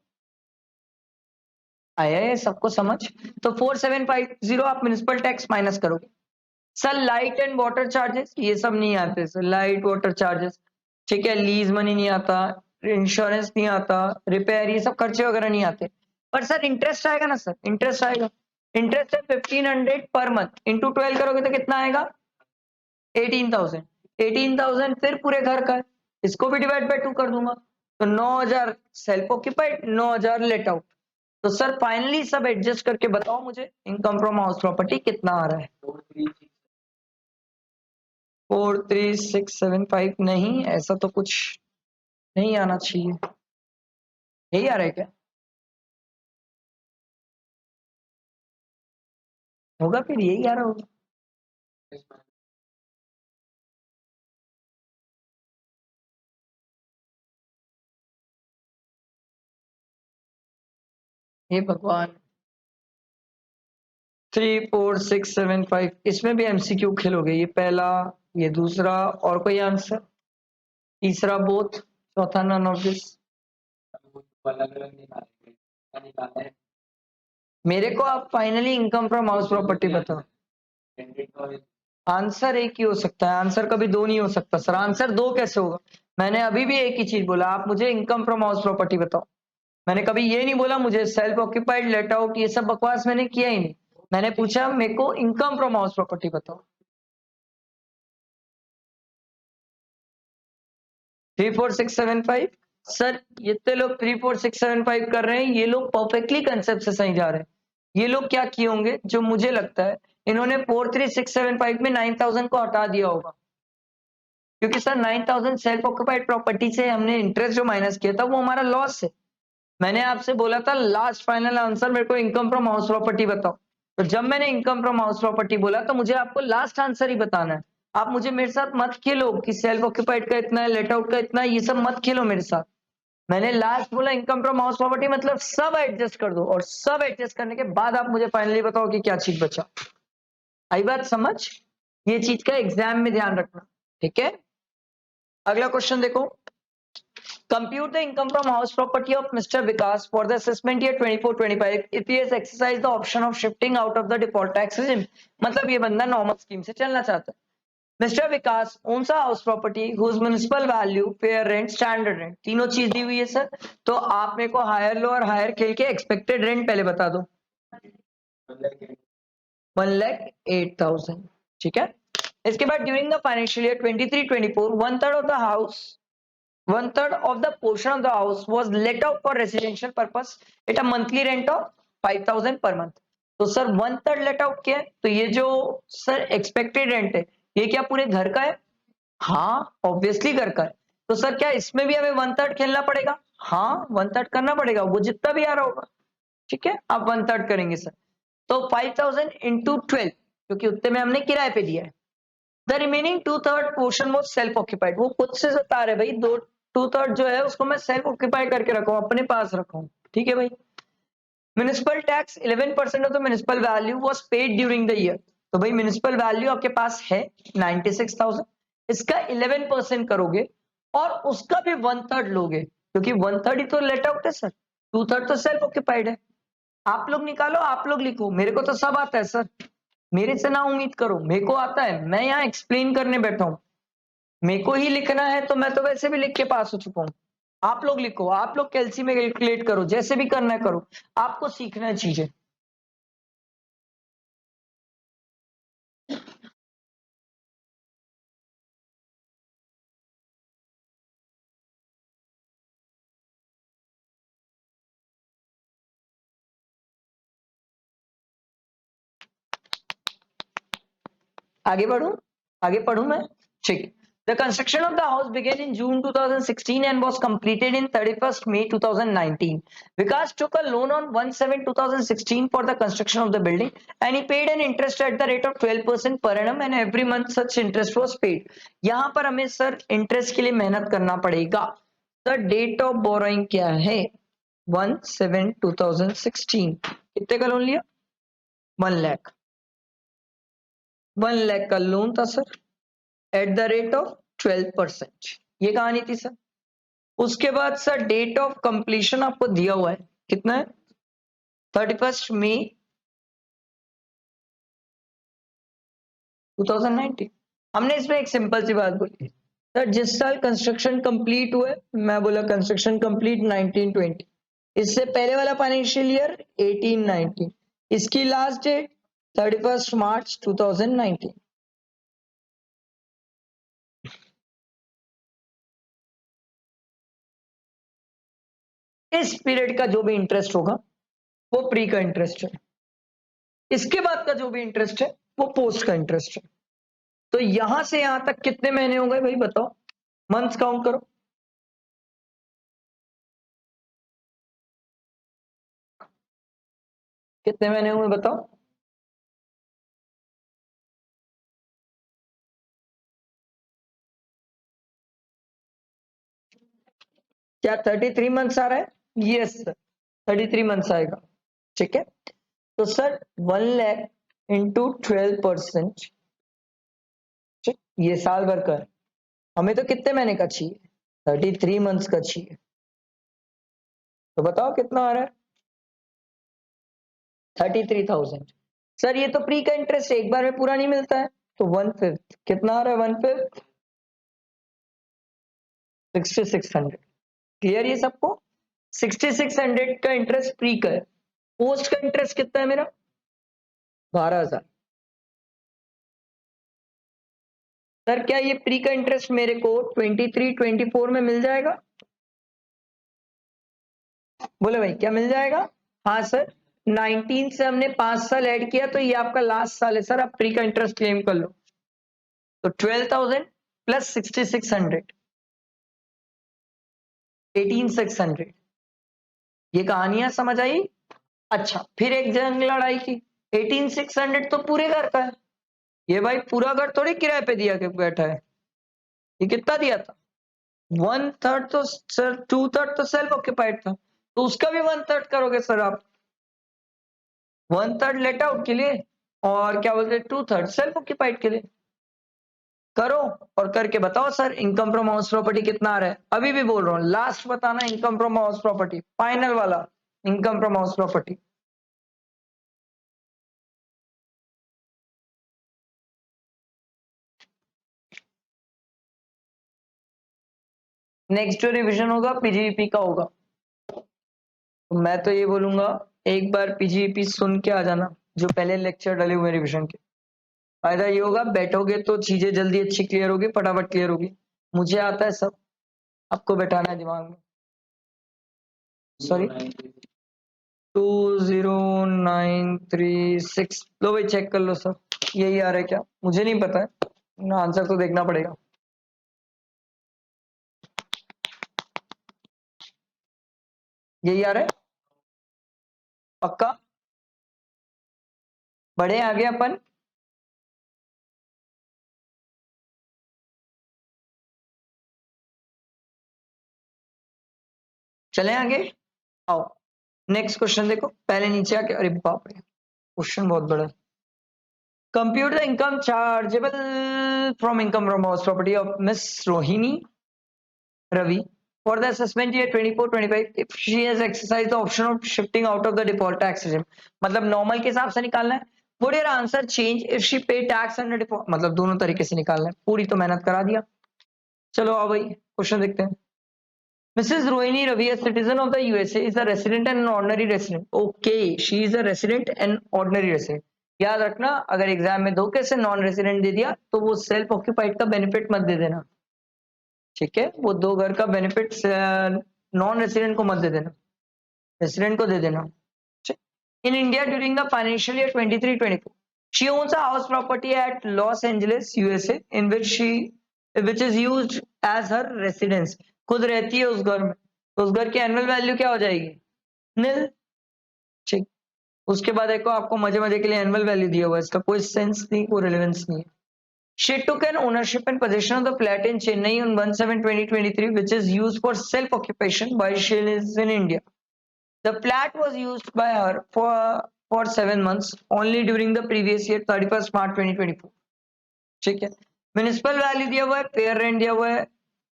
आया है सबको समझ। तो 4750 आप म्युनिसिपल टैक्स माइनस करोगे। Sir light and water charges ये सब नहीं आते सर, लाइट वाटर चार्जेस, ठीक है, लीज मनी नहीं आता, इंश्योरेंस नहीं आता, रिपेयर ये सब खर्चे वगैरह नहीं आते। पर सर इंटरेस्ट आएगा ना सर, इंटरेस्ट आएगा। इंटरेस्ट है 1,500 पर मंथ, इंटू 12 करोगे तो कितना आएगा 18,000। 18,000 फिर पूरे घर का है, इसको भी डिवाइड बाय 2 कर दूंगा। तो 9,000 सेल्फ ऑक्यूपाइड, 9,000 लेट आउट। तो सर फाइनली सब एडजस्ट करके बताओ मुझे इनकम फ्रॉम हाउस प्रॉपर्टी कितना आ रहा है। 43675 नहीं, ऐसा तो कुछ नहीं आना चाहिए, यही आ रहा है क्या? होगा फिर यही आ रहा होगा। हे भगवान, 34675 इसमें भी एमसीक्यू खेलोगे? ये पहला, ये दूसरा, और कोई आंसर? तीसरा बोथ, चौथा नन ऑफ दिस। मेरे को आप finally income from house property बताओ। आंसर एक ही हो सकता है, आंसर कभी दो नहीं हो सकता सर। आंसर दो कैसे होगा, मैंने अभी भी एक ही चीज बोला, आप मुझे इनकम फ्रॉम हाउस प्रॉपर्टी बताओ। मैंने कभी ये नहीं बोला मुझे सेल्फ ऑक्यूपाइड लेट आउट ये सब बकवास मैंने किया ही नहीं। मैंने पूछा मेरे को इनकम फ्रॉम हाउस प्रॉपर्टी बताओ। 34675 सर, जितने लोग 34675 कर रहे हैं ये लोग परफेक्टली कंसेप्ट से सही जा रहे हैं। ये लोग क्या किए होंगे, जो मुझे लगता है इन्होंने 43675 में 9,000 को हटा दिया होगा, क्योंकि सर 9,000 सेल्फ ऑक्यूपाइड प्रॉपर्टी से हमने इंटरेस्ट जो माइनस किया था वो हमारा लॉस है। मैंने आपसे बोला था लास्ट फाइनल आंसर मेरे को इनकम फ्रॉम हाउस प्रॉपर्टी बताओ। तो जब मैंने इनकम फ्रॉम हाउस प्रॉपर्टी बोला तो मुझे आपको लास्ट आंसर ही बताना है। आप मुझे मेरे साथ मत खेलो कि सेल्फ ऑक्यूपाइड का इतना है लेट आउट का इतना है, ये सब मत खेलो मेरे साथ। मैंने लास्ट बोला इनकम फ्रॉम हाउस प्रॉपर्टी मतलब सब एडजस्ट कर दो, और सब एडजस्ट करने के बाद आप मुझे फाइनली बताओ कि क्या चीज बचा। आई बात समझ, ये चीज का एग्जाम में ध्यान रखना। ठीक है, अगला क्वेश्चन देखो। Compute the income from house property of Mr. Vikas for the assessment year 24-25 if he has exercised the option of shifting out of the default tax regime। मतलब ये बंदा नॉर्मल स्कीम से चलना चाहता है। Mr. Vikas owns a house property whose municipal value, fair rent, standard rent तीनों चीज दी हुई है सर। तो आप मेरे को हायर लो और हायर खेल के एक्सपेक्टेड रेंट पहले बता दो। 1,08,000। ठीक है, इसके बाद during the financial year 23-24 1/3 of the house 1/3 of the portion of the house was let out for residential purpose at a monthly rent of 5,000 per month। तो सर 1/3 लेट आउट किया है, तो ये जो सर एक्सपेक्टेड रेंट है, ये क्या पूरे घर का है? हाँ, ऑब्वियसली घर का है। तो सर क्या इसमें भी हमें 1/3 खेलना पड़ेगा? हाँ, 1/3 करना पड़ेगा, वो जितना भी आ रहा होगा। ठीक है, आप 1/3 करेंगे सर। तो 5000 इंटू 12, क्योंकि उतने में हमने किराए पे दिया है। The remaining 2/3 portion was self occupied. वो खुद से बता रहे भाई, दो 2/3 जो है उसको मैं सेल्फ ऑक्यूपाई करके रखा हूं, अपने पास रखा हूं। ठीक है भाई। Municipal tax 11% of the municipal value was paid during the year. तो भाई म्युनिसिपल वैल्यू आपके पास है 96,000, इसका 11% करोगे और उसका भी 1/3 लोगे, क्योंकि 1/3 ही तो लेट आउट है सर, 2/3 तो सेल्फ ऑक्यूपाइड है। आप लोग निकालो, आप लोग लिखो, मेरे को तो सब आता है सर, मेरे से ना उम्मीद करो, मेरे को आता है, मैं यहाँ एक्सप्लेन करने बैठा हूँ। मेरे को ही लिखना है तो मैं तो वैसे भी लिख के पास हो चुका हूँ। आप लोग लिखो, आप लोग कैलसी में कैलकुलेट करो, जैसे भी करना है करो, आपको सीखना है चीजें। आगे बढ़ू, आगे पढ़ू मैं। ठीक। The construction of the house began in June 2016 and was completed in 31st May 2019. Vikas took a loan on 1/7/2016 for the construction of the building and he paid an interest at the rate of 12% per annum and every month such interest was paid. यहाँ पर हमें sir interest के लिए मेहनत करना पड़ेगा। The date of borrowing क्या है? 1/7/2016। कितने का लोन लिया? 1 लाख। 1 लाख का लोन था sir, at the rate of 12%। ये कहानी थी सर। उसके बाद सर डेट ऑफ कंप्लीशन आपको दिया हुआ है, कितना है? 31 मई 2019। हमने इसमें एक सिंपल सी बात बोली सर, जिस साल कंस्ट्रक्शन कंप्लीट हुए, मैं बोला कंस्ट्रक्शन कंप्लीट 1920, इससे पहले वाला फाइनेंशियल ईयर 1819, इसकी लास्ट डेट 31 मार्च 2019। इस पीरियड का जो भी इंटरेस्ट होगा वो प्री का इंटरेस्ट है, इसके बाद का जो भी इंटरेस्ट है वो पोस्ट का इंटरेस्ट है। तो यहां से यहां तक कितने महीने हो गए भाई बताओ, मंथ्स काउंट करो। कितने महीने हुए बताओ? क्या 33 मंथ्स आ रहा है? यस सर, 33 मंथ्स आएगा। ठीक है, तो सर 1 लाख इंटू 12%, ये साल भर का है। हमें तो कितने महीने का चाहिए? 33 मंथ्स का चाहिए। तो बताओ कितना आ रहा है? 33,000। सर ये तो प्री का इंटरेस्ट एक बार में पूरा नहीं मिलता है, तो 1/5 कितना आ रहा है? 1/5 6600। क्लियर ये सबको? 6600 का इंटरेस्ट प्री का है। पोस्ट का इंटरेस्ट कितना है मेरा? 12,000। सर क्या ये प्री का इंटरेस्ट मेरे को 23-24 में मिल जाएगा? बोले भाई क्या मिल जाएगा? हाँ सर, 19 से हमने 5 साल ऐड किया तो ये आपका लास्ट साल है सर, आप प्री का इंटरेस्ट क्लेम कर लो। तो 12,000 प्लस 6600, 18,600। ये कहानियां समझ आई? अच्छा, फिर एक जंग लड़ाई की। 18,600 तो पूरे घर का है, ये भाई पूरा घर थोड़ी किराए पे दिया के बैठा है। ये कितना दिया था? 1/3 तो सर, 2/3 तो सेल्फ ऑक्यूपाइड था, तो उसका भी 1/3 करोगे सर आप। 1/3 लेट आउट के लिए और क्या बोलते हैं 2/3 सेल्फ ऑक्यूपाइड के लिए। करो और करके बताओ sir income from house property कितना आ रहा है। अभी भी बोल रहा हूँ, लास्ट बताना income from house property, final वाला income from house property. Next जो रिविजन होगा पीजीईपी का होगा, तो मैं तो ये बोलूंगा एक बार पीजीईपी सुन के आ जाना, जो पहले लेक्चर डले हुए रिविजन के। फायदा ये होगा, बैठोगे तो चीजें जल्दी अच्छी क्लियर होगी, फटाफट क्लियर होगी। मुझे आता है सब, आपको बैठाना है दिमाग में। सॉरी। 20936। लो भाई चेक कर लो सर, यही आ रहा है क्या? मुझे नहीं पता है, आंसर तो देखना पड़ेगा। यही आ रहा है पक्का? बढ़े आगे अपन। चले आगे, आओ नेक्स्ट क्वेश्चन देखो। पहले नीचे आके, अरे बाप रे क्वेश्चन बहुत बड़ा है। Compute the income chargeable from income from house property of miss Rohini Ravi for the assessment year 24-25 if she has exercised the option of shifting out of the default tax regime। मतलब normal के हिसाब से निकालना है। would your answer change if she pay tax under default? मतलब दोनों तरीके से निकालना है, पूरी तो मेहनत करा दिया। चलो आओ भाई क्वेश्चन देखते हैं। Mrs. Rohini Ravi, a citizen of the USA, is a resident and an ordinary resident. Okay, she is a resident and ordinary resident। याद रखना, अगर एग्जाम में धोखे से नॉन रेसिडेंट दे दिया तो वो सेल्फ ऑक्यूपाइड का बेनिफिट मत दे देना, ठीक है? वो दो घर का बेनिफिट नॉन रेसिडेंट को मत दे देना, रेसिडेंट को दे देना। In India during the financial year 23-24 she owns a house property at Los Angeles USA in which is used as her residence। खुद रहती है उस घर में, तो उस घर की एनुअल वैल्यू क्या हो जाएगी? नील। ठीक, उसके बाद देखो आपको मजे मजे के लिए एनुअल वैल्यू दिया हुआ है, इसका कोई सेंस नहीं, कोई रिलेवेंस नहीं है। She took an ownership and possession of the flat in Chennai on 1/7/2023, which is used for self-occupation while she is in India. The flat was used by her for 7 months only during the previous year, 31st March 2024। ठीक है, municipal value दिया हुआ है, fair rent दिया हुआ है,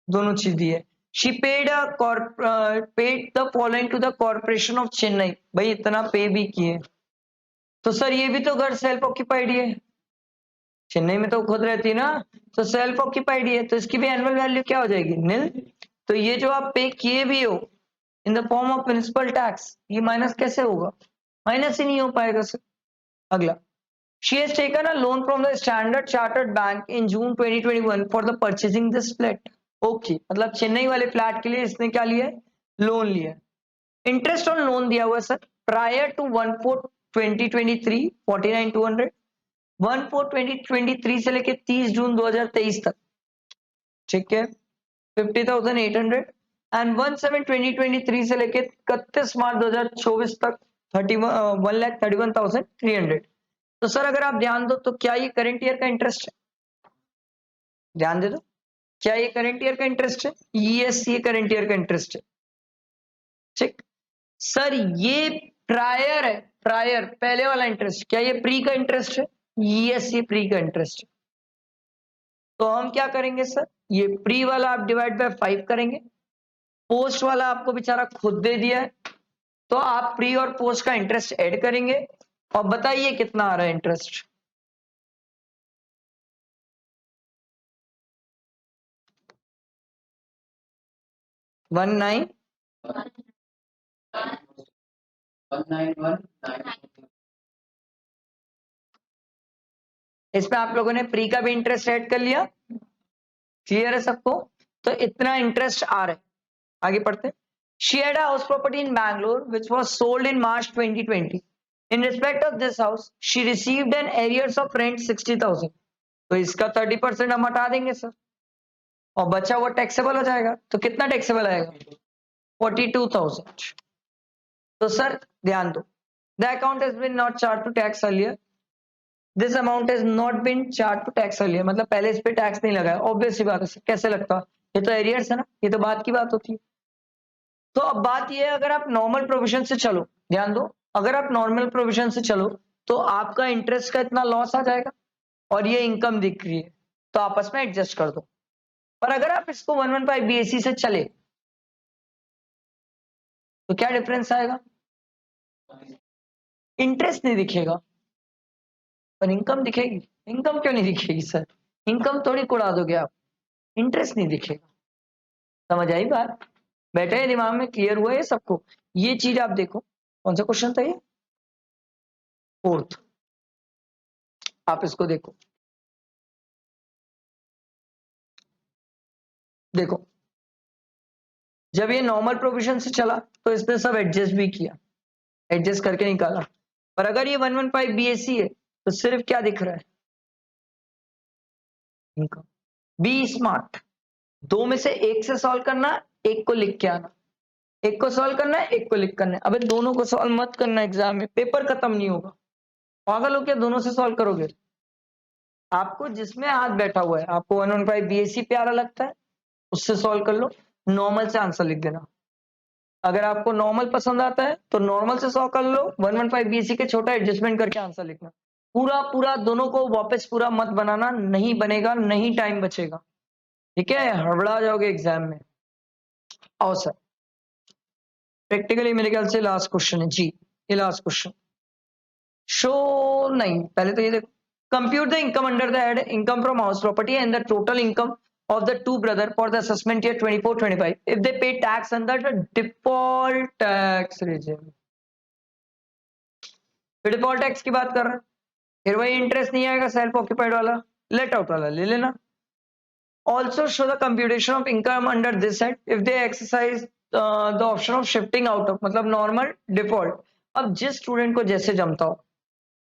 दोनों चीज दी है। She paid the following to the Corporation of Chennai। भाई इतना पे भी किए, तो सर ये भी तो घर सेल्फ ऑक्यूपाइड है, चेन्नई में तो खुद रहती है ना, तो सेल्फ ऑक्यूपाइड है, तो इसकी भी एनुअल वैल्यू क्या हो जाएगी? नील। तो ये जो आप पे किए भी हो in the form of municipal tax, ये माइनस कैसे होगा? माइनस ही नहीं हो पाएगा सर। अगला, she has taken a loan from the Standard Chartered Bank in June 2021 for the purchasing this flat। Okay, मतलब चेन्नई वाले फ्लैट के लिए इसने क्या लिया है? लोन लिया है। इंटरेस्ट ऑन लोन दिया हुआ है सर, प्रायर टू 1/4/2023 49,200, 1/4/2023 से लेके 30 जून 2023 तक, ठीक है, 50,800 एंड 1/7/2023 से लेके 31 मार्च 2024 तक 1,31,300। तो सर अगर आप ध्यान दो तो क्या ये करंट ईयर का इंटरेस्ट है? ध्यान दे दो, क्या ये करंट ईयर का इंटरेस्ट है? यस, ये करंट ईयर का इंटरेस्ट है। ठीक सर, ये प्रायर है, प्रायर पहले वाला इंटरेस्ट, क्या ये प्री का इंटरेस्ट है? यस, ये प्री का इंटरेस्ट है। तो हम क्या करेंगे सर, ये प्री वाला आप डिवाइड बाय 5 करेंगे, पोस्ट वाला आपको बेचारा खुद दे दिया है, तो आप प्री और पोस्ट का इंटरेस्ट ऐड करेंगे और बताइए कितना आ रहा है इंटरेस्ट? One nine 1919। इसमें आप लोगों ने प्री का भी इंटरेस्ट ऐड कर लिया, क्लियर है सबको? तो इतना इंटरेस्ट आ रहा है। आगे पढ़ते। She had a house property in Bangalore which was sold in March 2020। In respect of this house, she received an arrears of rent 60,000। तो इसका 30% हम हटा देंगे सर, और बचा हुआ टैक्सेबल हो जाएगा। तो कितना टैक्सेबल आएगा? 42,000। तो सर ध्यान दो, the account has been not charge to tax earlier, this amount has not been charge to tax earlier, मतलब पहले इस पे टैक्स नहीं लगा है। ऑब्वियस सी बात है सर, कैसे लगता? ये तो एरियर्स है ना, ये तो बात की बात होती है। तो अब बात ये है, अगर आप नॉर्मल प्रोविजन से चलो, ध्यान दो, अगर आप नॉर्मल प्रोविजन से चलो तो आपका इंटरेस्ट का इतना लॉस आ जाएगा और ये इनकम दिख रही है, तो आपस में एडजस्ट कर दो। पर अगर आप इसको 115 बीएससी से चले तो क्या डिफरेंस आएगा? इंटरेस्ट नहीं दिखेगा पर इनकम दिखेगी। इनकम क्यों नहीं दिखेगी सर? इनकम थोड़ी उड़ा दोगे आप, इंटरेस्ट नहीं दिखेगा। समझ आई बात? बैठे है दिमाग में, क्लियर हुआ है सबको? ये चीज आप देखो, कौन सा क्वेश्चन था ये? फोर्थ। आप इसको देखो, देखो जब ये नॉर्मल प्रोविजन से चला तो इसने सब एडजस्ट भी किया, एडजस्ट करके निकाला। पर अगर ये 115 BAC है तो सिर्फ क्या दिख रहा है, इनकम। बी स्मार्ट, दो में से एक से सॉल्व करना, एक को लिख के आना, एक को सॉल्व करना है, एक को लिख करना है। अबे दोनों को सॉल्व मत करना, एग्जाम में पेपर खत्म नहीं होगा। पागल हो क्या, दोनों से सॉल्व करोगे? आपको जिसमें हाथ बैठा हुआ है, आपको 115 BAC प्यारा लगता है, उससे सॉल्व कर लो, नॉर्मल से आंसर लिख देना। अगर आपको नॉर्मल पसंद आता है तो नॉर्मल से सॉल्व कर लो, 115 BAC के छोटा एडजस्टमेंट करके आंसर लिखना। पूरा पूरा दोनों को वापस पूरा मत बनाना, नहीं बनेगा, नहीं टाइम बचेगा, ठीक है, हड़बड़ा जाओगे एग्जाम में। आओ सर, प्रैक्टिकली मेरे ख्याल से लास्ट क्वेश्चन है जी, ये लास्ट क्वेश्चन। शो, नहीं पहले तो ये देखो, compute the income under the head income from house property and the total income of the two brother for the assessment year 24-25 if they pay tax under the default tax regime। Default tax की बात कर रहे हैं, फिर वही interest नहीं आएगा, self occupied वाला, लेट आउट वाला ले लेना। Also show the computation of income under this head if they exercise the option of shifting out of, मतलब नॉर्मल डिफॉल्ट। अब जिस स्टूडेंट को जैसे जमता हो,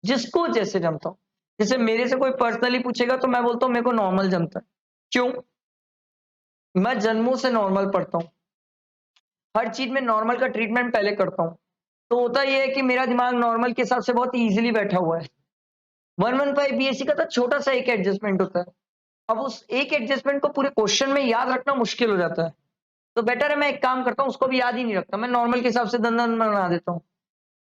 जिसको जैसे जमता हो, जैसे मेरे से कोई पर्सनली पूछेगा तो मैं बोलता हूँ मेरे को नॉर्मल जमता है। क्यों? मैं जन्मों से नॉर्मल पढ़ता हूँ, हर चीज में नॉर्मल का ट्रीटमेंट पहले करता हूँ, तो होता यह है कि मेरा दिमाग नॉर्मल के हिसाब से बहुत इजीली बैठा हुआ है। 115 BAC का तो छोटा सा एक एडजस्टमेंट होता है, अब उस एक एडजस्टमेंट को पूरे क्वेश्चन में याद रखना मुश्किल हो जाता है, तो बेटर है मैं एक काम करता हूँ, उसको भी याद ही नहीं रखता, मैं नॉर्मल के हिसाब से दंदन बना देता हूँ।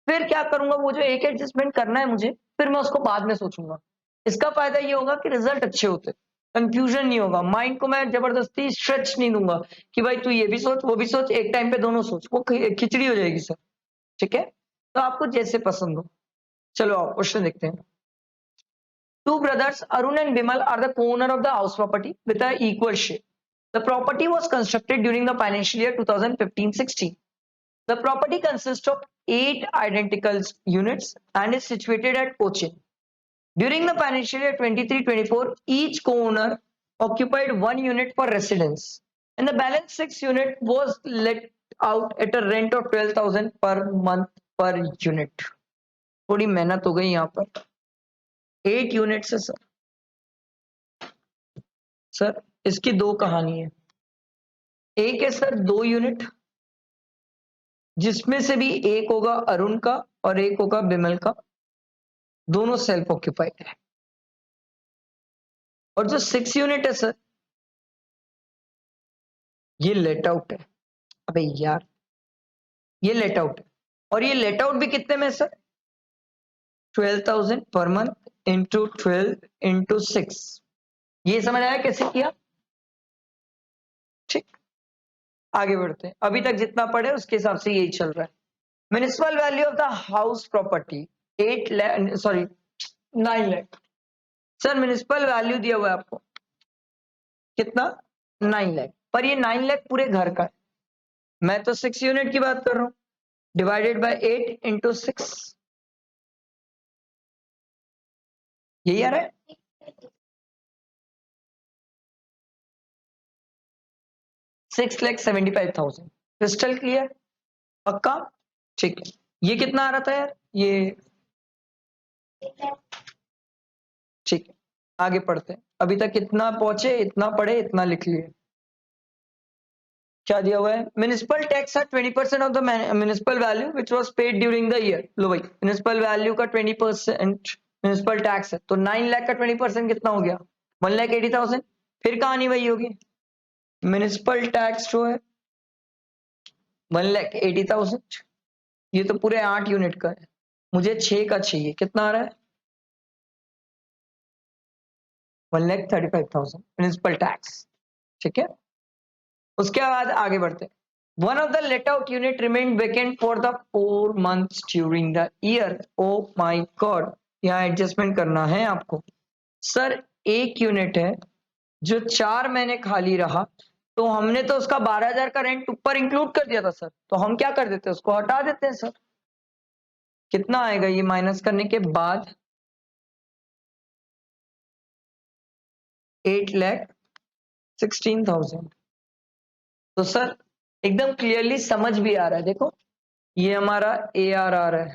फिर क्या करूंगा, वो जो एक एडजस्टमेंट करना है मुझे, फिर मैं उसको बाद में सोचूंगा। इसका फायदा ये होगा कि रिजल्ट अच्छे होते, कंफ्यूजन नहीं होगा, माइंड को मैं जबरदस्ती स्ट्रेच नहीं दूंगा कि भाई तू ये भी सोच वो भी सोच, एक टाइम पे दोनों सोच, वो खिचड़ी हो जाएगी सर, ठीक है। तो आपको जैसे पसंद हो। चलो आओ क्वेश्चन देखते हैं। Two brothers, Arun and Bimal, are the co-owner of the house property with an equal share. The property was constructed during the financial year 2015-16. The property consists of 8 identical units and is situated at Cochin. During the financial year 23-24, each co-owner occupied 1 unit for residence, and the balance 6 unit was let out at a rent of 12,000 per month per unit. थोड़ी मेहनत हो गई यहाँ पर। 8 units है sir, इसकी दो कहानी है। एक है सर 2 यूनिट, जिसमें से भी एक होगा अरुण का और एक होगा बिमल का, दोनों सेल्फ ऑक्यूपाइड है। और जो 6 यूनिट है सर, ये लेट आउट है। अबे यार, ये लेट आउट है, और ये लेट आउट भी कितने में sir, 12,000 per month into 12 into 6। ये समझ आया कैसे किया? ठीक, आगे बढ़ते हैं। अभी तक जितना पढ़े उसके हिसाब से यही चल रहा है। Municipal value of the house property 8 lakh, sorry 9 lakh. Sir municipal value दिया हुआ है आपको कितना, 9 लाख, पर ये 9 लाख पूरे घर का है। मैं तो 6 यूनिट की बात कर रहा हूं, डिवाइडेड बाय 8 इंटू 6, यही आ रहा है। $6,75,000। क्रिस्टल क्लियर, पक्का? ठीक है, ये कितना आ रहा था यार, ये ठीक है। आगे पढ़ते हैं, अभी तक इतना पहुंचे, इतना पढ़े, इतना लिख लिए। क्या दिया हुआ है, म्युनिसिपल टैक्स है 20% of the municipal value which was paid during the year. लो भाई, म्युनिसिपल वैल्यू का 20% म्युनिसिपल टैक्स है, तो 9 लाख का 20% कितना हो गया, 1,80,000। फिर कहानी वही होगी, म्युनिसिपल टैक्स जो है 1,80,000, ये तो पूरे 8 यूनिट का है, मुझे 6 का चाहिए, कितना आ रहा है, 1,35,000 म्युनिसिपल टैक्स, ठीक है। उसके बाद आगे बढ़ते हैं। One of the let out unit remained vacant for the 4 months during the year. Oh my God, यहाँ एडजस्टमेंट करना है आपको। सर एक यूनिट है जो 4 महीने खाली रहा, तो हमने तो उसका 12,000 का रेंट ऊपर इंक्लूड कर दिया था सर, तो हम क्या कर देते हैं, उसको हटा देते हैं सर। कितना आएगा ये माइनस करने के बाद, 8,16,000। तो सर एकदम क्लियरली समझ भी आ रहा है, देखो ये हमारा ARR है।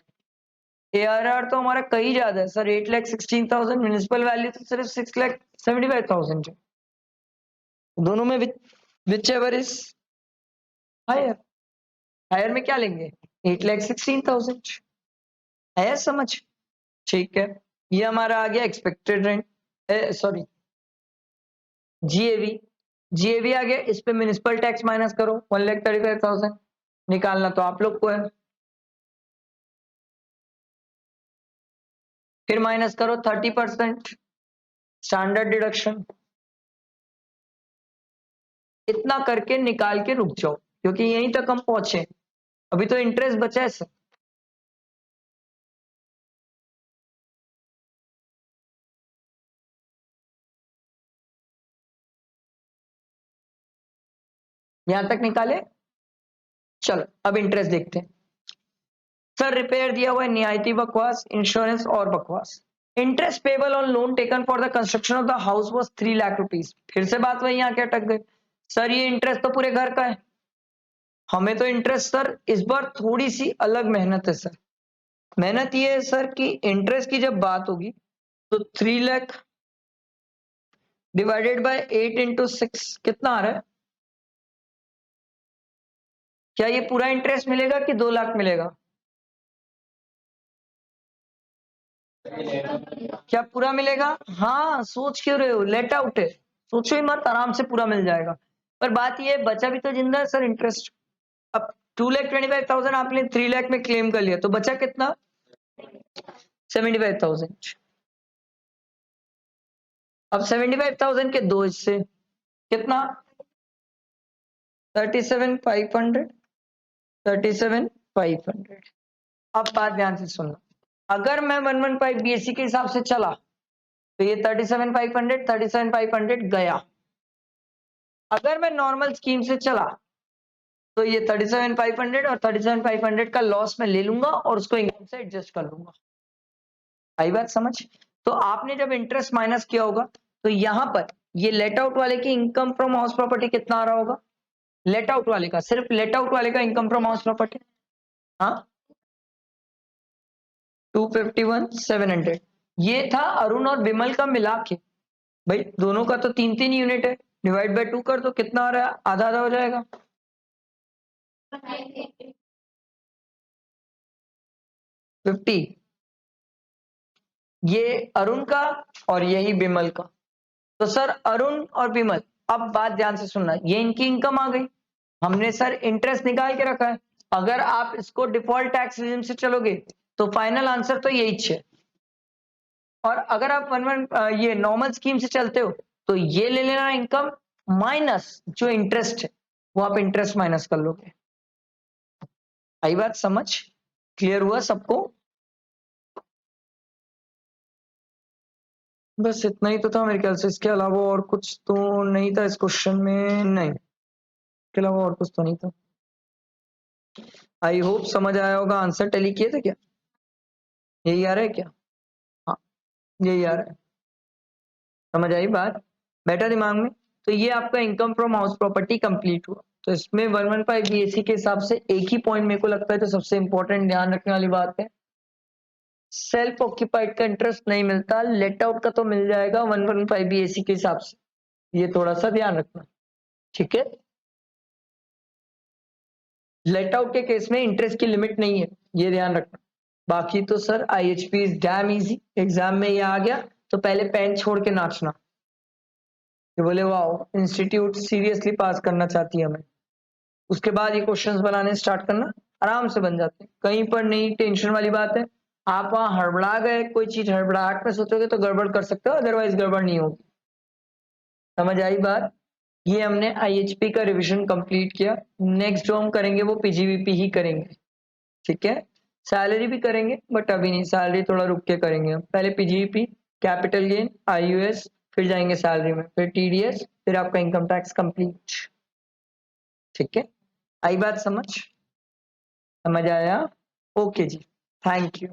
ARR तो हमारा कहीं ज्यादा है सर, 8,16,000। म्यूनिसिपल वैल्यू तो सिर्फ 6,75,000 है। दोनों में whichever is higher. Higher में क्या लेंगे? 8,16,000 है, समझ? ठीक है, ये हमारा आ गया expected rent, sorry GAV। GAV आ गया, इस पे म्यूनिसिपल टैक्स माइनस करो, 1,35,000 निकालना तो आप लोग को है। फिर माइनस करो 30% स्टैंडर्ड डिडक्शन। इतना करके निकाल के रुक जाओ, क्योंकि यहीं तक हम पहुंचे, अभी तो इंटरेस्ट बचा है सर। यहां तक निकाले, चलो अब इंटरेस्ट देखते हैं। सर रिपेयर दिया हुआ है, निहायती बकवास, इंश्योरेंस और बकवास। Interest payable on loan taken for the construction of the house was 3 lakh rupees. फिर से बात वही आके अटक गई। सर ये इंटरेस्ट तो पूरे घर का है, हमें तो इंटरेस्ट सर इस बार थोड़ी सी अलग मेहनत है सर। मेहनत ये है सर कि इंटरेस्ट की जब बात होगी तो 3 लाख डिवाइडेड बाय 8 इंटू 6 कितना आ रहा है? क्या ये पूरा इंटरेस्ट मिलेगा कि 2 लाख मिलेगा? क्या पूरा मिलेगा? हाँ, सोच क्यों रहे हो, लेट आउट है, सोचो ही मत, आराम से पूरा मिल जाएगा। पर बात ये बचा भी तो जिंदा है सर इंटरेस्ट। अब 2,25,000 आपने 3 लाख में क्लेम कर लिया, तो बचा कितना? 75,000। अब 75,000 के दो हिस्से, कितना? 37,500, 37,500। अब बात ध्यान से सुनना, अगर मैं 115 BSc के हिसाब से चला तो ये 37,500, 37,500 गया। अगर मैं नॉर्मल स्कीम से चला तो ये 37,500 और 37,500 का लॉस मैं ले लूंगा और उसको इनकम से एडजस्ट कर लूंगा। आई बात समझ? तो आपने जब इंटरेस्ट माइनस किया होगा तो यहां पर ये लेट आउट वाले की इनकम फ्रॉम हाउस प्रॉपर्टी कितना आ रहा होगा? लेट आउट वाले का, सिर्फ लेट आउट वाले का इनकम फ्रॉम हाउस प्रॉपर्टी, हाँ, 251,700। ये था अरुण और विमल का मिला के। भाई दोनों का तो 3-3 यूनिट है, डिवाइड बाय 2 कर दो, कितना आ रहा है? आधा आधा हो जाएगा। 50, ये अरुण का और यही विमल का। तो सर अरुण और विमल, अब बात ध्यान से सुनना, ये इनकी इनकम आ गई, हमने सर इंटरेस्ट निकाल के रखा है। अगर आप इसको डिफॉल्ट टैक्स रिजिम से चलोगे तो फाइनल आंसर तो यही है। और अगर आप ये नॉर्मल स्कीम से चलते हो तो ये ले लेना इनकम माइनस जो इंटरेस्ट है, वो आप इंटरेस्ट माइनस कर लोगे। आई बात समझ? क्लियर हुआ सबको? बस इतना ही तो था मेरे ख्याल से, इसके अलावा और कुछ तो नहीं था इस क्वेश्चन में, नहीं, इसके अलावा और कुछ तो नहीं था। आई होप समझ आया होगा। आंसर टैली किए थे क्या? यही आ रहा है क्या? हाँ, यही आ रहा है। समझ आई बात? बैठा दिमाग में? तो ये आपका income from house property complete हुआ। तो इसमें 115 BSc के हिसाब से एक ही पॉइंट मेरे को लगता है तो सबसे इंपॉर्टेंट ध्यान रखने वाली बात है, सेल्फ ऑक्यूपाइड का इंटरेस्ट नहीं मिलता, लेट आउट का तो मिल जाएगा 115 BSc के हिसाब से, ये थोड़ा सा ध्यान रखना। ठीक है, लेट आउट के केस में इंटरेस्ट की लिमिट नहीं है, ये ध्यान रखना। बाकी तो sir IHP is damn easy, exam में ये आ गया तो पहले पेन छोड़ के नाचना, ये बोले वाह इंस्टीट्यूट सीरियसली पास करना चाहती है हमें। उसके बाद ये क्वेश्चंस बनाने स्टार्ट करना, आराम से बन जाते हैं, कहीं पर नहीं टेंशन वाली बात है। आप वहां हड़बड़ा गए, कोई चीज हड़बड़ाहट में सोचोगे तो गड़बड़ कर सकते हो, अदरवाइज गड़बड़ नहीं होगी। समझ आई बात? ये हमने IHP का रिवीजन कंप्लीट किया। नेक्स्ट जो हम करेंगे वो PGVP ही करेंगे। ठीक है, सैलरी भी करेंगे बट अभी नहीं, सैलरी थोड़ा रुक के करेंगे हम। पहले PGVP, कैपिटल गेन, IUS, फिर जाएंगे सैलरी में, फिर TDS, फिर आपका इनकम टैक्स कंप्लीट। ठीक है, आई बात समझ? समझ आया? ओके जी, थैंक यू।